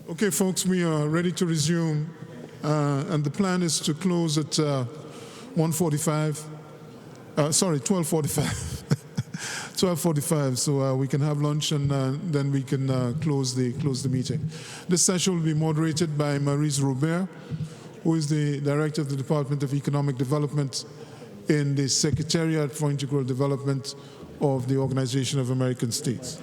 Okay, folks, we are ready to resume, and the plan is to close at 12:45, so we can have lunch and then we can close the meeting. This session will be moderated by Maurice Robert, who is the Director of the Department of Economic Development in the Secretariat for Integral Development of the Organization of American States.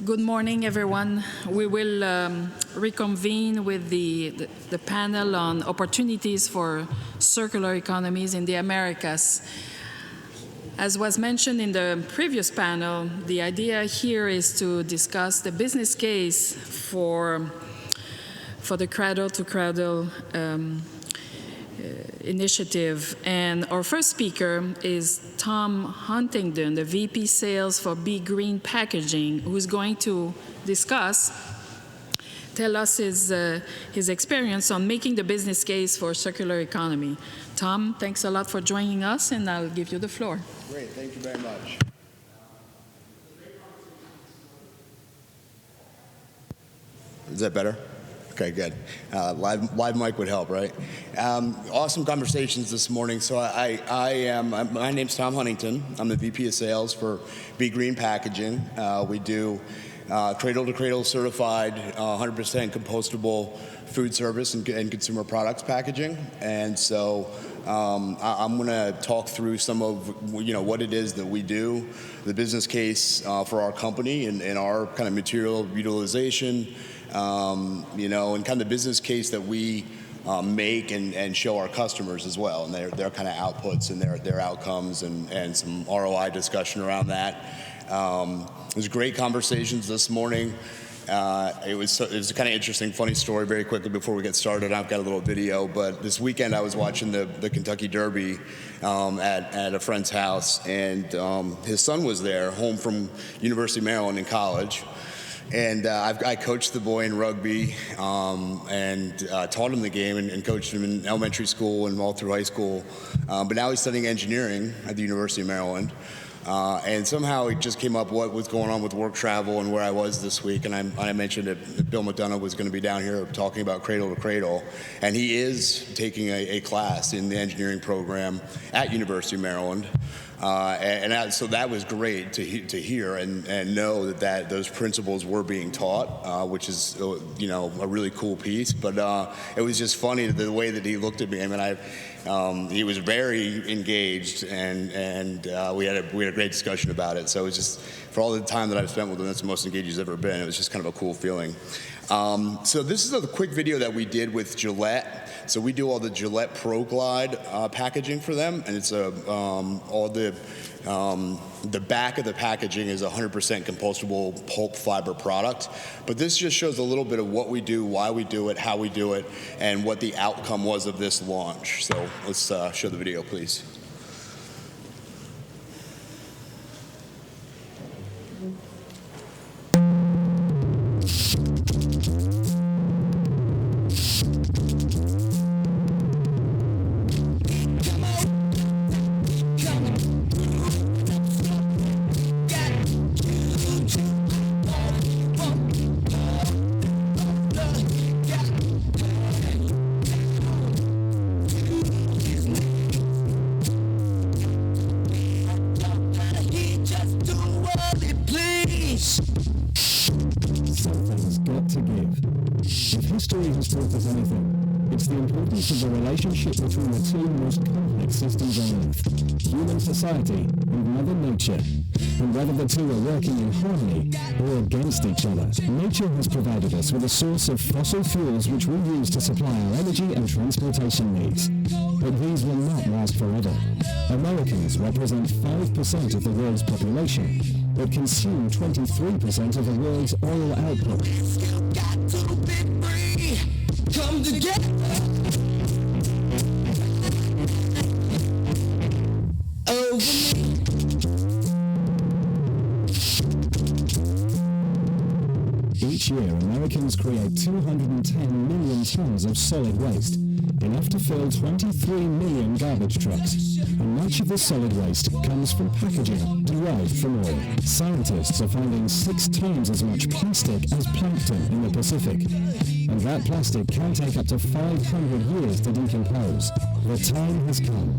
Good morning, everyone. We will reconvene with the panel on opportunities for circular economies in the Americas. As was mentioned in the previous panel, the idea here is to discuss the business case for the cradle-to-cradle initiative. And our first speaker is Tom Huntington, the VP Sales for Be Green Packaging, who's going to tell us his experience on making the business case for circular economy. Tom, thanks a lot for joining us, and I'll give you the floor. Great, thank you very much. Is that better? Okay, good. Live mic would help, right? Awesome conversations this morning. So my name's Tom Huntington. I'm the VP of Sales for Be Green Packaging. We do cradle-to-cradle certified, 100% compostable food service and consumer products packaging. And so I'm going to talk through some of what it is that we do, the business case for our company and our kind of material utilization. And kind of the business case that we make and show our customers as well, and their kind of outputs and their outcomes and some ROI discussion around that. It was great conversations this morning. It was a kind of interesting, funny story very quickly before we get started. I've got a little video, but this weekend I was watching the Kentucky Derby at a friend's house, and his son was there, home from University of Maryland in college. And I coached the boy in rugby and taught him the game and coached him in elementary school and all through high school. But now he's studying engineering at the University of Maryland. And somehow it just came up what was going on with work travel and where I was this week. And I mentioned that Bill McDonough was going to be down here talking about cradle to cradle. And he is taking a class in the engineering program at University of Maryland. So that was great to hear and know that those principles were being taught, which is a really cool piece. But it was just funny the way that he looked at me. I mean, he was very engaged, and we had a great discussion about it. So it was just, for all the time that I've spent with him, that's the most engaged he's ever been. It was just kind of a cool feeling. So this is a quick video that we did with Gillette. So we do all the Gillette Pro Glide packaging for them, and it's all the back of the packaging is 100% compostable pulp fiber product. But this just shows a little bit of what we do, why we do it, how we do it, and what the outcome was of this launch. So let's show the video, please. If history has taught us anything, it's the importance of the relationship between the two most complex systems on Earth, human society and Mother Nature. And whether the two are working in harmony or against each other, nature has provided us with a source of fossil fuels which we use to supply our energy and transportation needs. But these will not last forever. Americans represent 5% of the world's population, but consume 23% of the world's oil output. Come together. Over me. Each year, Americans create 210 million tons of solid waste, enough to fill 23 million garbage trucks. And much of this solid waste comes from packaging derived from oil. Scientists are finding 6 times as much plastic as plankton in the Pacific. And that plastic can take up to 500 years to decompose. The time has come.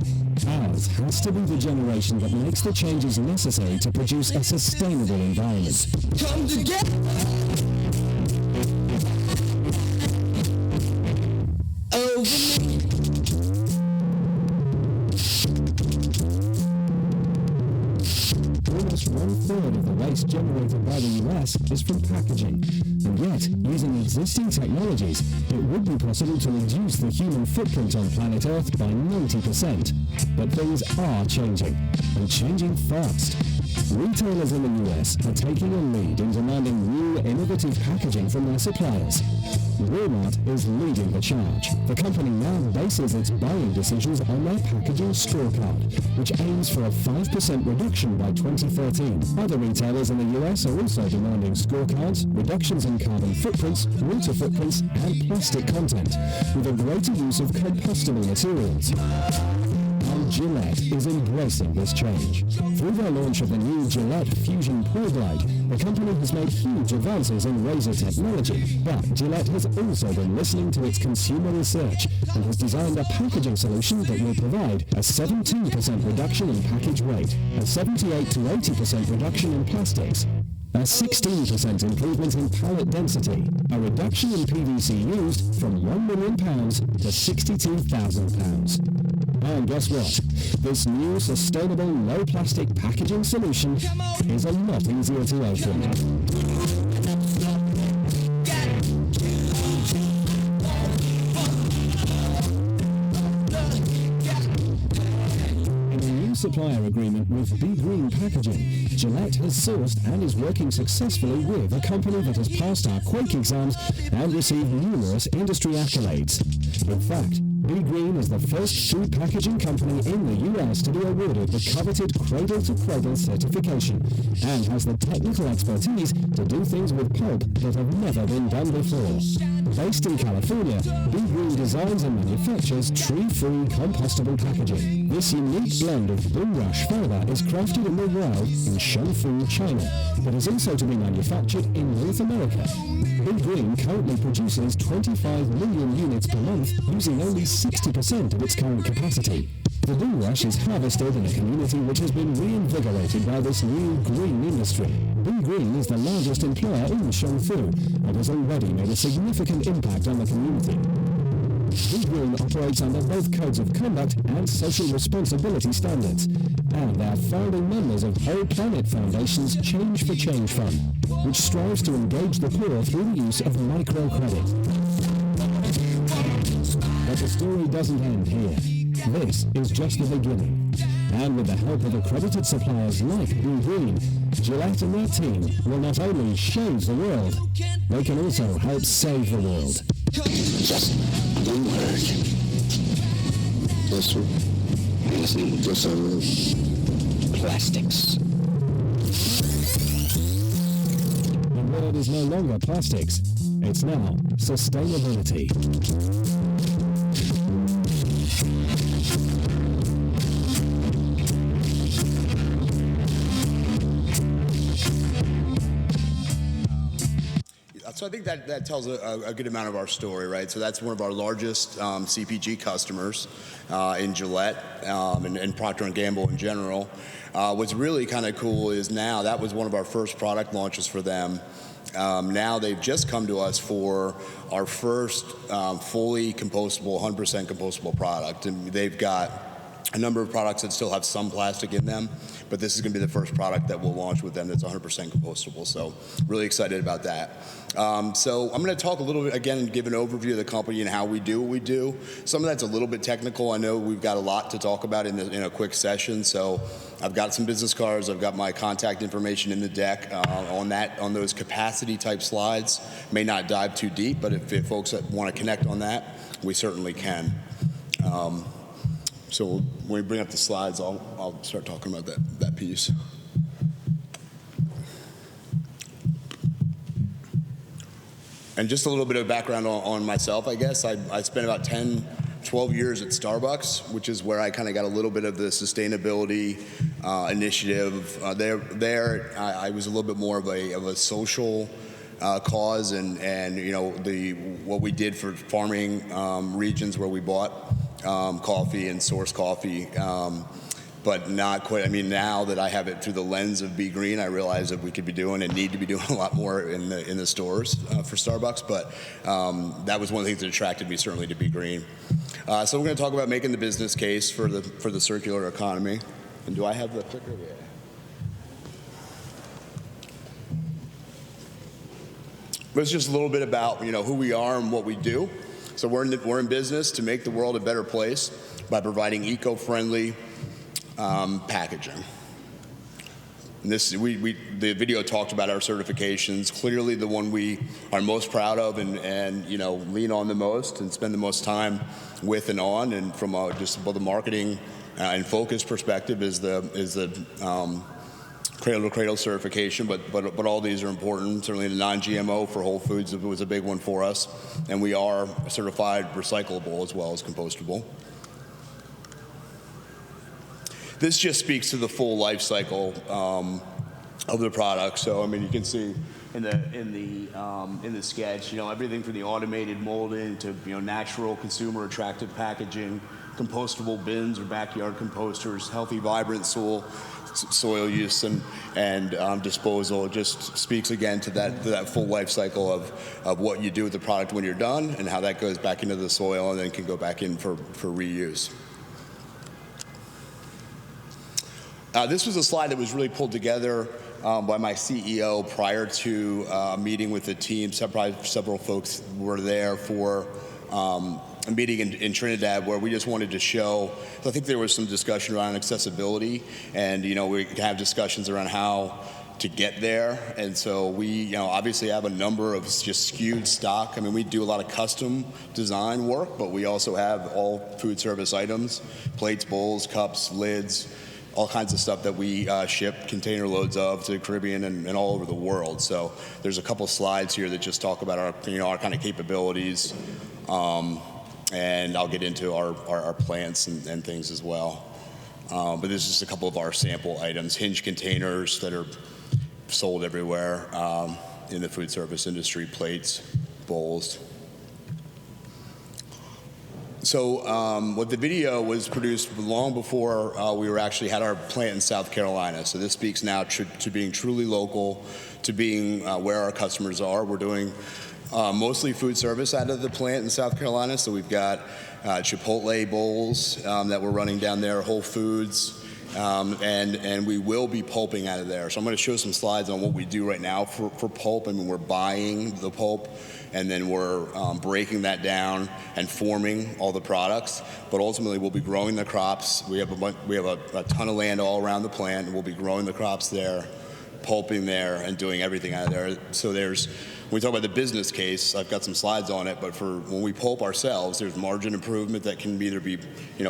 Ours has to be the generation that makes the changes necessary to produce a sustainable environment. Come together! Over me. Almost 1/3 of the waste generated by the US is from packaging. And yet, using existing technologies, it would be possible to reduce the human footprint on planet Earth by 90%. But things are changing, and changing fast. Retailers in the US are taking a lead in demanding new, innovative packaging from their suppliers. Walmart is leading the charge. The company now bases its buying decisions on their packaging scorecard, which aims for a 5% reduction by 2013. Other retailers in the US are also demanding scorecards, reductions in carbon footprints, water footprints, and plastic content, with a greater use of compostable materials. And Gillette is embracing this change. Through their launch of the new Gillette Fusion Pore Glide, the company has made huge advances in razor technology, but Gillette has also been listening to its consumer research and has designed a packaging solution that will provide a 17% reduction in package weight, a 78 to 80% reduction in plastics, a 16% improvement in pallet density, a reduction in PVC used from £1 million to £62,000. And guess what? This new sustainable low plastic packaging solution is a lot easier to open. Supplier agreement with Be Green Packaging, Gillette has sourced and is working successfully with a company that has passed our Quake exams and received numerous industry accolades. In fact, Be Green is the first food packaging company in the US to be awarded the coveted cradle-to-cradle certification and has the technical expertise to do things with pulp that have never been done before. Based in California, Be Green designs and manufactures tree-free compostable packaging. This unique blend of bulrush fiber is crafted in the wild in Shangfu, China, but is also to be manufactured in North America. Be Green currently produces 25 million units per month using only 60% of its current capacity. The bulrush is harvested in a community which has been reinvigorated by this new green industry. Be Green is the largest employer in Shangfu and has already made a significant impact on the community. Be Green operates under both codes of conduct and social responsibility standards, and they are founding members of Whole Planet Foundation's Change for Change Fund, which strives to engage the poor through the use of microcredit. But the story doesn't end here. This is just the beginning. And with the help of accredited suppliers like Be Green, Gillette and their team will not only shave the world, they can also help save the world. Just one word. Yes, sir. Yes, I will. Plastics. The word is no longer plastics. It's now sustainability. So I think that tells a good amount of our story, right? So that's one of our largest CPG customers in Gillette and Procter & Gamble in general. What's really kind of cool is now that was one of our first product launches for them. Now they've just come to us for our first fully compostable, 100% compostable product. And they've got a number of products that still have some plastic in them, but this is going to be the first product that we'll launch with them that's 100% compostable. So really excited about that. So I'm going to talk a little bit, again, give an overview of the company and how we do what we do. Some of that's a little bit technical. I know we've got a lot to talk about in a quick session. So I've got some business cards. I've got my contact information in the deck on those capacity type slides. May not dive too deep, but if folks want to connect on that, we certainly can. So when we bring up the slides, I'll start talking about that piece. And just a little bit of background on myself, I guess. I spent about 10, 12 years at Starbucks, which is where I kind of got a little bit of the sustainability initiative. There, I was a little bit more of a social cause, and you know, what we did for farming regions where we bought coffee and source coffee, but not quite. I mean, now that I have it through the lens of Be Green, I realize that we could be doing and need to be doing a lot more in the stores for Starbucks. But that was one of the things that attracted me certainly to Be Green. So we're going to talk about making the business case for the circular economy. And do I have the clicker? Yeah. But it's just a little bit about who we are and what we do. So we're in business to make the world a better place by providing eco-friendly packaging. And the video talked about our certifications. Clearly, the one we are most proud of and lean on the most and spend the most time with and on, and from just both the marketing and focus perspective, is the cradle-to-cradle certification, but all these are important. Certainly the non-GMO for Whole Foods was a big one for us, and we are certified recyclable as well as compostable. This just speaks to the full life cycle of the product. So I mean, you can see in the sketch, everything from the automated molding to natural consumer attractive packaging, compostable bins or backyard composters, healthy, vibrant soil use and disposal. It just speaks again to that full life cycle of what you do with the product when you're done and how that goes back into the soil and then can go back in for reuse. This was a slide that was really pulled together by my CEO prior to a meeting with the team. Several folks were there for a meeting in Trinidad where we just wanted to show. I think there was some discussion around accessibility, and we have discussions around how to get there. And so we obviously have a number of just skewed stock. I mean, we do a lot of custom design work, but we also have all food service items: plates, bowls, cups, lids, all kinds of stuff that we ship container loads of to the Caribbean and all over the world. So there's a couple slides here that just talk about our kind of capabilities, and I'll get into our plants and things as well. But this is just a couple of our sample items: hinge containers that are sold everywhere in the food service industry, plates, bowls. So what the video was produced long before we had our plant in South Carolina. So this speaks now to being truly local, to being where our customers are. We're doing mostly food service out of the plant in South Carolina. So we've got Chipotle bowls that we're running down there, Whole Foods, and we will be pulping out of there. So I'm going to show some slides on what we do right now for pulp. I mean, we're buying the pulp, and then we're breaking that down and forming all the products. But ultimately, we'll be growing the crops. We have a ton of land all around the plant, and we'll be growing the crops there, pulping there, and doing everything out of there. So when we talk about the business case, I've got some slides on it, but for when we pulp ourselves, there's margin improvement that can either be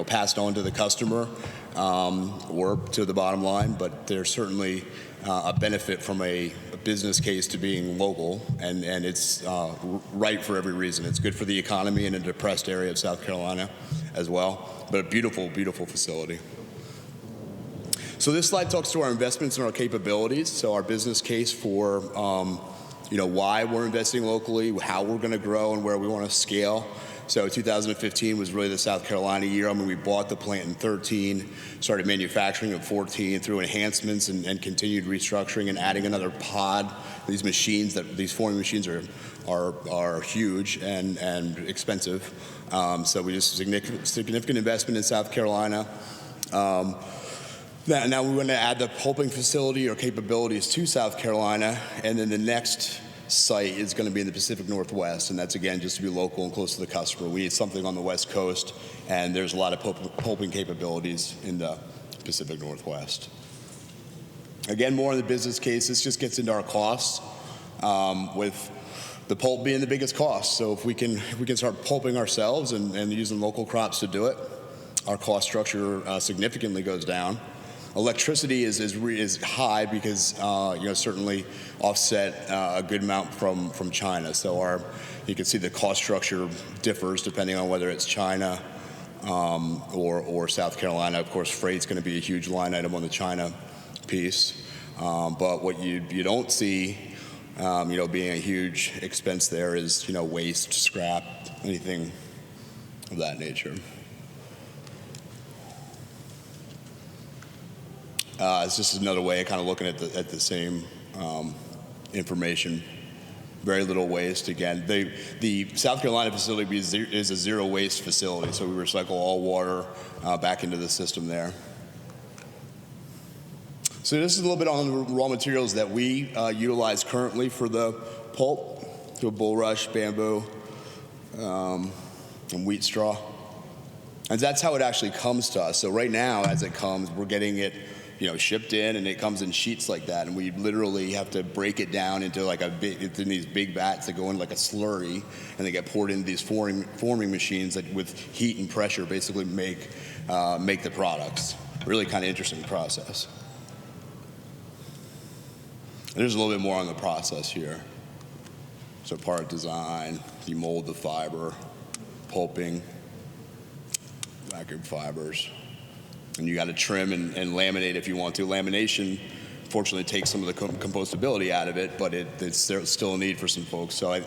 passed on to the customer or to the bottom line, but there's certainly a benefit from a business case to being local, and it's right for every reason. It's good for the economy in a depressed area of South Carolina as well, but a beautiful, beautiful facility. So this slide talks to our investments and our capabilities, so our business case for why we're investing locally, how we're going to grow, and where we want to scale. So 2015 was really the South Carolina year. I mean, we bought the plant in 13, started manufacturing in 14 through enhancements and continued restructuring and adding another pod. These machines, these forming machines are huge and expensive. So we just significant investment in South Carolina. Now we want to add the pulping facility or capabilities to South Carolina, and then the next site is going to be in the Pacific Northwest, and that's again just to be local and close to the customer. We need something on the West Coast, and there's a lot of pulping capabilities in the Pacific Northwest. Again, more in the business case, this just gets into our costs, with the pulp being the biggest cost. So if we can start pulping ourselves and using local crops to do it, our cost structure significantly goes down. Electricity is high because certainly offset a good amount from China. So you can see the cost structure differs depending on whether it's China or South Carolina. Of course, freight's going to be a huge line item on the China piece. But what you don't see, being a huge expense there is waste, scrap, anything of that nature. It's just another way of kind of looking at the same information. Very little waste. Again, the South Carolina facility is a zero waste facility, so we recycle all water back into the system there. So this is a little bit on the raw materials that we utilize currently for the pulp, so bulrush, bamboo, and wheat straw. And that's how it actually comes to us. So right now, as it comes, we're getting it shipped in, and it comes in sheets like that, and we literally have to break it down into it's in these big vats that go in like a slurry, and they get poured into these forming machines that with heat and pressure basically make the products. Really kind of interesting process. There's a little bit more on the process here. So part design, you mold the fiber, pulping, vacuum fibers. And you got to trim and laminate if you want to. Lamination, fortunately, takes some of the compostability out of it, but it's still a need for some folks. So,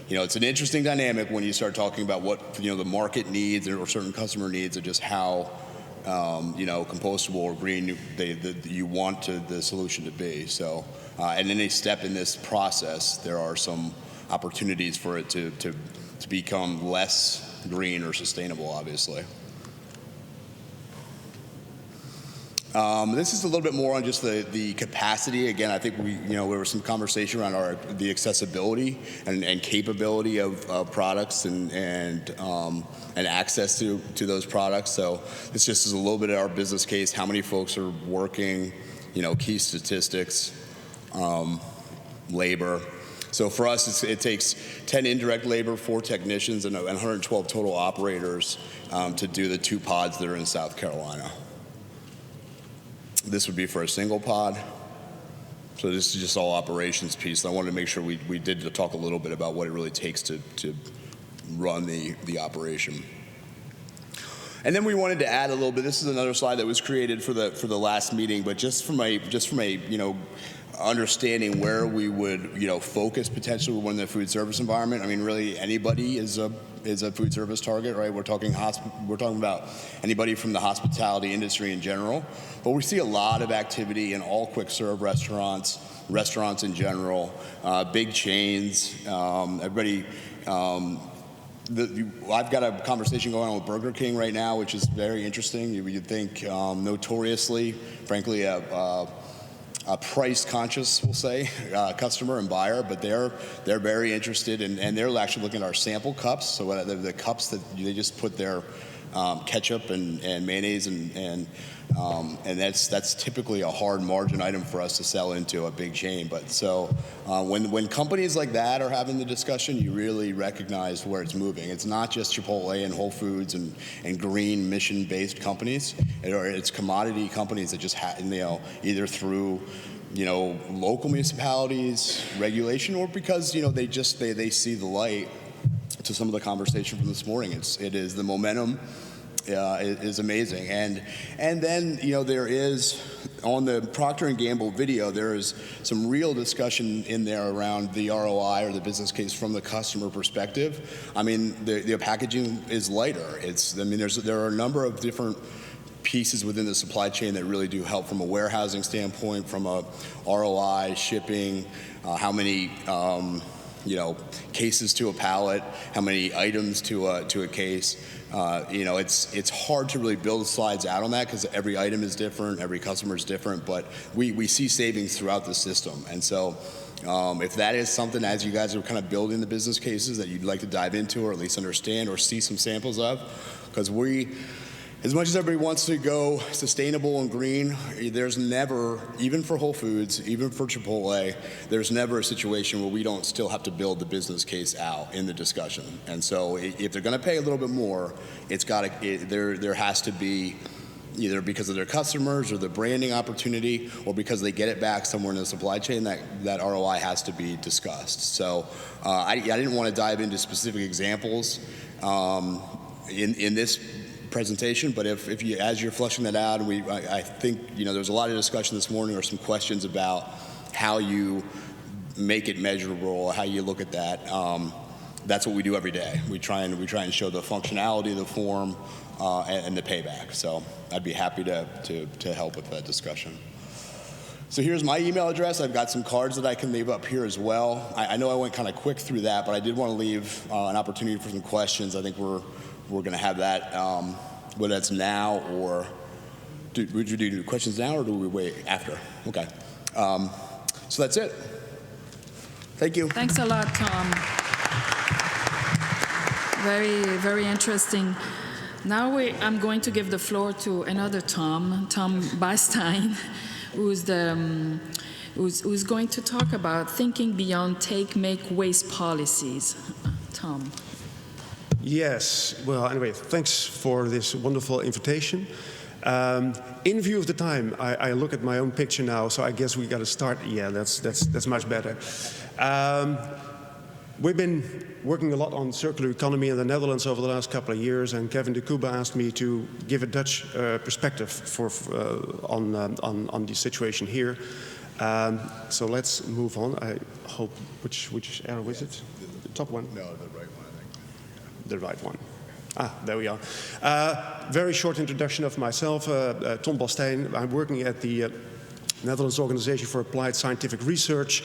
it's an interesting dynamic when you start talking about what the market needs or certain customer needs, or just how compostable or green you want the solution to be. So, and any step in this process, there are some opportunities for it to become less green or sustainable, obviously. This is a little bit more on just the capacity. Again, I think there was some conversation around the accessibility and capability of products and access to those products. So this just is a little bit of our business case. How many folks are working? Key statistics, labor. So for us, it takes 10 indirect labor, 4 technicians, and 112 total operators to do the 2 pods that are in South Carolina. This would be for a single pod. So this is just all operations piece. I wanted to make sure we did talk a little bit about what it really takes to run the operation. And then we wanted to add a little bit. This is another slide that was created for the last meeting, but just from a understanding where we would focus potentially within the food service environment. I mean, really anybody is a food service target, right? We're talking about anybody from the hospitality industry in general, but we see a lot of activity in all quick serve restaurants in general, big chains, everybody. I've got a conversation going on with Burger King right now, which is very interesting. You'd think notoriously, frankly, a price conscious, we'll say, customer and buyer, but they're very interested, and they're actually looking at our sample cups. So the cups that they just put their ketchup and mayonnaise and that's typically a hard margin item for us to sell into a big chain. But so when companies like that are having the discussion, you really recognize where it's moving. It's not just Chipotle and Whole Foods and green mission-based companies. It's commodity companies that just either through local municipalities regulation, or because they see the light. To some of the conversation from this morning, it is the momentum is amazing, and then there is on the Procter & Gamble video, there is some real discussion in there around the ROI or the business case from the customer perspective. I mean, the packaging is lighter. There are a number of different pieces within the supply chain that really do help from a warehousing standpoint, from a ROI, shipping, how many cases to a pallet, how many items to a case. It's hard to really build slides out on that because every item is different, every customer is different, but we see savings throughout the system. And so if that is something, as you guys are kind of building the business cases, that you'd like to dive into or at least understand or see some samples of, because as much as everybody wants to go sustainable and green, there's never, even for Whole Foods, even for Chipotle, there's never a situation where we don't still have to build the business case out in the discussion. And so if they're going to pay a little bit more, there has to be, either because of their customers or the branding opportunity or because they get it back somewhere in the supply chain, that ROI has to be discussed. So I didn't want to dive into specific examples in this presentation, but if you, as you're fleshing that out, and I think there's a lot of discussion this morning or some questions about how you make it measurable, how you look at that. That's what we do every day. We try and show the functionality of the form and the payback. So I'd be happy to help with that discussion. So here's my email address. I've got some cards that I can leave up here as well. I know I went kind of quick through that, but I did want to leave an opportunity for some questions. I think we're going to have that, whether that's now or would you do questions now or do we wait after? Okay. So that's it. Thank you. Thanks a lot, Tom. Very, very interesting. Now I'm going to give the floor to another Tom Beistein, who's going to talk about thinking beyond take, make, waste policies. Tom. Yes. Well, anyway, thanks for this wonderful invitation. In view of the time, I look at my own picture now, so I guess we got to start. Yeah, that's much better. We've been working a lot on circular economy in the Netherlands over the last couple of years, and Kevin de Kuba asked me to give a Dutch perspective on the situation here. So let's move on. I hope which arrow is it? The top one? No, the right one, I think. The right one. There we are. Very short introduction of myself. Tom Beistein. I'm working at the Netherlands Organization for Applied Scientific Research.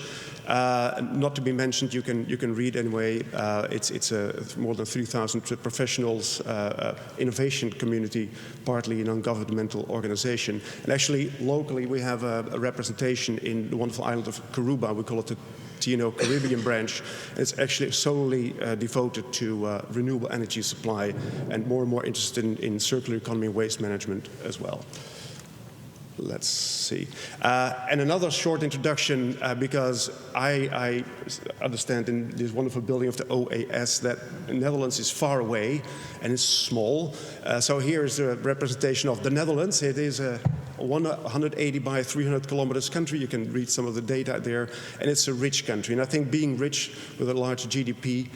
Not to be mentioned, you can read anyway. It's more than 3,000 professionals, innovation community, partly a non-governmental organization. And actually, locally, we have a representation in the wonderful island of Aruba. We call it the TNO Caribbean branch. It's actually solely devoted to renewable energy supply and more interested in circular economy and waste management as well. Let's see. And another short introduction, because I understand in this wonderful building of the OAS that the Netherlands is far away and it's small. So here is a representation of the Netherlands. It is a 180 by 300 kilometers country. You can read some of the data there. And it's a rich country. And I think being rich with a large GDP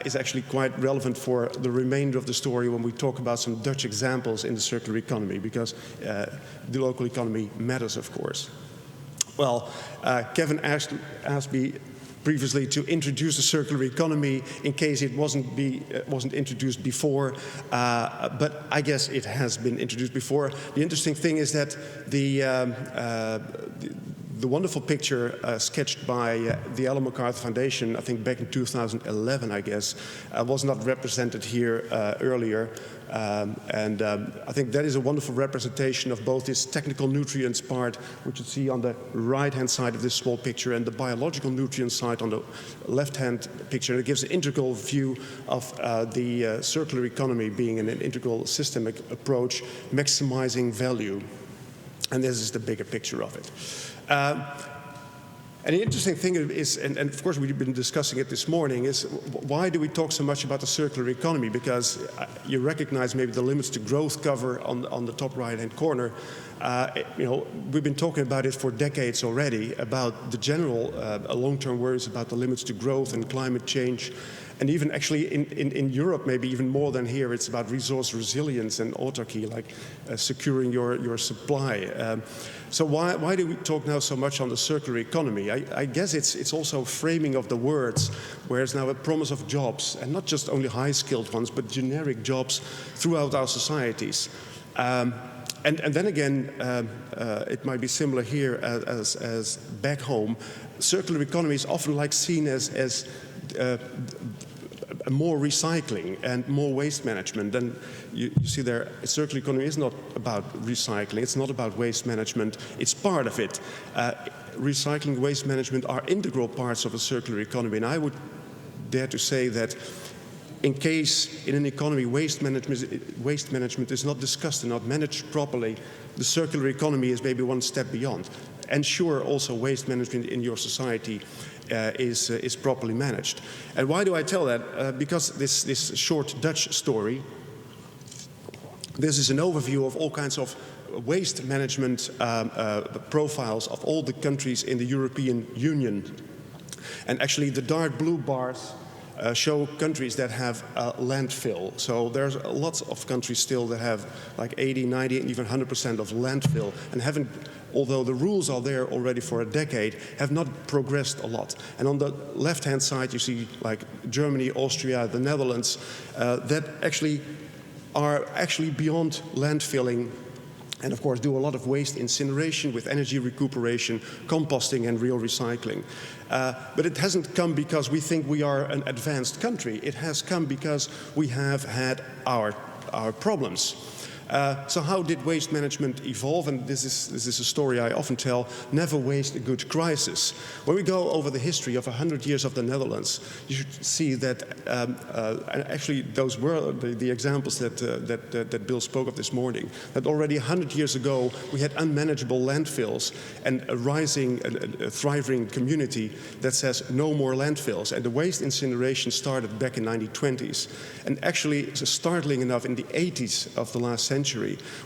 is actually quite relevant for the remainder of the story when we talk about some Dutch examples in the circular economy, because the local economy matters, of course. Well, Kevin asked me previously to introduce the circular economy in case it wasn't introduced before, but I guess it has been introduced before. The interesting thing is that the wonderful picture sketched by the Ellen MacArthur Foundation, I think back in 2011, I guess, was not represented here earlier. And I think that is a wonderful representation of both this technical nutrients part, which you see on the right-hand side of this small picture, and the biological nutrients side on the left-hand picture. It gives an integral view of the circular economy being an integral systemic approach, maximizing value. And this is the bigger picture of it. And the interesting thing is, and of course we've been discussing it this morning, is why do we talk so much about the circular economy? Because you recognize maybe the limits to growth cover on the top right-hand corner. We've been talking about it for decades already, about the general long-term worries about the limits to growth and climate change. And even actually in Europe, maybe even more than here, it's about resource resilience and autarky, like securing your supply. So why do we talk now so much on the circular economy? I guess it's also framing of the words, where it's now a promise of jobs, and not just only high-skilled ones, but generic jobs throughout our societies. And then again, it might be similar here as back home. Circular economy is often like seen as more recycling and more waste management. And you see there, circular economy is not about recycling, it's not about waste management, it's part of it. Recycling, waste management are integral parts of a circular economy, and I would dare to say that in case in an economy waste management is not discussed and not managed properly, the circular economy is maybe one step beyond. Ensure also waste management in your society is properly managed. And why do I tell that? Because this short Dutch story, this is an overview of all kinds of waste management profiles of all the countries in the European Union. And actually the dark blue bars show countries that have landfill. So there's lots of countries still that have like 80, 90, and even 100% of landfill, and haven't, although the rules are there already for a decade, have not progressed a lot. And on the left-hand side, you see like Germany, Austria, the Netherlands, that actually are beyond landfilling, and of course do a lot of waste incineration with energy recuperation, composting, and real recycling. But it hasn't come because we think we are an advanced country. It has come because we have had our problems. So how did waste management evolve? And this is a story I often tell: never waste a good crisis. When we go over the history of 100 years of the Netherlands, you should see that actually those were the examples that Bill spoke of this morning. That already 100 years ago we had unmanageable landfills and a rising, a thriving community that says no more landfills. And the waste incineration started back in the 1920s. And actually, startling enough, in the 80s of the last century,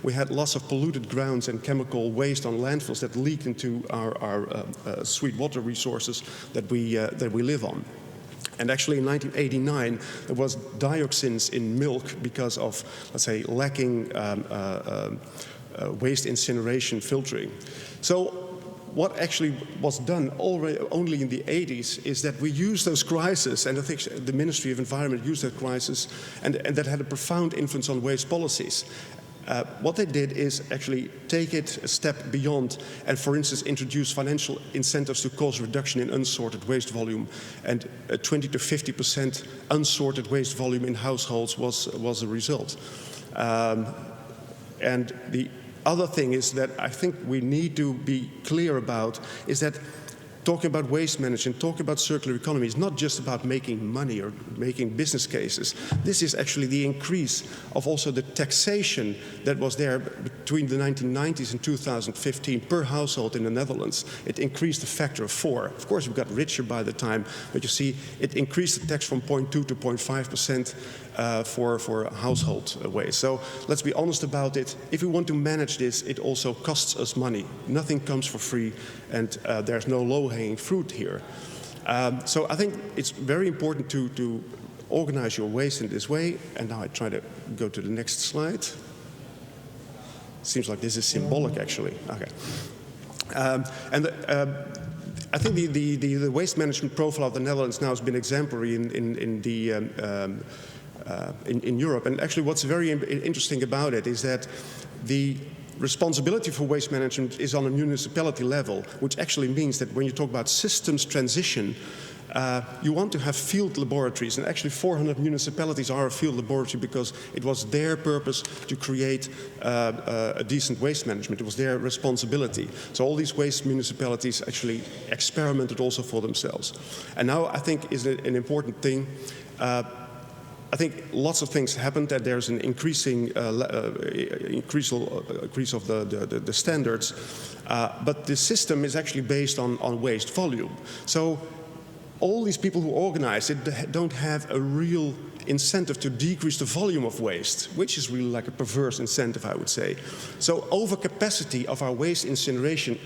we had lots of polluted grounds and chemical waste on landfills that leaked into our sweet water resources that we live on. And actually in 1989, there was dioxins in milk because of, let's say, lacking waste incineration filtering. So what actually was done only in the 80s is that we used those crises, and I think the Ministry of Environment used that crisis, and that had a profound influence on waste policies. What they did is actually take it a step beyond and, for instance, introduce financial incentives to cause reduction in unsorted waste volume. And 20 to 50% unsorted waste volume in households was a result. And the other thing is that I think we need to be clear about is that talking about waste management, talking about circular economy is not just about making money or making business cases. This is actually the increase of also the taxation that was there between the 1990s and 2015 per household in the Netherlands. It increased a factor of 4. Of course, we got richer by the time, but you see, it increased the tax from 0.2 to 0.5% for household waste. So let's be honest about it. If we want to manage this, it also costs us money. Nothing comes for free, and there's no low-hanging fruit here. So I think it's very important to organize your waste in this way. And now I try to go to the next slide. Seems like this is symbolic, actually. Okay. I think the waste management profile of the Netherlands now has been exemplary in Europe. And actually what's very interesting about it is that the responsibility for waste management is on a municipality level, which actually means that when you talk about systems transition, you want to have field laboratories, and actually 400 municipalities are a field laboratory because it was their purpose to create a decent waste management. It was their responsibility. So all these waste municipalities actually experimented also for themselves. And now I think is an important thing. I think lots of things happened, and there's an increase of the standards, but the system is actually based on waste volume. So all these people who organize it don't have a real incentive to decrease the volume of waste, which is really like a perverse incentive, I would say. So overcapacity of our waste incineration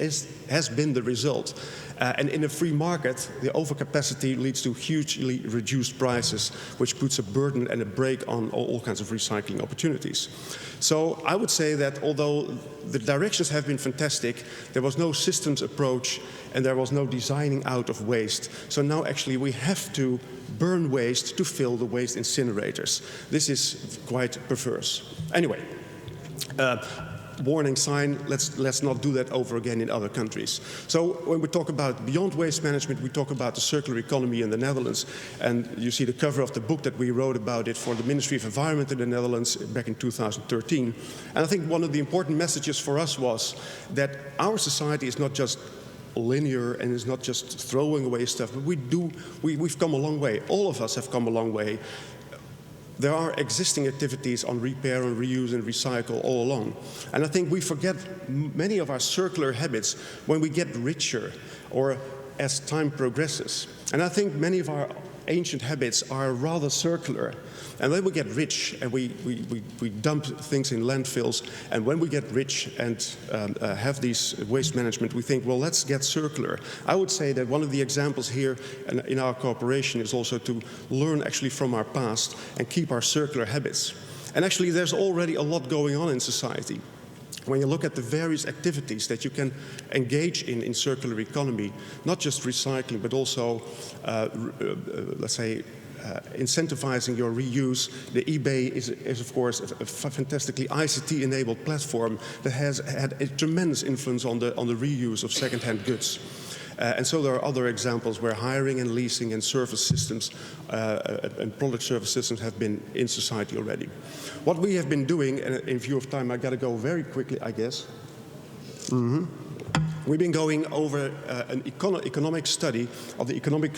has been the result. And in a free market, the overcapacity leads to hugely reduced prices, which puts a burden and a brake on all kinds of recycling opportunities. So I would say that although the directions have been fantastic, there was no systems approach and there was no designing out of waste. So now actually we have to burn waste to fill the waste incinerators. This is quite perverse. Anyway, warning sign, let's not do that over again in other countries. So when we talk about beyond waste management, we talk about the circular economy in the Netherlands. And you see the cover of the book that we wrote about it for the Ministry of Environment in the Netherlands back in 2013. And I think one of the important messages for us was that our society is not just linear and is not just throwing away stuff, but we've come a long way. All of us have come a long way. There are existing activities on repair and reuse and recycle all along. And I think we forget many of our circular habits when we get richer or as time progresses. And I think many of our ancient habits are rather circular. And then we get rich and we dump things in landfills. And when we get rich and have these waste management, we think, well, let's get circular. I would say that one of the examples here in our cooperation is also to learn actually from our past and keep our circular habits. And actually, there's already a lot going on in society. When you look at the various activities that you can engage in circular economy, not just recycling, but also, let's say, incentivizing your reuse. The eBay is of course a fantastically ICT-enabled platform that has had a tremendous influence on the reuse of second-hand goods. And so there are other examples where hiring and leasing and service systems and product service systems have been in society already. What we have been doing, and in view of time, I got to go very quickly, I guess. We've been going over an economic study of the economic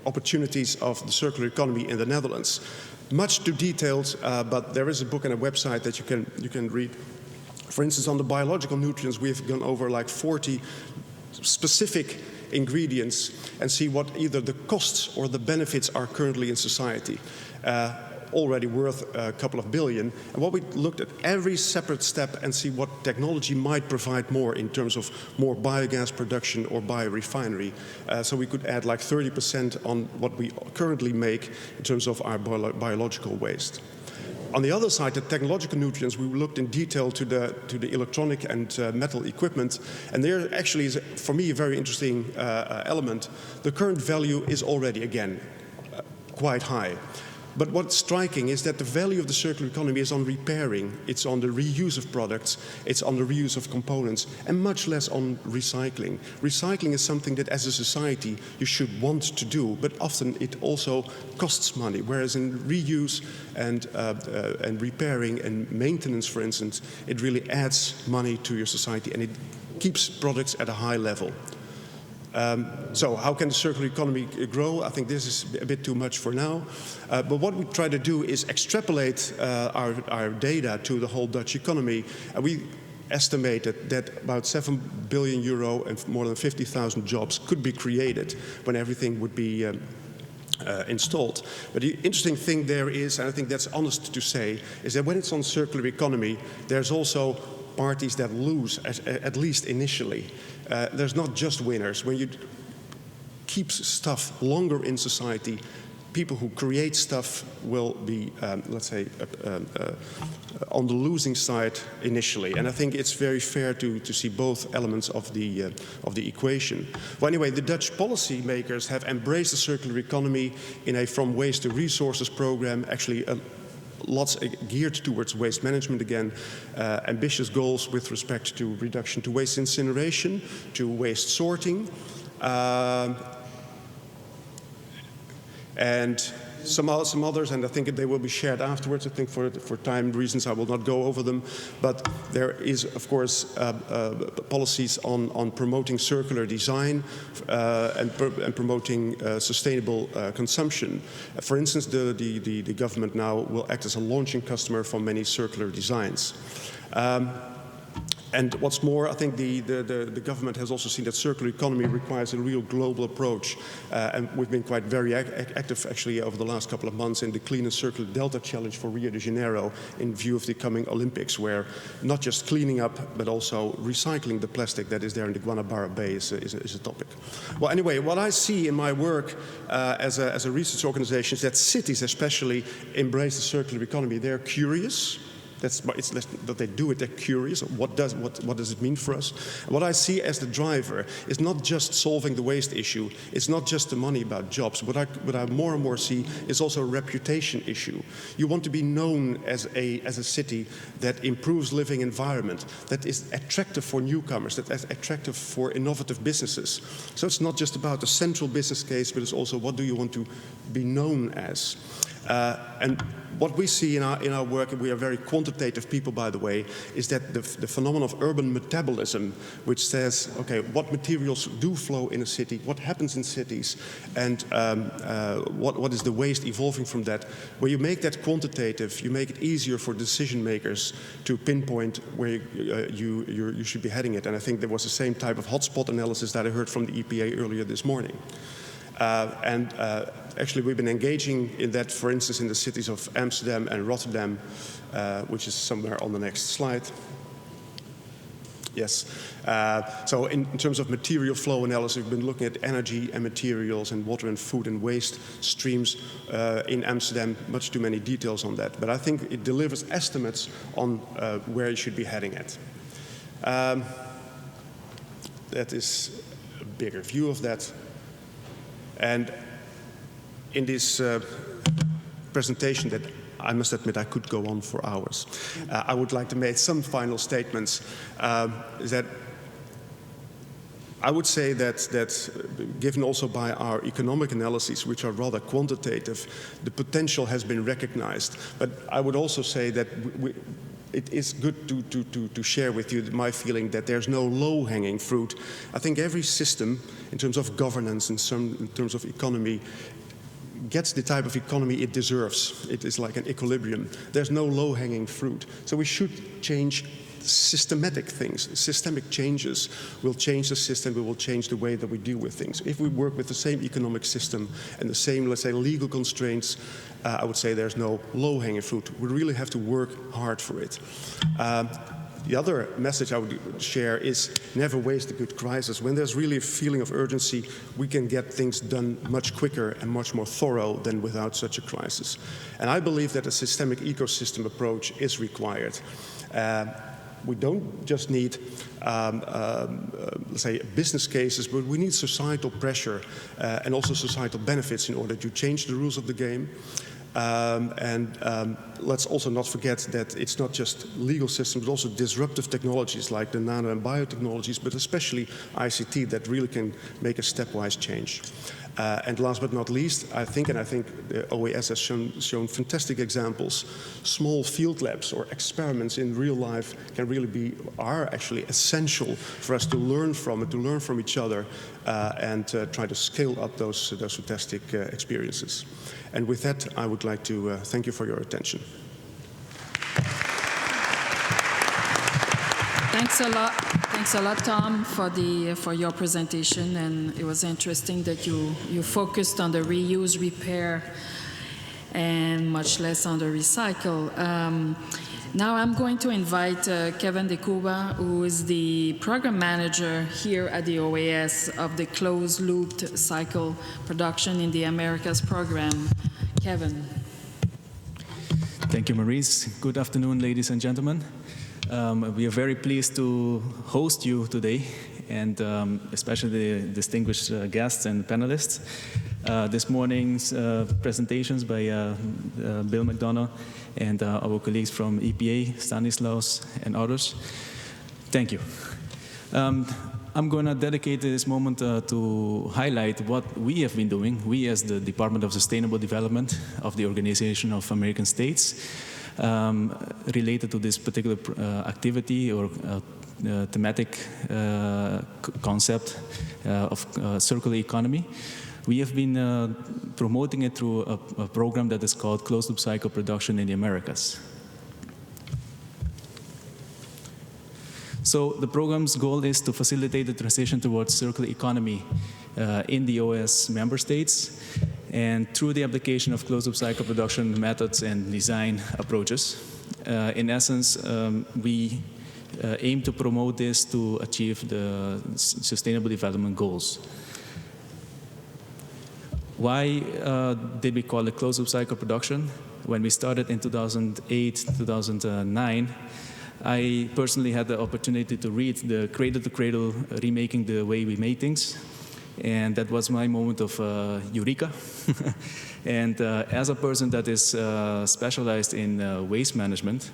opportunities of the circular economy in the Netherlands. Much too detailed, but there is a book and a website that you can read. For instance, on the biological nutrients, we've gone over like 40 specific ingredients and see what either the costs or the benefits are currently in society. Already worth a couple of billion. And what we looked at every separate step and see what technology might provide more in terms of more biogas production or biorefinery. So we could add like 30% on what we currently make in terms of our biological waste. On the other side, the technological nutrients, we looked in detail to the electronic and metal equipment, and there actually is, for me, a very interesting element. The current value is already, again, quite high. But what's striking is that the value of the circular economy is on repairing, it's on the reuse of products, it's on the reuse of components, and much less on recycling. Recycling is something that as a society you should want to do, but often it also costs money, whereas in reuse and repairing and maintenance, for instance, it really adds money to your society and it keeps products at a high level. So how can the circular economy grow? I think this is a bit too much for now. But what we try to do is extrapolate our data to the whole Dutch economy. And we estimated that about €7 billion and more than 50,000 jobs could be created when everything would be installed. But the interesting thing there is, and I think that's honest to say, is that when it's on circular economy, there's also parties that lose, at least initially. There's not just winners. When you keep stuff longer in society, people who create stuff will be, let's say, on the losing side initially. And I think it's very fair to see both elements of the equation. Well, anyway, the Dutch policymakers have embraced the circular economy in a From Waste to Resources program, actually lots geared towards waste management again, ambitious goals with respect to reduction to waste incineration, to waste sorting, and some others, and I think they will be shared afterwards. I think for time reasons I will not go over them, but there is, of course, policies on promoting circular design and promoting sustainable consumption. For instance, the government now will act as a launching customer for many circular designs. And what's more, I think the government has also seen that circular economy requires a real global approach. And we've been quite very active, actually, over the last couple of months in the Clean and Circular Delta Challenge for Rio de Janeiro in view of the coming Olympics, where not just cleaning up, but also recycling the plastic that is there in the Guanabara Bay is a topic. Well, anyway, what I see in my work as a research organization is that cities especially embrace the circular economy. They're curious. It's that they do it, they're curious. What does it mean for us? What I see as the driver is not just solving the waste issue. It's not just the money about jobs. What I more and more see is also a reputation issue. You want to be known as a city that improves living environment, that is attractive for newcomers, that is attractive for innovative businesses. So it's not just about the central business case, but it's also what do you want to be known as. And what we see in our work, and we are very quantitative people, by the way, is that the phenomenon of urban metabolism, which says, okay, what materials do flow in a city, what happens in cities, and what is the waste evolving from that. Where you make that quantitative, you make it easier for decision makers to pinpoint where you should be heading it. And I think there was the same type of hotspot analysis that I heard from the EPA earlier this morning. Actually, we've been engaging in that, for instance, in the cities of Amsterdam and Rotterdam, which is somewhere on the next slide. Yes. So in terms of material flow analysis, we've been looking at energy and materials and water and food and waste streams in Amsterdam. Much too many details on that. But I think it delivers estimates on where you should be heading at. That is a bigger view of that. And in this presentation that I must admit I could go on for hours, I would like to make some final statements. That I would say that given also by our economic analyses, which are rather quantitative, the potential has been recognized. But I would also say that it is good to share with you my feeling that there's no low-hanging fruit. I think every system, in terms of governance, in terms of economy, gets the type of economy it deserves. It is like an equilibrium. There's no low-hanging fruit. So we should change systematic things. Systemic changes will change the system. We will change the way that we deal with things. If we work with the same economic system and the same, let's say, legal constraints, I would say there's no low-hanging fruit. We really have to work hard for it. The other message I would share is never waste a good crisis. When there's really a feeling of urgency, we can get things done much quicker and much more thorough than without such a crisis. And I believe that a systemic ecosystem approach is required. We don't just need, let's say, business cases, but we need societal pressure and also societal benefits in order to change the rules of the game. Let's also not forget that it's not just legal systems, but also disruptive technologies like the nano and biotechnologies, but especially ICT that really can make a stepwise change. And last but not least, I think the OAS has shown fantastic examples. Small field labs or experiments in real life can really are actually essential for us to learn from and to learn from each other and try to scale up those fantastic experiences. And with that, I would like to thank you for your attention. Thanks a lot, Tom, for your presentation, and it was interesting that you focused on the reuse, repair, and much less on the recycle. Now I'm going to invite Kevin De Cuba, who is the program manager here at the OAS of the closed-looped cycle production in the Americas program. Kevin. Thank you, Maurice. Good afternoon, ladies and gentlemen. We are very pleased to host you today, and especially the distinguished guests and panelists. This morning's presentations by Bill McDonough and our colleagues from EPA, Stanislaus, and others. Thank you. I'm going to dedicate this moment to highlight what we have been doing, we as the Department of Sustainable Development of the Organization of American States, related to this particular activity or thematic concept of circular economy. We have been promoting it through a program that is called closed-loop cycle production in the Americas. So the program's goal is to facilitate the transition towards circular economy in the OAS member states, and through the application of closed-loop cycle production methods and design approaches. In essence, we aim to promote this to achieve the Sustainable Development Goals. Why did we call it closed-loop cycle production? When we started in 2008, 2009, I personally had the opportunity to read the Cradle to Cradle, Remaking the Way We Make Things. And that was my moment of eureka. And as a person that is specialized in waste management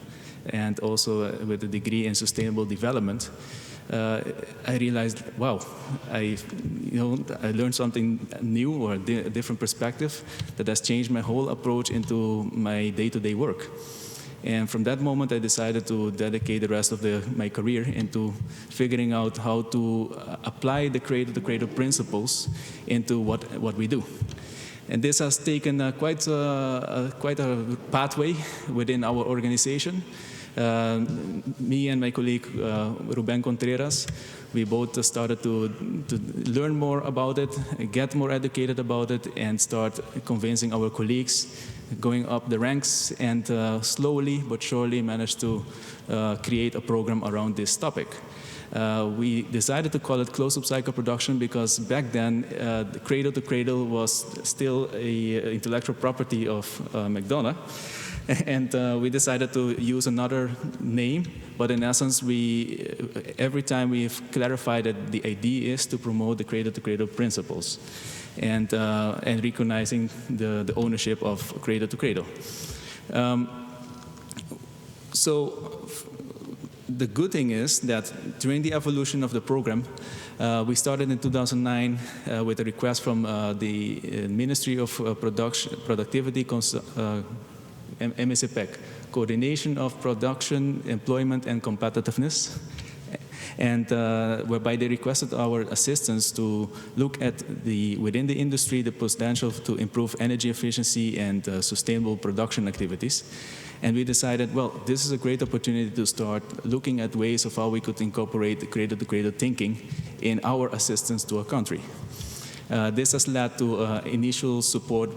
and also with a degree in sustainable development, I realized, wow, I learned something new or a different perspective that has changed my whole approach into my day-to-day work. And from that moment, I decided to dedicate the rest of my career into figuring out how to apply the cradle-to-cradle principles into what we do. And this has taken quite a pathway within our organization. Me and my colleague, Ruben Contreras, we both started to learn more about it, get more educated about it, and start convincing our colleagues, going up the ranks, and slowly but surely managed to create a program around this topic. We decided to call it closed-loop cycle production because back then, the cradle-to-cradle was still an intellectual property of McDonough. And we decided to use another name, but in essence, every time we've clarified that the idea is to promote the cradle-to-cradle principles and recognizing the ownership of cradle-to-cradle. So the good thing is that during the evolution of the program, we started in 2009 with a request from the Ministry of Productivity, MSPEC, Coordination of Production, Employment, and Competitiveness, and whereby they requested our assistance to look at within the industry the potential to improve energy efficiency and sustainable production activities. And we decided, well, this is a great opportunity to start looking at ways of how we could incorporate the cradle-to-cradle thinking in our assistance to a country. This has led to initial support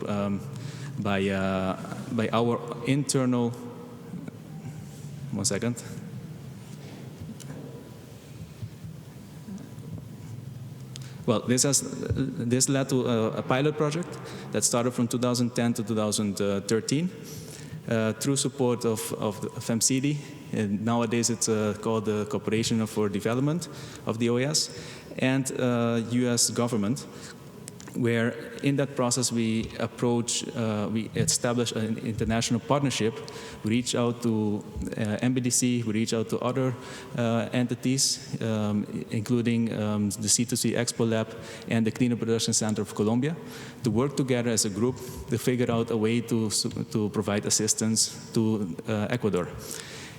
by our internal, one second. Well, this led to a pilot project that started from 2010 to 2013 through support of FEMCD. And nowadays it's called the Cooperation for Development of the OAS and US government, where in that process we establish an international partnership. We reach out to MBDC, we reach out to other entities, including the C2C Expo Lab and the Cleaner Production Center of Colombia, to work together as a group to figure out a way to provide assistance to Ecuador.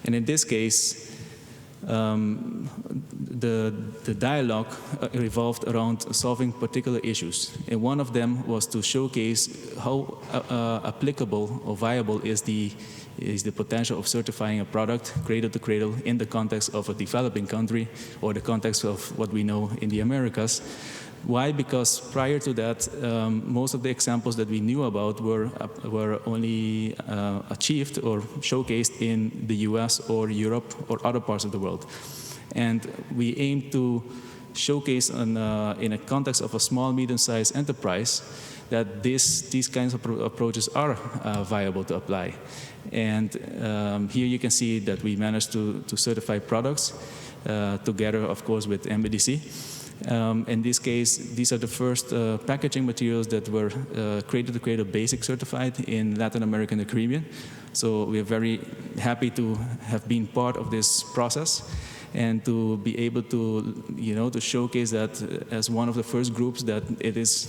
And in this case, the dialogue revolved around solving particular issues. And one of them was to showcase how applicable or viable is the potential of certifying a product cradle to cradle in the context of a developing country or the context of what we know in the Americas. Why? Because prior to that, most of the examples that we knew about were only achieved or showcased in the US or Europe or other parts of the world. And we aim to showcase in a context of a small, medium-sized enterprise that these kinds of approaches are viable to apply. And here you can see that we managed to certify products together, of course, with MBDC. In this case, these are the first packaging materials that were cradle-to-cradle basic certified in Latin America and the Caribbean. So we are very happy to have been part of this process and to be able to, to showcase that as one of the first groups that it is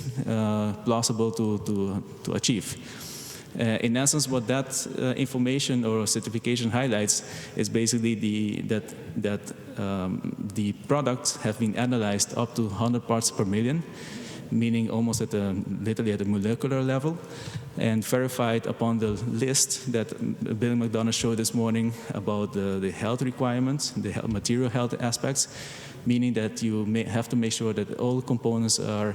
plausible to achieve. In essence, what that information or certification highlights is basically that the products have been analyzed up to 100 parts per million meaning almost literally at the molecular level, and verified upon the list that Bill McDonough showed this morning about the health requirements, the material health aspects, meaning that you may have to make sure that all components are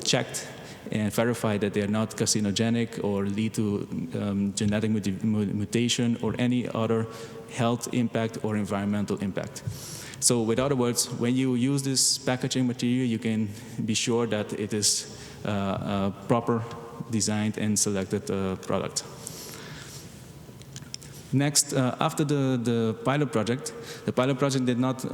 checked and verify that they are not carcinogenic or lead to genetic mutation or any other health impact or environmental impact. So with other words, when you use this packaging material, you can be sure that it is a proper designed and selected product. Next, after the pilot project did not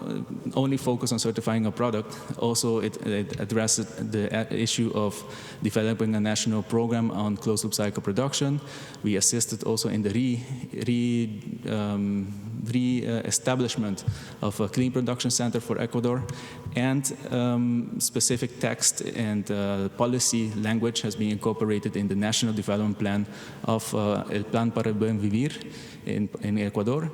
only focus on certifying a product, also it addressed the issue of developing a national program on closed-loop cycle production. We assisted also in the re-establishment of a clean production center for Ecuador, and specific text and policy language has been incorporated in the National Development Plan of El Plan para el Buen Vivir in Ecuador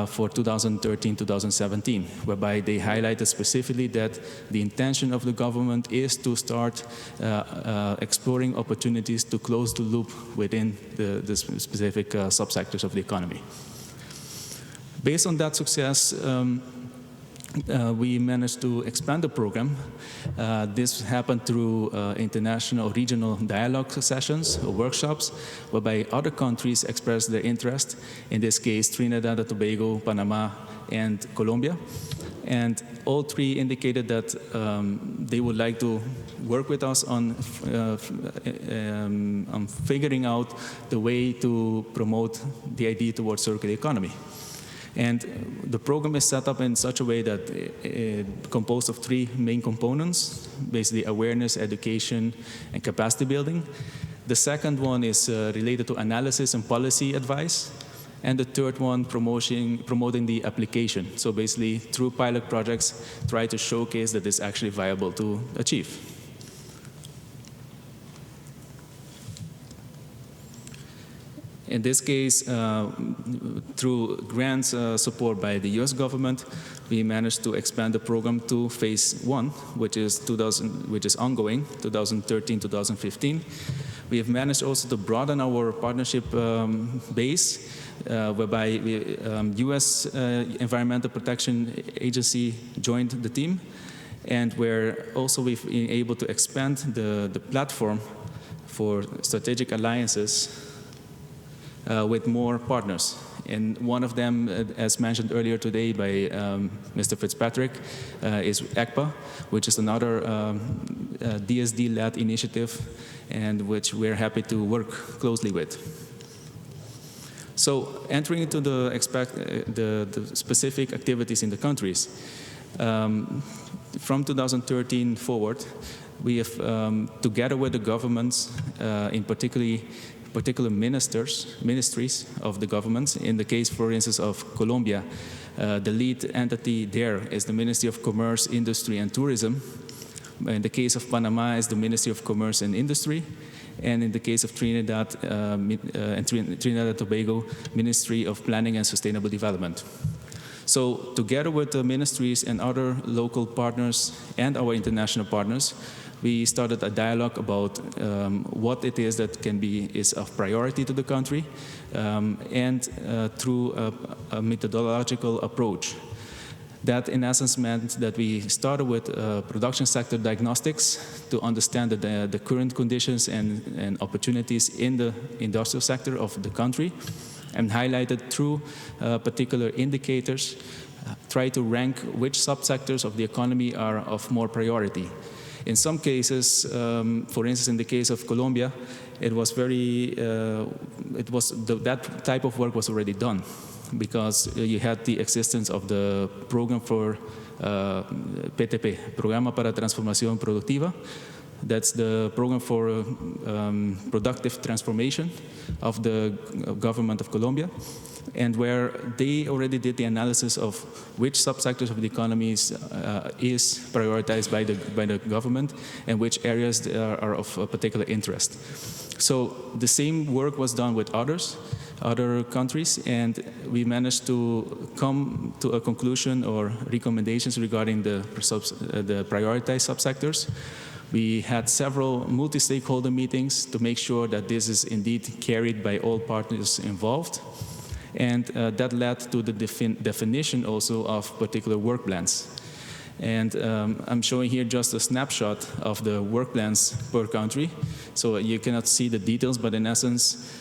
for 2013-2017, whereby they highlighted specifically that the intention of the government is to start exploring opportunities to close the loop within the specific subsectors of the economy. Based on that success, we managed to expand the program. This happened through international regional dialogue sessions or workshops, whereby other countries expressed their interest, in this case Trinidad and Tobago, Panama, and Colombia. And all three indicated that they would like to work with us on figuring out the way to promote the idea towards circular economy. And the program is set up in such a way that it composed of three main components, basically awareness, education, and capacity building. The second one is related to analysis and policy advice. And the third one, promoting the application. So basically, through pilot projects, try to showcase that it's actually viable to achieve. In this case, through grants support by the US government, we managed to expand the program to phase 1, which is ongoing, 2013-2015. We have managed also to broaden our partnership base, whereby US Environmental Protection Agency joined the team, and where also we've been able to expand the platform for strategic alliances with more partners. And one of them, as mentioned earlier today by Mr. Fitzpatrick, is ECPA, which is another DSD-led initiative, and which we're happy to work closely with. So entering into the specific activities in the countries, from 2013 forward, we have, together with the governments, in particular ministries of the governments. In the case, for instance, of Colombia, the lead entity there is the Ministry of Commerce, Industry, and Tourism. In the case of Panama, is the Ministry of Commerce and Industry. And in the case of Trinidad and Trinidad and Tobago, Ministry of Planning and Sustainable Development. So together with the ministries and other local partners and our international partners, we started a dialogue about what it is that is of priority to the country, and through a methodological approach. That, in essence, meant that we started with production sector diagnostics to understand the current conditions and opportunities in the industrial sector of the country, and highlighted through particular indicators, try to rank which subsectors of the economy are of more priority. In some cases, for instance, in the case of Colombia, that type of work was already done, because you had the existence of the program for PTP, Programa para Transformación Productiva. That's the program for productive transformation of the government of Colombia, and where they already did the analysis of which subsectors of the economy is prioritized by the government and which areas are of particular interest. So the same work was done with other countries, and we managed to come to a conclusion or recommendations regarding the prioritized subsectors, We had several multi-stakeholder meetings to make sure that this is indeed carried by all partners involved. And that led to the definition also of particular work plans. And I'm showing here just a snapshot of the work plans per country. So you cannot see the details, but in essence,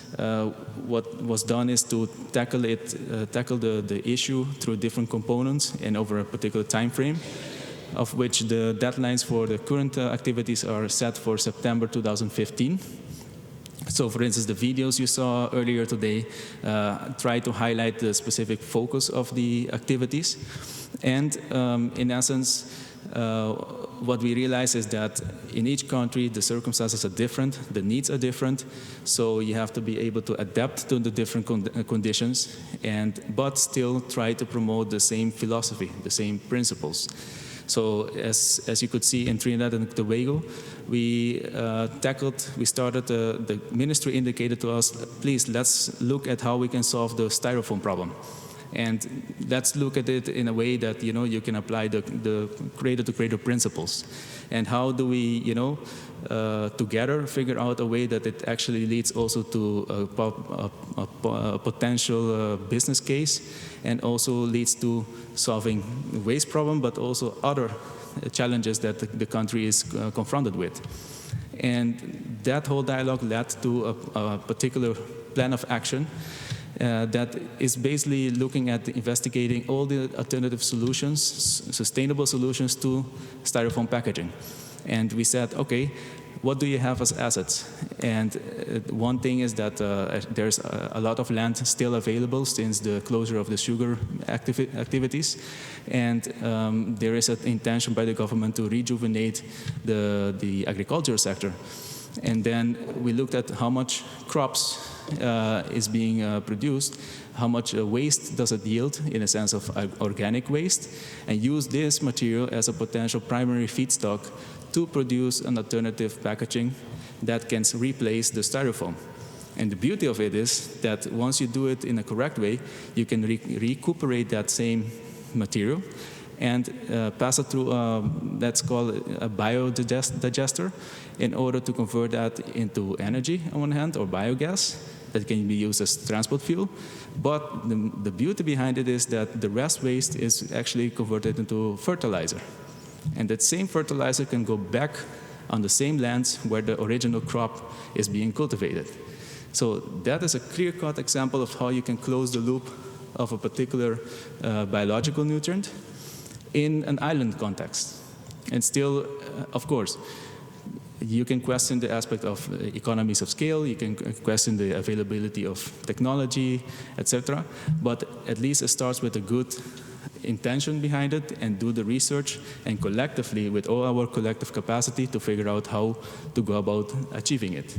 what was done is to tackle the issue through different components and over a particular time frame, of which the deadlines for the current activities are set for September 2015. So, for instance, the videos you saw earlier today try to highlight the specific focus of the activities. And in essence, what we realize is that in each country, the circumstances are different, the needs are different, so you have to be able to adapt to the different conditions, but still try to promote the same philosophy, the same principles. So as you could see in Trinidad and Tobago, the ministry indicated to us, please, let's look at how we can solve the styrofoam problem. And let's look at it in a way that, you can apply the cradle-to-cradle principles. And how do we, together figure out a way that it actually leads also to a potential business case, and also leads to solving the waste problem, but also other challenges that the country is confronted with. And that whole dialogue led to a particular plan of action that is basically looking at investigating all the alternative solutions, sustainable solutions to styrofoam packaging. And we said, okay, what do you have as assets? And one thing is that there's a lot of land still available since the closure of the sugar activities. And there is an intention by the government to rejuvenate the agricultural sector. And then we looked at how much crops is being produced, how much waste does it yield in a sense of organic waste, and use this material as a potential primary feedstock to produce an alternative packaging that can replace the styrofoam. And the beauty of it is that once you do it in a correct way, you can recuperate that same material and pass it through, let's call it a biodigester, in order to convert that into energy on one hand, or biogas, that can be used as transport fuel. But the beauty behind it is that the rest waste is actually converted into fertilizer. And that same fertilizer can go back on the same lands where the original crop is being cultivated. So that is a clear-cut example of how you can close the loop of a particular biological nutrient in an island context. And still, of course, you can question the aspect of economies of scale, you can question the availability of technology, etc. But at least it starts with a good intention behind it, and do the research, and collectively, with all our collective capacity, to figure out how to go about achieving it.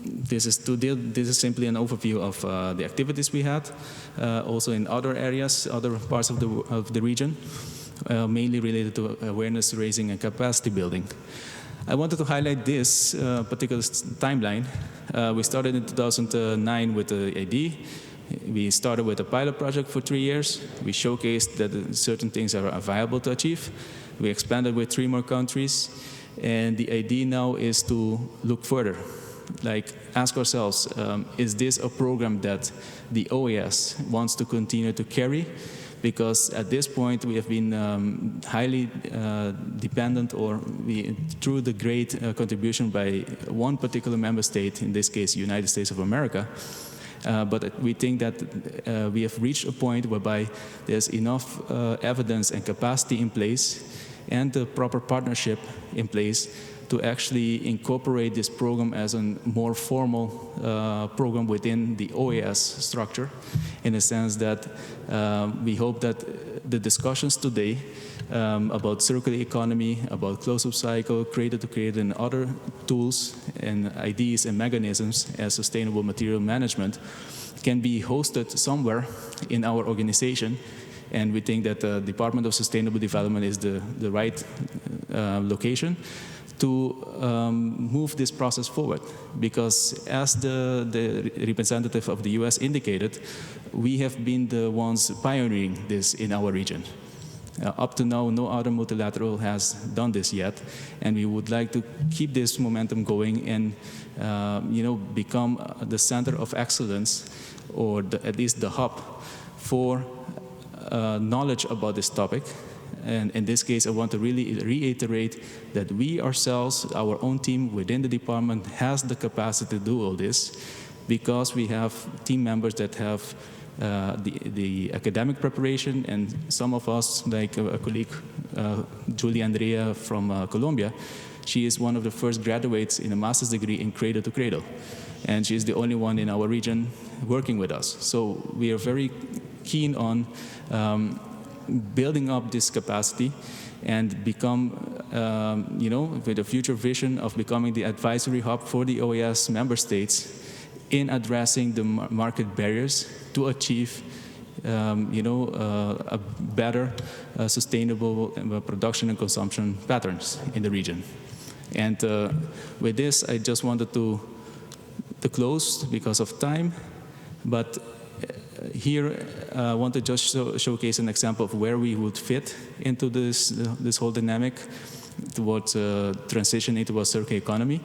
This is simply an overview of the activities we had, also in other areas, other parts of the region, mainly related to awareness raising and capacity building. I wanted to highlight this particular timeline. We started in 2009 with the idea. We started with a pilot project for 3 years. We showcased that certain things are viable to achieve. We expanded with 3 more countries. And the idea now is to look further. Like, ask ourselves, is this a program that the OAS wants to continue to carry? Because at this point, we have been highly dependent, through the great contribution by one particular member state, in this case, United States of America. But we think that we have reached a point whereby there's enough evidence and capacity in place, and the proper partnership in place, to actually incorporate this program as a more formal program within the OAS structure, in a sense that we hope that the discussions today about circular economy, about closed-loop cycle, cradle-to-cradle, and other tools and ideas and mechanisms as sustainable material management can be hosted somewhere in our organization. And we think that the Department of Sustainable Development is the right location to move this process forward. Because as the representative of the US indicated, we have been the ones pioneering this in our region. Up to now, no other multilateral has done this yet, and we would like to keep this momentum going and become the center of excellence, or at least the hub for knowledge about this topic. And in this case, I want to really reiterate that we ourselves, our own team within the department, has the capacity to do all this, because we have team members that have the academic preparation, and some of us, like a colleague, Julia Andrea from Colombia, she is one of the first graduates in a master's degree in Cradle to Cradle, and she is the only one in our region working with us. So we are very keen on building up this capacity and become, with a future vision of becoming the advisory hub for the OAS member states in addressing the market barriers to achieve, a better, sustainable production and consumption patterns in the region. And with this, I just wanted to close because of time, but here I want to just showcase an example of where we would fit into this whole dynamic towards transition into a circular economy.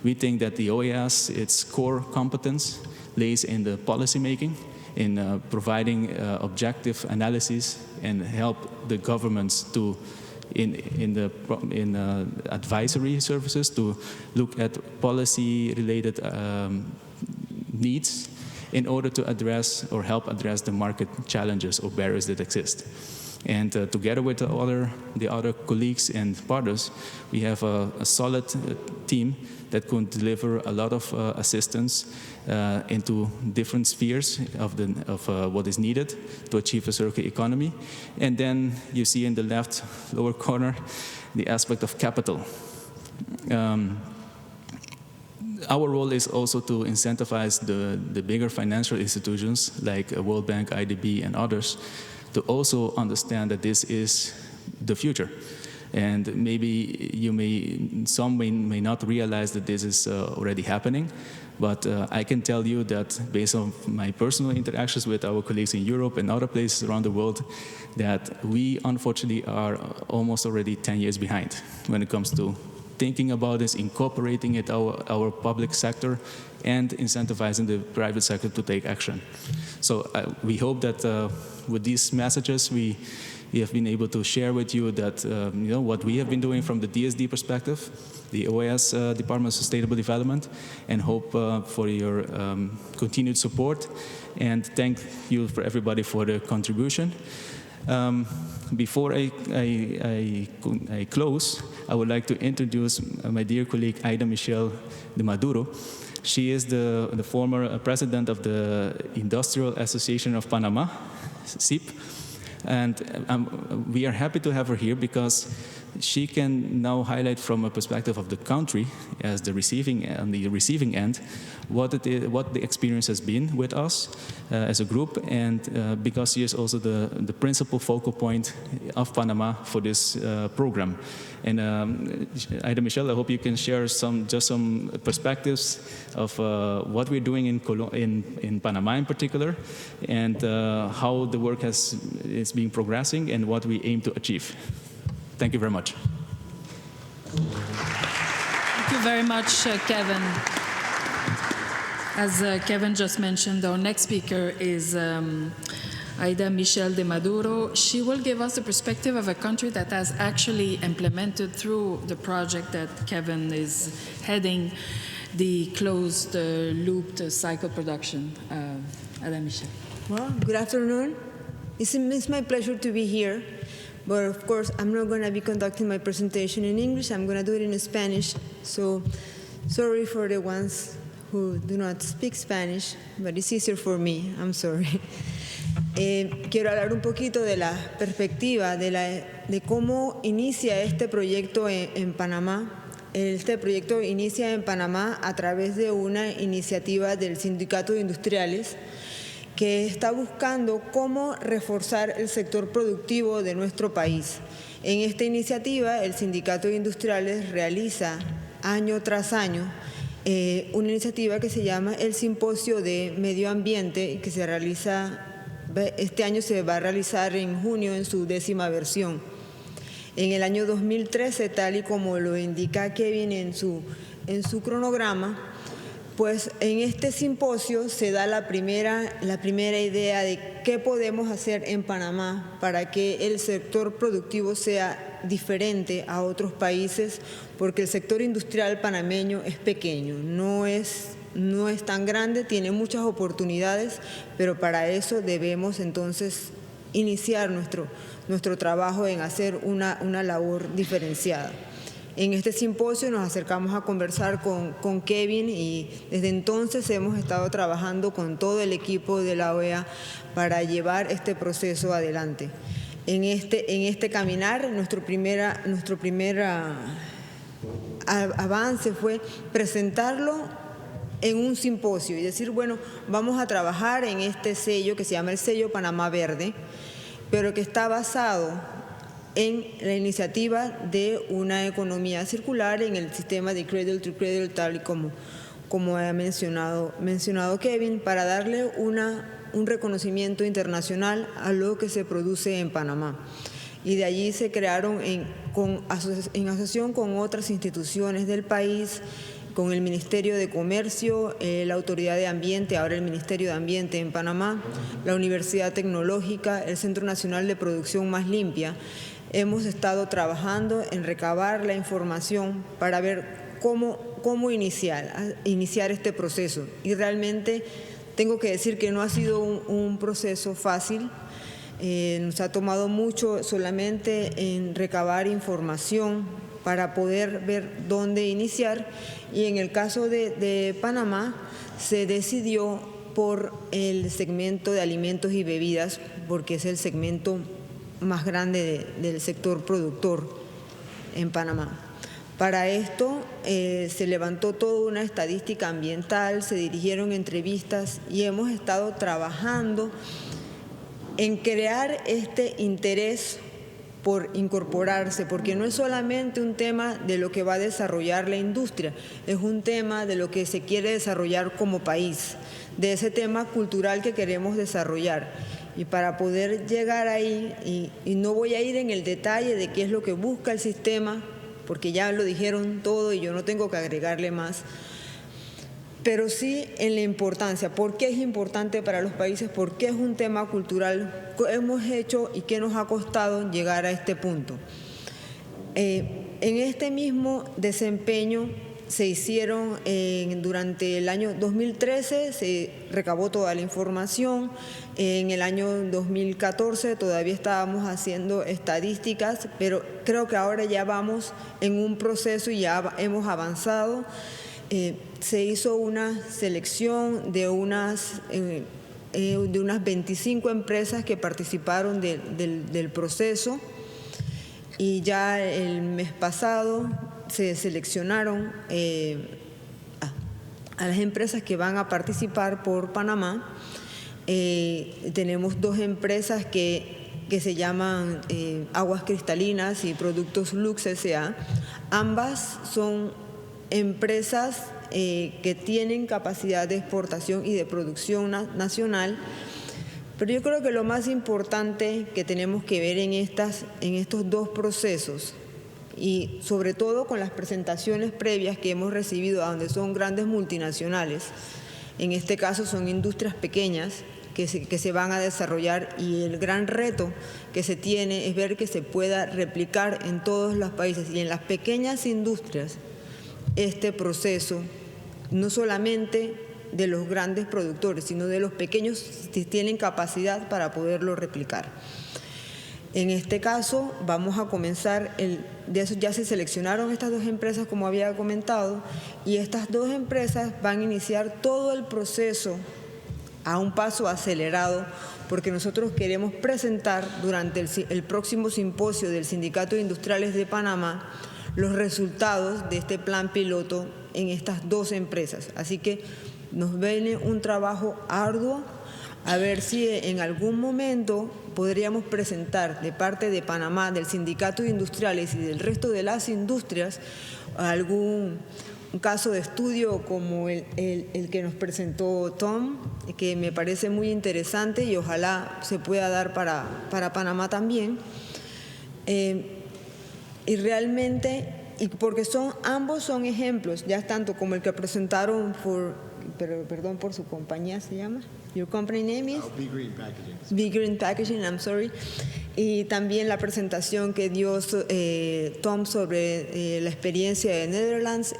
We think that the OAS, its core competence lays in the policy making, in providing objective analysis and help the governments to in advisory services to look at policy-related needs in order to address or help address the market challenges or barriers that exist. And together with the other colleagues and partners, we have a solid team that can deliver a lot of assistance into different spheres of what is needed to achieve a circular economy. And then you see in the left lower corner the aspect of capital. Our role is also to incentivize the bigger financial institutions like World Bank, IDB, and others to also understand that this is the future. And maybe some may not realize that this is already happening, but I can tell you that based on my personal interactions with our colleagues in Europe and other places around the world, that we unfortunately are almost already 10 years behind when it comes to thinking about this, incorporating it our public sector, and incentivizing the private sector to take action. So we hope that with these messages, we have been able to share with you that what we have been doing from the DSD perspective, the OAS Department of Sustainable Development, and hope for your continued support. And thank you for everybody for the contribution. Before I close, I would like to introduce my dear colleague Aida Michelle de Maduro. She is the former president of the Industrial Association of Panama, SIP. And we are happy to have her here because she can now highlight from a perspective of the country as the receiving end what the experience has been with us as a group, and because she is also the principal focal point of Panama for this program. And Aida Michelle, I hope you can share some perspectives of what we're doing in Panama in particular, and how the work is being progressing and what we aim to achieve. Thank you very much. Thank you very much, Kevin. As Kevin just mentioned, our next speaker is Aida Michelle de Maduro. She will give us the perspective of a country that has actually implemented through the project that Kevin is heading, the closed looped cycle production. Aida Michelle. Well, good afternoon. It's my pleasure to be here. But of course, I'm not going to be conducting my presentation in English. I'm going to do it in Spanish. So sorry for the ones who do not speak Spanish, but it's easier for me. I'm sorry. Quiero hablar un poquito de la perspectiva de cómo inicia este proyecto en Panamá. Este proyecto inicia en Panamá a través de una iniciativa del Sindicato de Industriales que está buscando cómo reforzar el sector productivo de nuestro país. En esta iniciativa, el Sindicato de Industriales realiza año tras año una iniciativa que se llama el Simposio de Medio Ambiente, que se realiza Este año se va a realizar en junio en su 10ª versión. En el año 2013, tal y como lo indica Kevin en su cronograma, pues en este simposio se da la primera idea de qué podemos hacer en Panamá para que el sector productivo sea diferente a otros países, porque el sector industrial panameño es pequeño, no es tan grande, tiene muchas oportunidades, pero para eso debemos entonces iniciar nuestro trabajo en hacer una labor diferenciada. En este simposio nos acercamos a conversar con Kevin y desde entonces hemos estado trabajando con todo el equipo de la OEA para llevar este proceso adelante. En este caminar, nuestro primer avance fue presentarlo en un simposio y decir, bueno, vamos a trabajar en este sello que se llama el sello Panamá Verde, pero que está basado en la iniciativa de una economía circular en el sistema de cradle to cradle, tal y como ha mencionado Kevin, para darle un reconocimiento internacional a lo que se produce en Panamá. Y de allí se crearon en asociación con otras instituciones del país, con el Ministerio de Comercio, la Autoridad de Ambiente, ahora el Ministerio de Ambiente en Panamá, la Universidad Tecnológica, el Centro Nacional de Producción Más Limpia. Hemos estado trabajando en recabar la información para ver cómo iniciar este proceso. Y realmente tengo que decir que no ha sido un proceso fácil. Nos ha tomado mucho solamente en recabar información para poder ver dónde iniciar. Y en el caso de Panamá se decidió por el segmento de alimentos y bebidas, porque es el segmento más grande del sector productor en Panamá. Para esto se levantó toda una estadística ambiental, se dirigieron entrevistas y hemos estado trabajando en crear este interés por incorporarse, porque no es solamente un tema de lo que va a desarrollar la industria, es un tema de lo que se quiere desarrollar como país, de ese tema cultural que queremos desarrollar. Y para poder llegar ahí, y no voy a ir en el detalle de qué es lo que busca el sistema, porque ya lo dijeron todo y yo no tengo que agregarle más, pero sí en la importancia, por qué es importante para los países, por qué es un tema cultural, qué hemos hecho y qué nos ha costado llegar a este punto. En este mismo desempeño se hicieron durante el año 2013, se recabó toda la información. En el año 2014 todavía estábamos haciendo estadísticas, pero creo que ahora ya vamos en un proceso y ya hemos avanzado. Se hizo una selección de unas 25 empresas que participaron del proceso y ya el mes pasado se seleccionaron a las empresas que van a participar por Panamá. Tenemos 2 empresas que se llaman Aguas Cristalinas y Productos Lux S.A. Ambas son empresas que tienen capacidad de exportación y de producción nacional, pero yo creo que lo más importante que tenemos que ver en estos 2 procesos, y sobre todo con las presentaciones previas que hemos recibido a donde son grandes multinacionales, en este caso son industrias pequeñas que se van a desarrollar, y el gran reto que se tiene es ver que se pueda replicar en todos los países y en las pequeñas industrias este proceso, no solamente de los grandes productores, sino de los pequeños que tienen capacidad para poderlo replicar. En este caso vamos a comenzar, ya se seleccionaron estas 2 empresas como había comentado, y estas 2 empresas van a iniciar todo el proceso a un paso acelerado, porque nosotros queremos presentar durante el próximo simposio del Sindicato de Industriales de Panamá los resultados de este plan piloto en estas 2 empresas. Así que nos viene un trabajo arduo, a ver si en algún momento podríamos presentar de parte de Panamá, del Sindicato de Industriales y del resto de las industrias, caso de estudio como el que nos presentó Tom, que me parece muy interesante y ojalá se pueda dar para Panamá también. Y realmente, y porque ambos son ejemplos, ya tanto como el que presentaron perdón por su compañía, ¿se llama? Your company name is? Be Green Packaging. Be Green Packaging, I'm sorry. Y también la presentación que dio Tom sobre la experiencia de Netherlands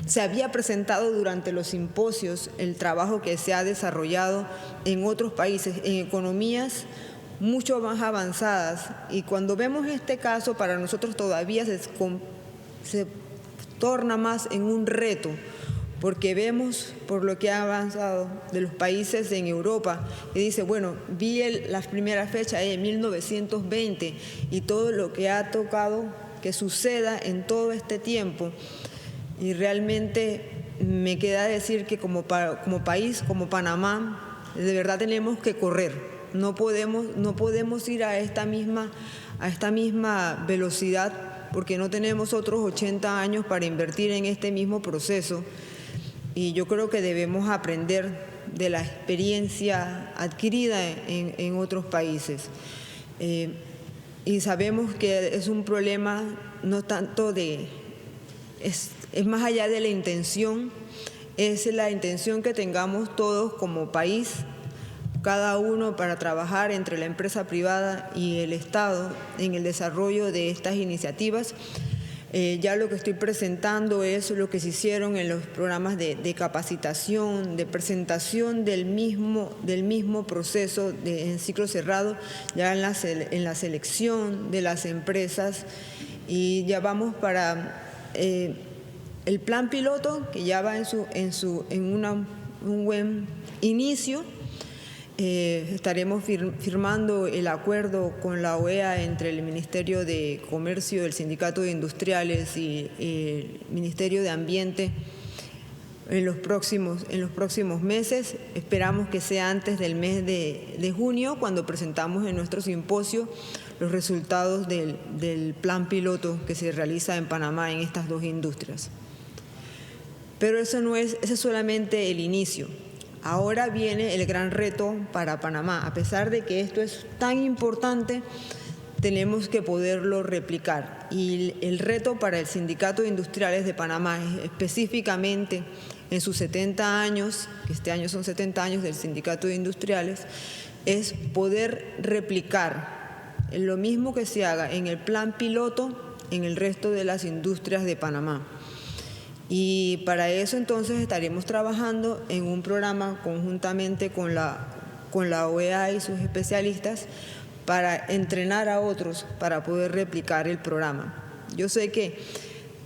se había presentado durante los simposios el trabajo que se ha desarrollado en otros países, en economías mucho más avanzadas. Y cuando vemos este caso, para nosotros todavía se torna más en un reto, porque vemos por lo que ha avanzado de los países en Europa y dice, bueno, vi las primeras fechas en 1920 y todo lo que ha tocado que suceda en todo este tiempo, y realmente me queda decir que como país, como Panamá, de verdad tenemos que correr, no podemos ir a esta misma velocidad, porque no tenemos otros 80 años para invertir en este mismo proceso. Y yo creo que debemos aprender de la experiencia adquirida en otros países. Y sabemos que es un problema no tanto es más allá de la intención, es la intención que tengamos todos como país, cada uno para trabajar entre la empresa privada y el Estado en el desarrollo de estas iniciativas. Ya lo que estoy presentando es lo que se hicieron en los programas de capacitación, de presentación del mismo proceso en ciclo cerrado, ya en la selección de las empresas, y ya vamos para el plan piloto, que ya va en un buen inicio. Estaremos firmando el acuerdo con la OEA entre el Ministerio de Comercio, el Sindicato de Industriales y el Ministerio de Ambiente en los próximos meses. Esperamos que sea antes del mes de junio, cuando presentamos en nuestro simposio los resultados del plan piloto que se realiza en Panamá en estas dos industrias. Pero ese es solamente el inicio. Ahora viene el gran reto para Panamá. A pesar de que esto es tan importante, tenemos que poderlo replicar. Y el reto para el Sindicato de Industriales de Panamá, específicamente en sus 70 años, que este año son 70 años del Sindicato de Industriales, es poder replicar lo mismo que se haga en el plan piloto en el resto de las industrias de Panamá. Y para eso entonces estaremos trabajando en un programa conjuntamente con la OEA y sus especialistas para entrenar a otros para poder replicar el programa. Yo sé que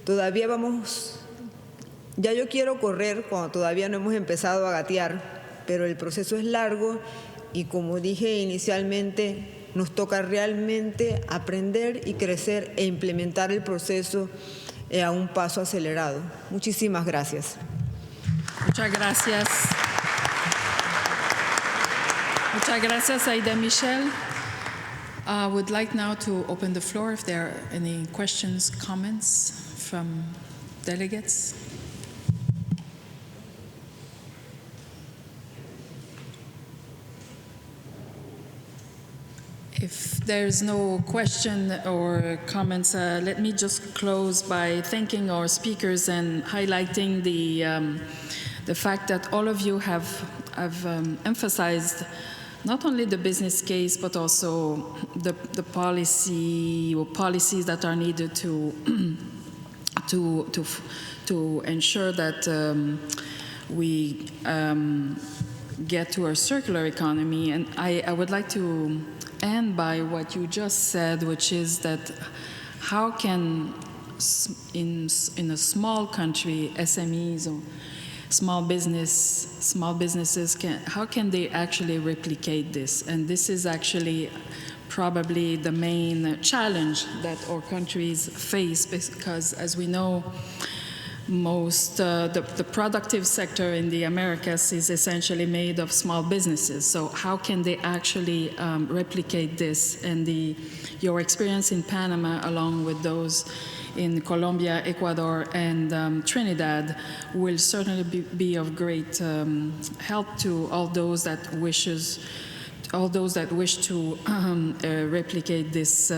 todavía ya yo quiero correr cuando todavía no hemos empezado a gatear, pero el proceso es largo y, como dije inicialmente, nos toca realmente aprender y crecer e implementar el proceso a un paso acelerado. Muchísimas gracias. Muchas gracias. Muchas gracias, Aida Michelle. I would like now to open the floor if there are any questions, comments from delegates. If there's no question or comments, let me just close by thanking our speakers and highlighting the fact that all of you have emphasized not only the business case, but also the policy or policies that are needed to ensure that we get to a circular economy. And I would like to end by what you just said, which is that how can, in a small country, SMEs or small businesses, how can they actually replicate this? And this is actually probably the main challenge that our countries face, because, as we know, the productive sector in the Americas is essentially made of small businesses. So how can they actually replicate this? And your experience in Panama, along with those in Colombia, Ecuador, and Trinidad will certainly be of great help to all those that wish to replicate this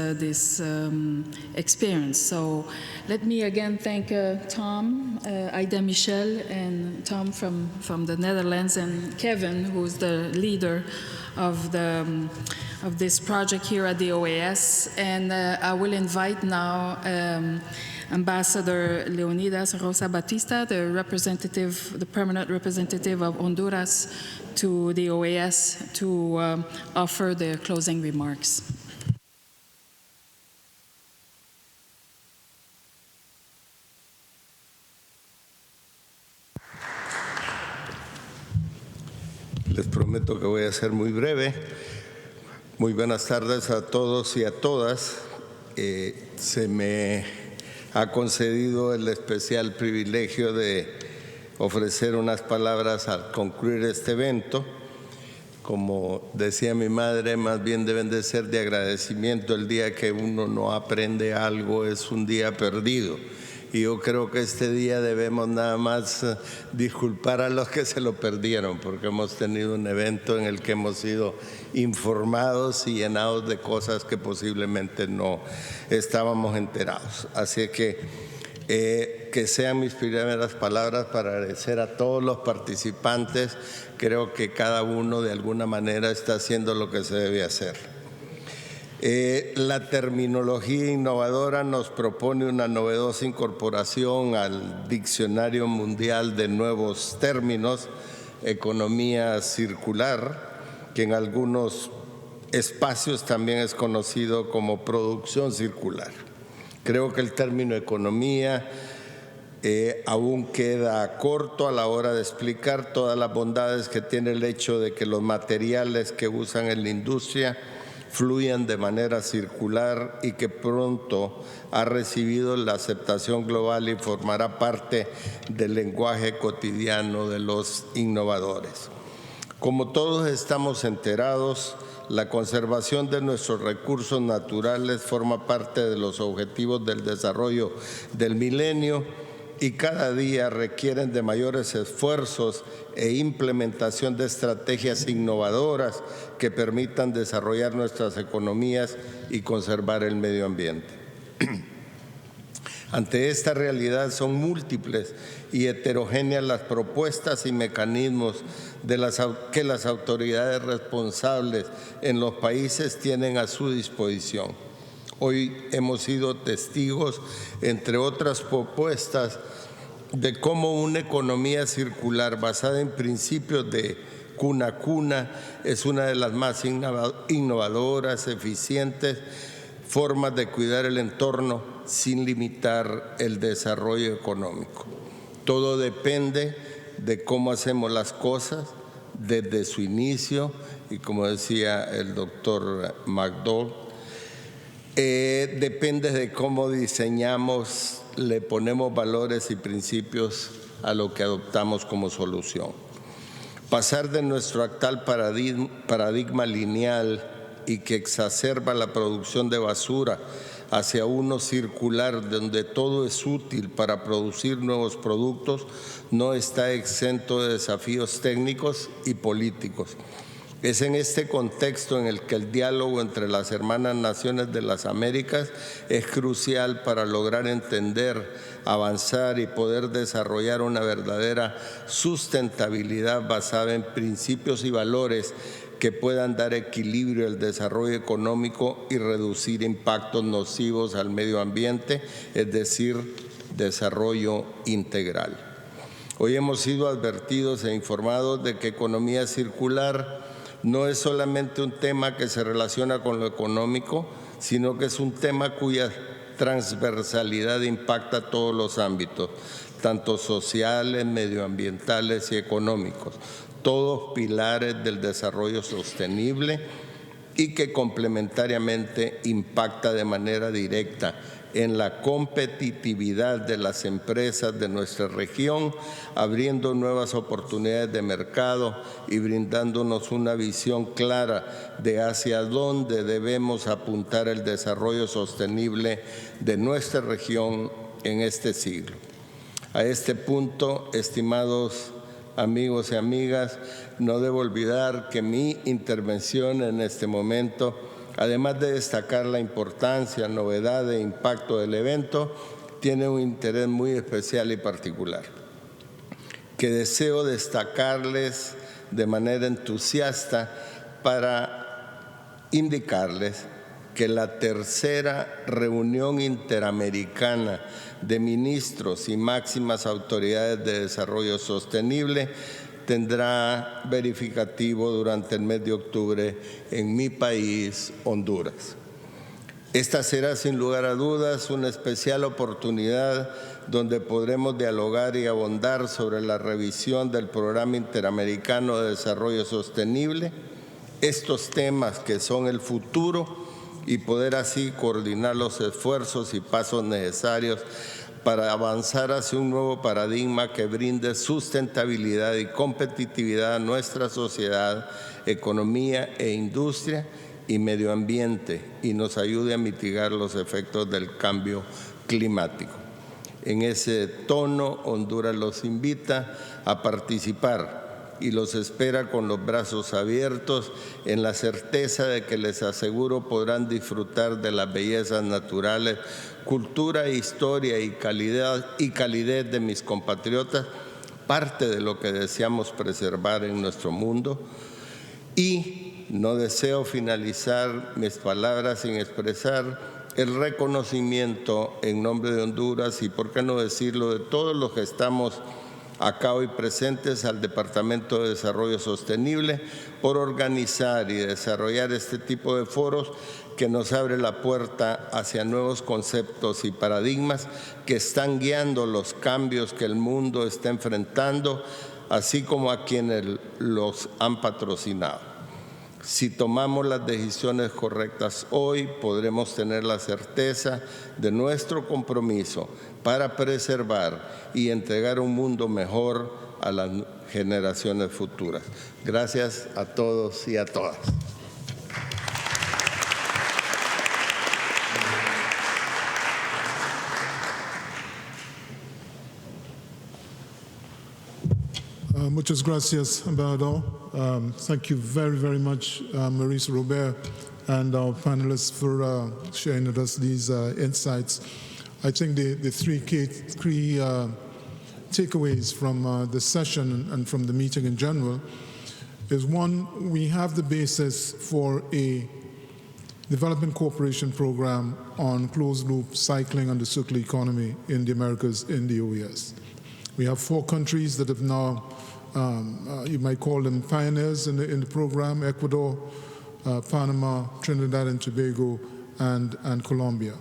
experience. So let me again thank Tom, Aida Michel, and Tom from the Netherlands, and Kevin, who's the leader of this project here at the OAS. And I will invite now Ambassador Leonidas Rosa Batista, the permanent representative of Honduras to the OAS, to offer the closing remarks. Les prometo que voy a ser muy breve. Muy buenas tardes a todos y a todas. Se me ha concedido el especial privilegio de ofrecer unas palabras al concluir este evento. Como decía mi madre, más bien deben de ser de agradecimiento. El día que uno no aprende algo es un día perdido. Y yo creo que este día debemos nada más disculpar a los que se lo perdieron, porque hemos tenido un evento en el que hemos sido informados y llenados de cosas que posiblemente no estábamos enterados. Así que sean mis primeras palabras para agradecer a todos los participantes. Creo que cada uno de alguna manera está haciendo lo que se debe hacer. La terminología innovadora nos propone una novedosa incorporación al Diccionario Mundial de Nuevos Términos, economía circular, que en algunos espacios también es conocido como producción circular. Creo que el término economía aún queda corto a la hora de explicar todas las bondades que tiene el hecho de que los materiales que usan en la industria fluyan de manera circular y que pronto ha recibido la aceptación global y formará parte del lenguaje cotidiano de los innovadores. Como todos estamos enterados, la conservación de nuestros recursos naturales forma parte de los objetivos del desarrollo del milenio y cada día requieren de mayores esfuerzos e implementación de estrategias innovadoras que permitan desarrollar nuestras economías y conservar el medio ambiente. Ante esta realidad son múltiples y heterogéneas las propuestas y mecanismos que las autoridades responsables en los países tienen a su disposición. Hoy hemos sido testigos, entre otras propuestas, de cómo una economía circular basada en principios de cuna a cuna es una de las más innovadoras, eficientes formas de cuidar el entorno sin limitar el desarrollo económico. Todo depende de cómo hacemos las cosas desde su inicio y, como decía el doctor McDowell, depende de cómo diseñamos, le ponemos valores y principios a lo que adoptamos como solución. Pasar de nuestro actual paradigma lineal y que exacerba la producción de basura hacia uno circular donde todo es útil para producir nuevos productos no está exento de desafíos técnicos y políticos. Es en este contexto en el que el diálogo entre las hermanas naciones de las Américas es crucial para lograr entender, avanzar y poder desarrollar una verdadera sustentabilidad basada en principios y valores que puedan dar equilibrio al desarrollo económico y reducir impactos nocivos al medio ambiente, es decir, desarrollo integral. Hoy hemos sido advertidos e informados de que economía circular no es solamente un tema que se relaciona con lo económico, sino que es un tema cuya transversalidad impacta todos los ámbitos, tanto sociales, medioambientales y económicos, todos pilares del desarrollo sostenible y que complementariamente impacta de manera directa en la competitividad de las empresas de nuestra región, abriendo nuevas oportunidades de mercado y brindándonos una visión clara de hacia dónde debemos apuntar el desarrollo sostenible de nuestra región en este siglo. A este punto, estimados amigos y amigas, no debo olvidar que mi intervención en este momento, además de destacar la importancia, novedad e impacto del evento, tiene un interés muy especial y particular, que deseo destacarles de manera entusiasta para indicarles que la tercera reunión interamericana de ministros y máximas autoridades de desarrollo sostenible tendrá verificativo durante el mes de octubre en mi país, Honduras. Esta será sin lugar a dudas una especial oportunidad donde podremos dialogar y abondar sobre la revisión del Programa Interamericano de Desarrollo Sostenible, estos temas que son el futuro, y poder así coordinar los esfuerzos y pasos necesarios para avanzar hacia un nuevo paradigma que brinde sustentabilidad y competitividad a nuestra sociedad, economía e industria y medio ambiente, y nos ayude a mitigar los efectos del cambio climático. En ese tono, Honduras los invita a participar y los espera con los brazos abiertos, en la certeza de que les aseguro podrán disfrutar de las bellezas naturales, cultura, historia y calidez de mis compatriotas, parte de lo que deseamos preservar en nuestro mundo. Y no deseo finalizar mis palabras sin expresar el reconocimiento en nombre de Honduras y, por qué no decirlo, de todos los que estamos acá hoy presentes al Departamento de Desarrollo Sostenible por organizar y desarrollar este tipo de foros que nos abre la puerta hacia nuevos conceptos y paradigmas que están guiando los cambios que el mundo está enfrentando, así como a quienes los han patrocinado. Si tomamos las decisiones correctas hoy, podremos tener la certeza de nuestro compromiso para preservar y entregar un mundo mejor a las generaciones futuras. Gracias a todos y a todas. Muchas gracias, Embajador. Thank you very, very much, Maurice Robert and our panelists for sharing with us these insights. I think the three takeaways from the session and from the meeting in general is, one, we have the basis for a development cooperation program on closed-loop cycling and the circular economy in the Americas in the OES. We have 4 countries that have now, you might call them pioneers in the program: Ecuador, Panama, Trinidad and Tobago, and Colombia.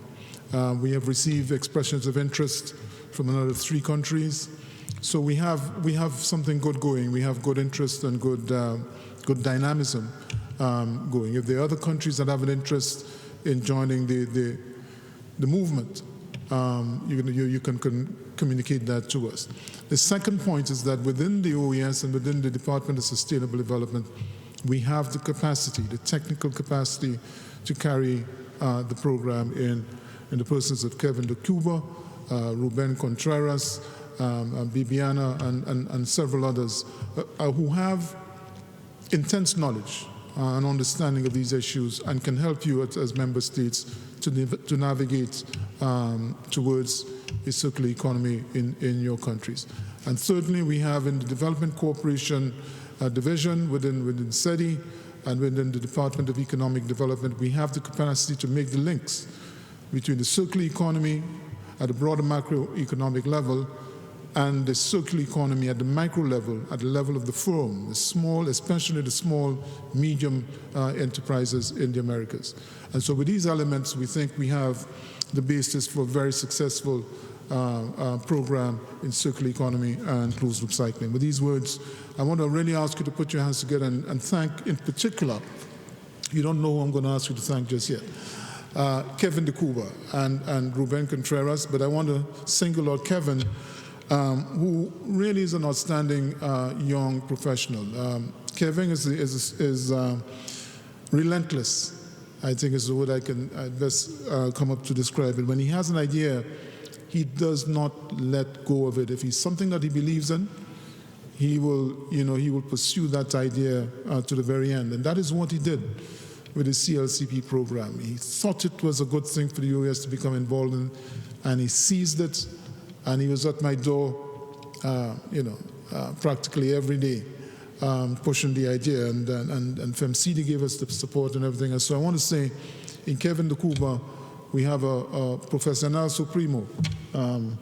We have received expressions of interest from another 3 countries. So we have something good going. We have good interest and good dynamism going. If there are other countries that have an interest in joining the movement, you can communicate that to us. The second point is that within the OES and within the Department of Sustainable Development, we have the capacity, the technical capacity, to carry the program in the persons of Kevin de Cuba, Ruben Contreras, Bibiana, and several others who have intense knowledge and understanding of these issues and can help you as member states to navigate towards a circular economy in your countries. And thirdly, we have in the Development Cooperation Division within SETI and within the Department of Economic Development, we have the capacity to make the links between the circular economy at a broader macroeconomic level and the circular economy at the micro level, at the level of the firm, the small, especially the small, medium enterprises in the Americas. And so with these elements, we think we have the basis for a very successful program in circular economy and closed-loop cycling. With these words, I want to really ask you to put your hands together and thank, in particular, you don't know who I'm going to ask you to thank just yet, Kevin DeCuba and Ruben Contreras, but I want to single out Kevin, who really is an outstanding young professional. Kevin is relentless, I think is the word I can best come up to describe it. When he has an idea, he does not let go of it. If it's something that he believes in, he will pursue that idea to the very end. And that is what he did with the CLCP program. He thought it was a good thing for the US to become involved in, and he seized it, and he was at my door, practically every day, pushing the idea, and FEMCD gave us the support and everything. And so I want to say, in Kevin DeCuba, we have a professional supremo in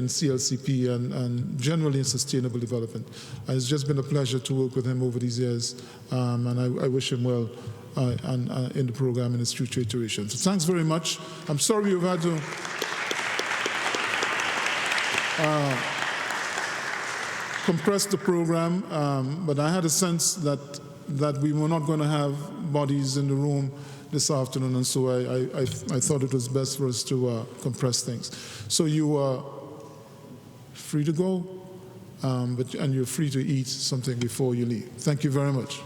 CLCP and generally in sustainable development. And it's just been a pleasure to work with him over these years, and I wish him well in the program in its future iterations. So thanks very much. I'm sorry you've had to compress the program, but I had a sense that we were not going to have bodies in the room this afternoon, and so I thought it was best for us to compress things. So you are free to go, and you're free to eat something before you leave. Thank you very much.